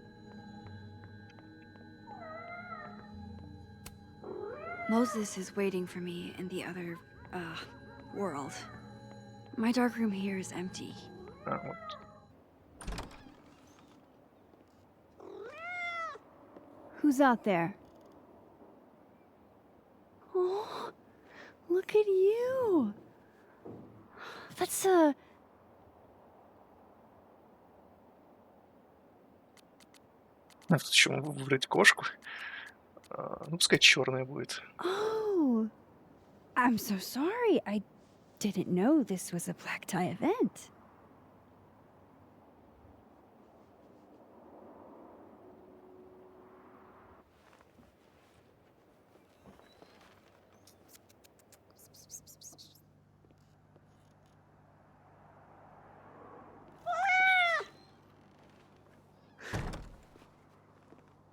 Moses is waiting for me in the other, world. My darkroom here is empty. А, вот. Who's out there? Oh, look at you. That's Надо тут еще выбрать кошку. Ну, пускай черная будет. Oh, I'm so sorry. I didn't know this was a black tie event.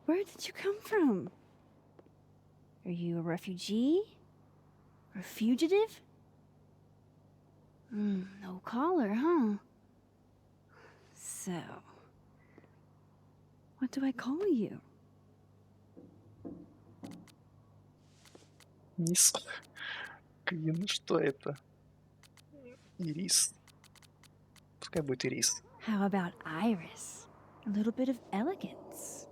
Where did you come from? Are you a refugee? A fugitive? No collar, huh? So, what do I call you? Ирис. Блин, что это? Ирис. Пускай будет Ирис. How about Iris? A little bit of elegance.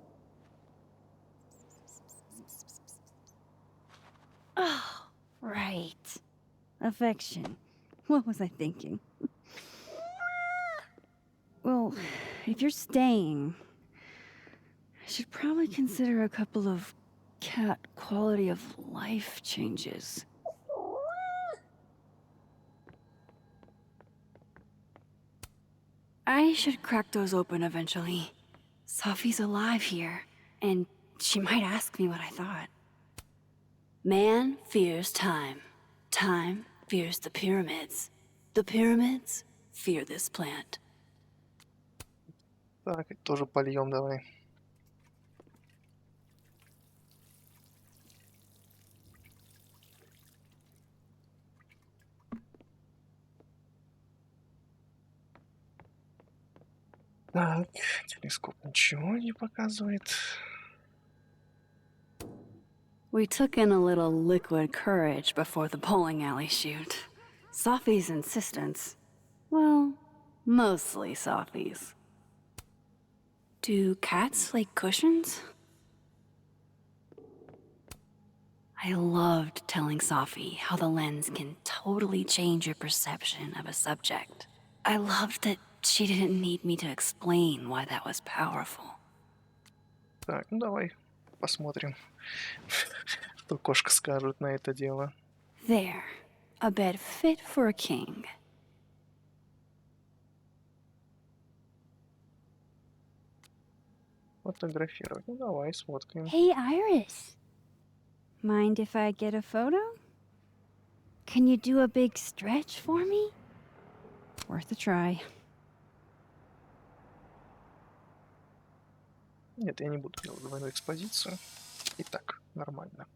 Oh, right. Affection. What was I thinking? Well, if you're staying, I should probably consider a couple of cat quality of life changes. I should crack those open eventually. Sophie's alive here, and she might ask me what I thought. Man fears time. Time fears the pyramids. The pyramids fear this plant. Так, и тоже польем давай. Так, телескоп ничего не показывает. We took in a little liquid courage before the bowling alley shoot. Sophie's insistence. Well, mostly Sophie's. Do cats like cushions? I loved telling Sophie how the lens can totally change your perception of a subject. I loved that she didn't need me to explain why that was powerful. Так, ну давай посмотрим, что кошка скажет на это дело. There, a bed fit for a king. Фотографировать. Ну давай, сфоткаем. Hey, Iris. Mind if I get a photo? Can you do a big stretch for me? Worth a try. Нет, я не буду делать двойную экспозицию. И так, нормально.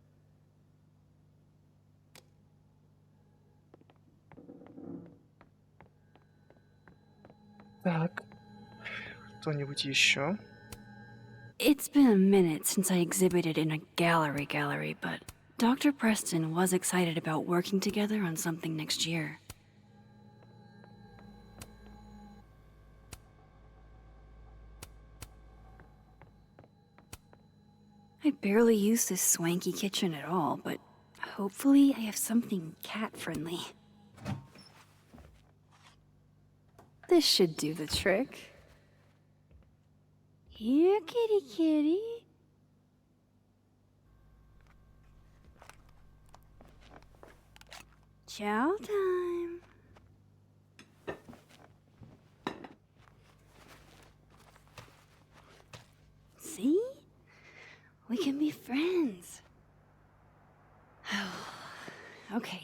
Так, кто-нибудь еще? It's been a minute since I exhibited in a gallery, but Dr. Preston was excited about working together on something next year. I barely use this swanky kitchen at all, but hopefully I have something cat-friendly. This should do the trick. Here, kitty kitty. Chow time. See? We can be friends. Okay.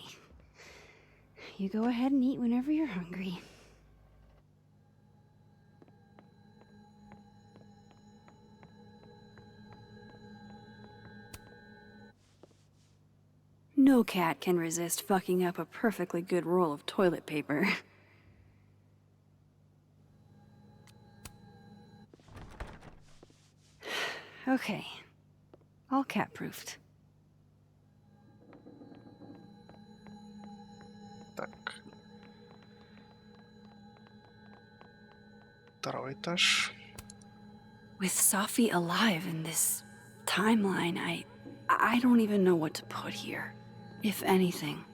You go ahead and eat whenever you're hungry. No cat can resist fucking up a perfectly good roll of toilet paper. Okay. All cat-proofed. Так. Второй этаж. With Sophie alive in this timeline, I don't even know what to put here, if anything.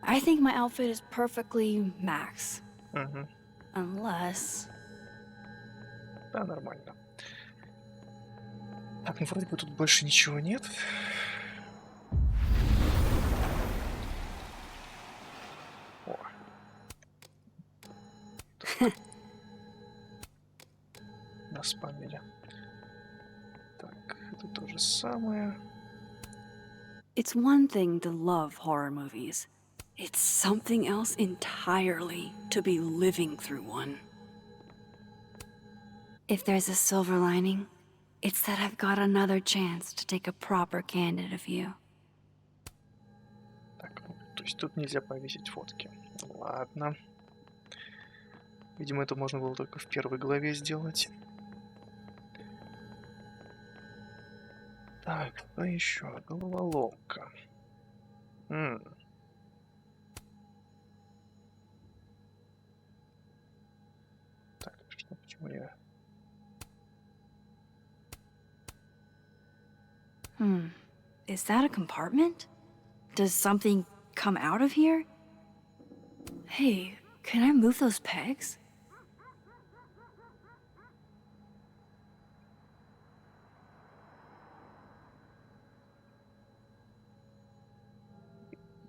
I think my outfit is perfectly max. Угу. Unless... Да, нормально. Так, ну вроде бы тут больше ничего нет. О. Нас спамили. Так, это то же самое. It's one thing to love horror movies. It's something else entirely to be living through one. If there's a silver lining, it's that I've got another chance to take a proper candid view. Так, ну, то есть тут нельзя повесить фотки. Ладно. Видимо, это можно было только в первой главе сделать. Так, что еще? Головоломка. Так, что, почему я... Is that a compartment? Does something come out of here? Hey, can I move those pegs?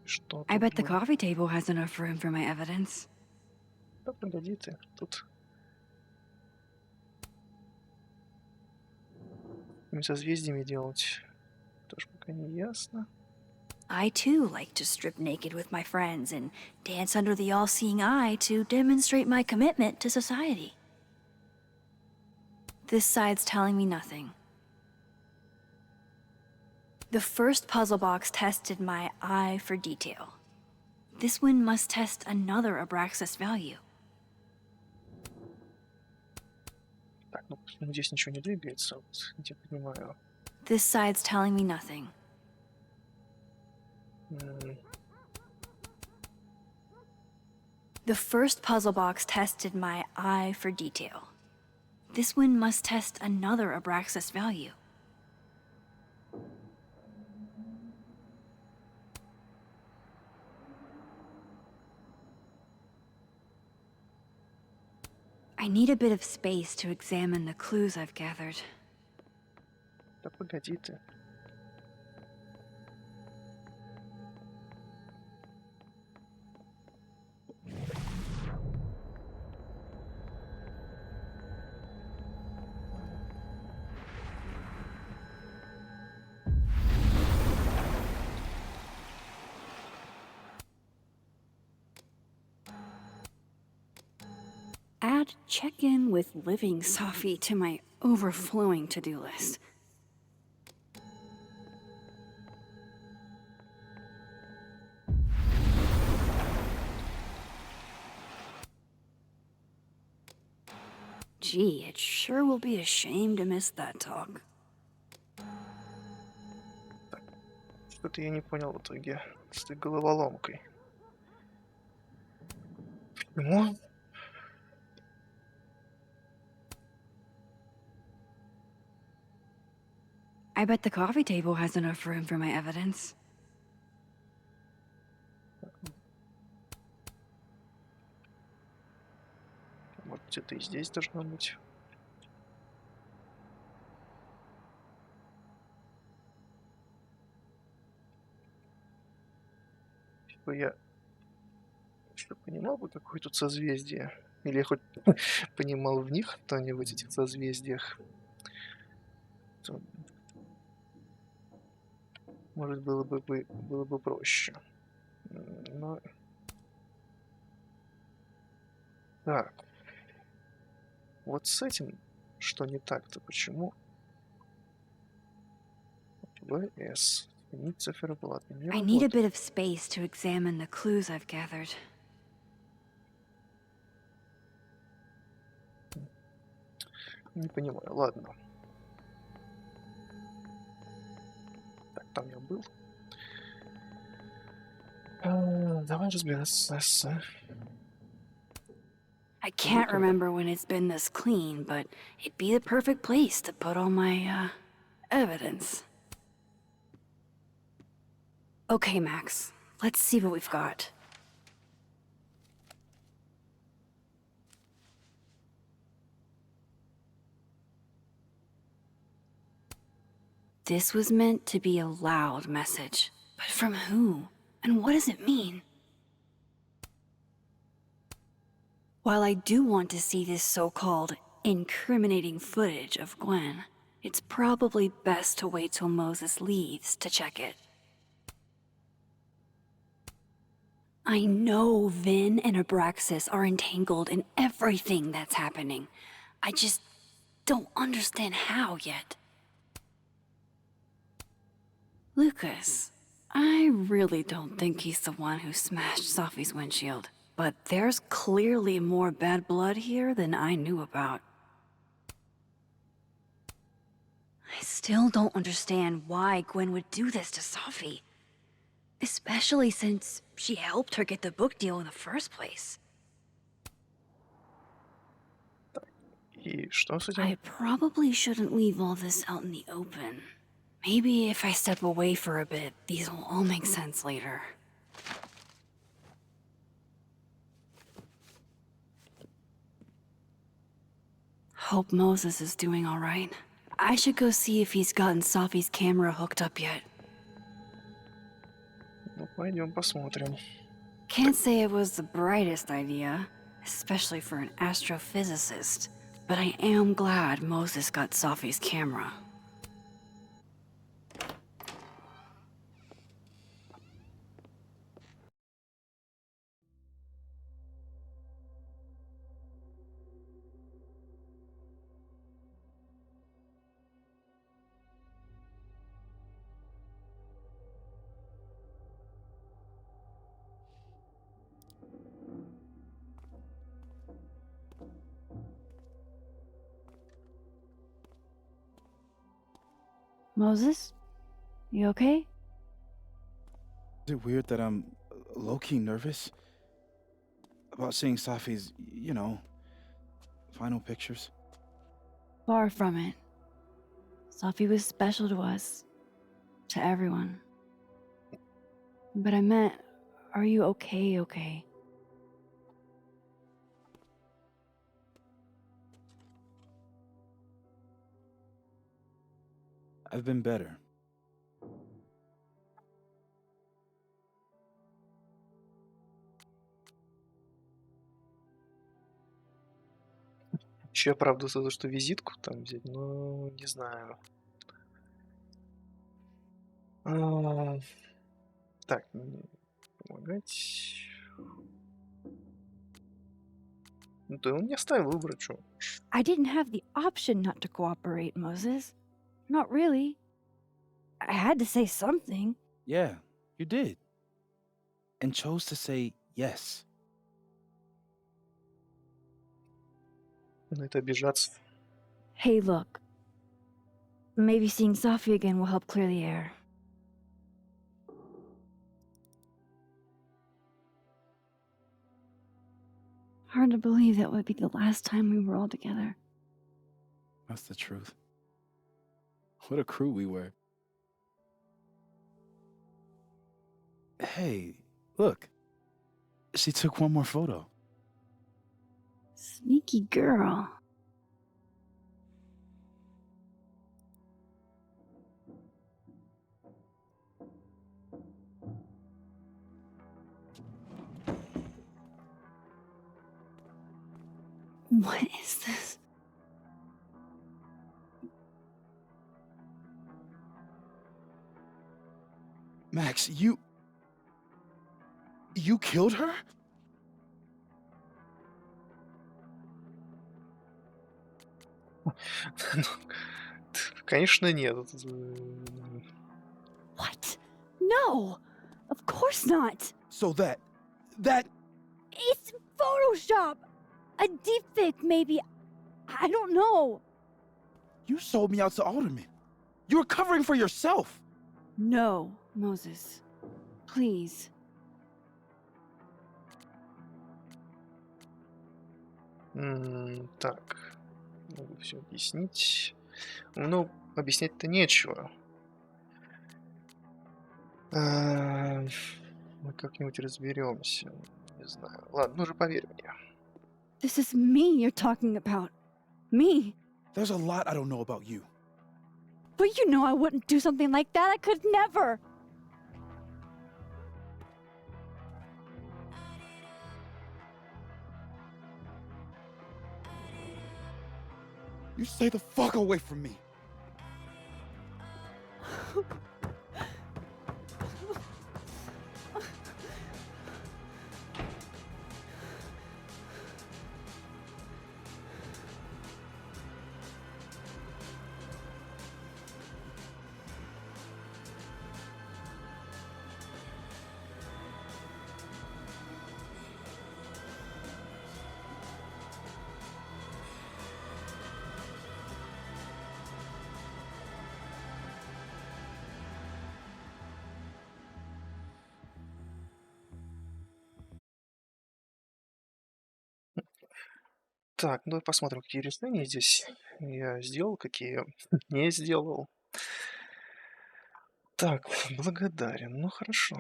Что I тут bet the было? coffee table has enough room for my evidence. Да погоди ты, тут... Какими созвездиями делать? Тоже пока не ясно. I too like to strip naked with my friends and dance under the all-seeing eye to demonstrate my commitment to society. This side's telling me nothing. The first puzzle box tested my eye for detail. This one must test another Abraxas value. Так, ну здесь ничего не двигается, вот, я понимаю. This side's telling me nothing. The first puzzle box tested my eye for detail. This one must test another Abraxas value. I need a bit of space to examine the clues I've gathered. Да погоди ты. Add check-in with living Sophie to my overflowing to-do list. Gee, it sure will be a shame to miss that talk. Что-то я не понял в итоге с этой головоломкой. Почему? I bet the coffee table has enough room for my evidence. Может, где-то и здесь должно быть. Типа я что, понимал бы, какое тут созвездие? Или я хоть понимал в них кто-нибудь, этих созвездиях? То, может, было бы проще. Но... Так. Вот с этим что не так-то? Почему? ВС. Сменить циферблат. Не I need a работает. bit of space to examine the clues I've gathered. Не понимаю. Ладно. Так, там я был. Давай разбираться с... I can't remember when it's been this clean, but it'd be the perfect place to put all my, evidence. Okay, Max. Let's see what we've got. This was meant to be a loud message. But from who? And what does it mean? While I do want to see this so-called incriminating footage of Gwen, it's probably best to wait till Moses leaves to check it. I know Vin and Abraxas are entangled in everything that's happening. I just don't understand how yet. Lucas, I really don't think he's the one who smashed Sophie's windshield. But there's clearly more bad blood here than I knew about. I still don't understand why Gwen would do this to Sophie. Especially since she helped her get the book deal in the first place. И что с этим? I probably shouldn't leave all this out in the open. Maybe if I step away for a bit, these will all make sense later. Hope Moses is doing all right. I should go see if he's gotten Sophie's camera hooked up yet. Ну, Пойдем посмотрим. Can't say it was the brightest idea, especially for an astrophysicist, but I am glad Moses got Safi's camera. Moses? You okay? Is it weird that I'm low-key nervous about seeing Safi's, final pictures? Far from it. Safi was special to us. To everyone. But I meant, are you okay? I've been better. Еще оправдываться за то, что визитку там взять, ну, не знаю. Так, помогать. Ну, ты он не оставил выбора, что? I didn't have the option not to cooperate, Moses. Not really. I had to say something. Yeah, you did. And chose to say yes. На это обижаться. Hey, look. Maybe seeing Safi again will help clear the air. Hard to believe that would be the last time we were all together. That's the truth. What a crew we were. Hey, look. She took one more photo. Sneaky girl. What is this? Max, you killed her? Конечно, нет. What? No! Of course not! So that... It's Photoshop! A deepfake, maybe. I don't know. You sold me out to Alderman. You were covering for yourself. No, Moses. Please. Так. Могу все объяснить. Ну, объяснять-то нечего. Мы как-нибудь разберемся. Не знаю. Ладно, ну же поверь мне. This is me you're talking about. Me. There's a lot I don't know about you. But you know I wouldn't do something like that. I could never. You stay the fuck away from me. Так, ну и посмотрим, какие решения здесь я сделал, какие не сделал. Так, благодарен. Ну хорошо.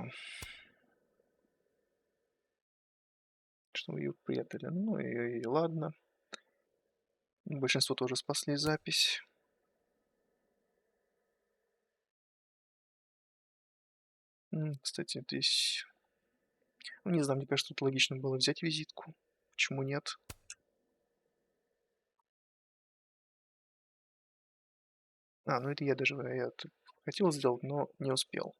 Что вы ее приятели. Ну и ладно. Большинство тоже спасли запись. Кстати, здесь... Ну, не знаю, мне кажется, тут логично было взять визитку. Почему нет? Ну это я даже хотел сделать, но не успел.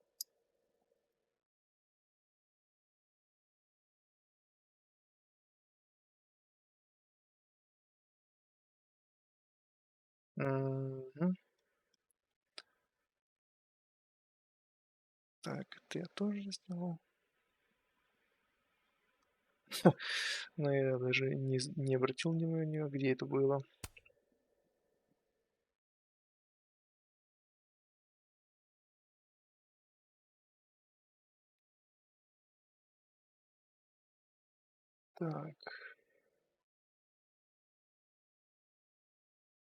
Мгм. Так, это я тоже сделал. Но я даже не обратил внимания, где это было. Так.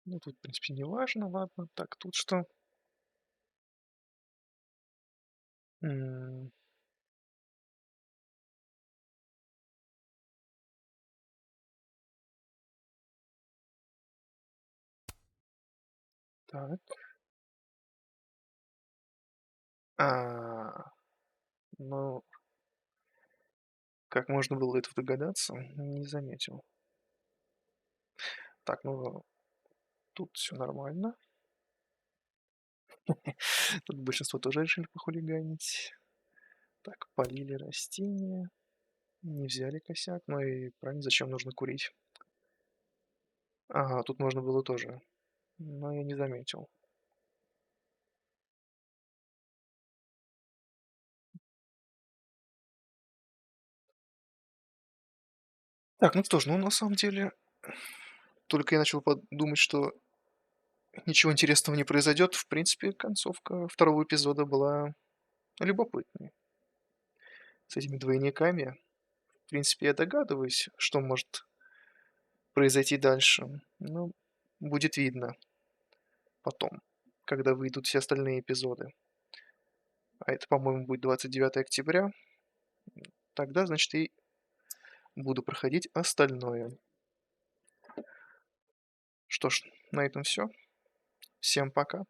Ну, тут, в принципе, не важно, ладно. Так, тут что? М, Так. А, ну, как можно было этого догадаться? Не заметил. Так, ну, тут все нормально. Тут большинство тоже решили похулиганить. Так, полили растения. Не взяли косяк. Ну и правильно, зачем нужно курить? Ага, тут можно было тоже. Но я не заметил. Так, ну что ж, ну на самом деле, только я начал думать, что ничего интересного не произойдет. В принципе, концовка второго эпизода была любопытной. С этими двойниками. В принципе, я догадываюсь, что может произойти дальше. Но будет видно потом, когда выйдут все остальные эпизоды. А это, по-моему, будет 29 октября. Тогда, значит, и буду проходить остальное. Что ж, на этом все. Всем пока.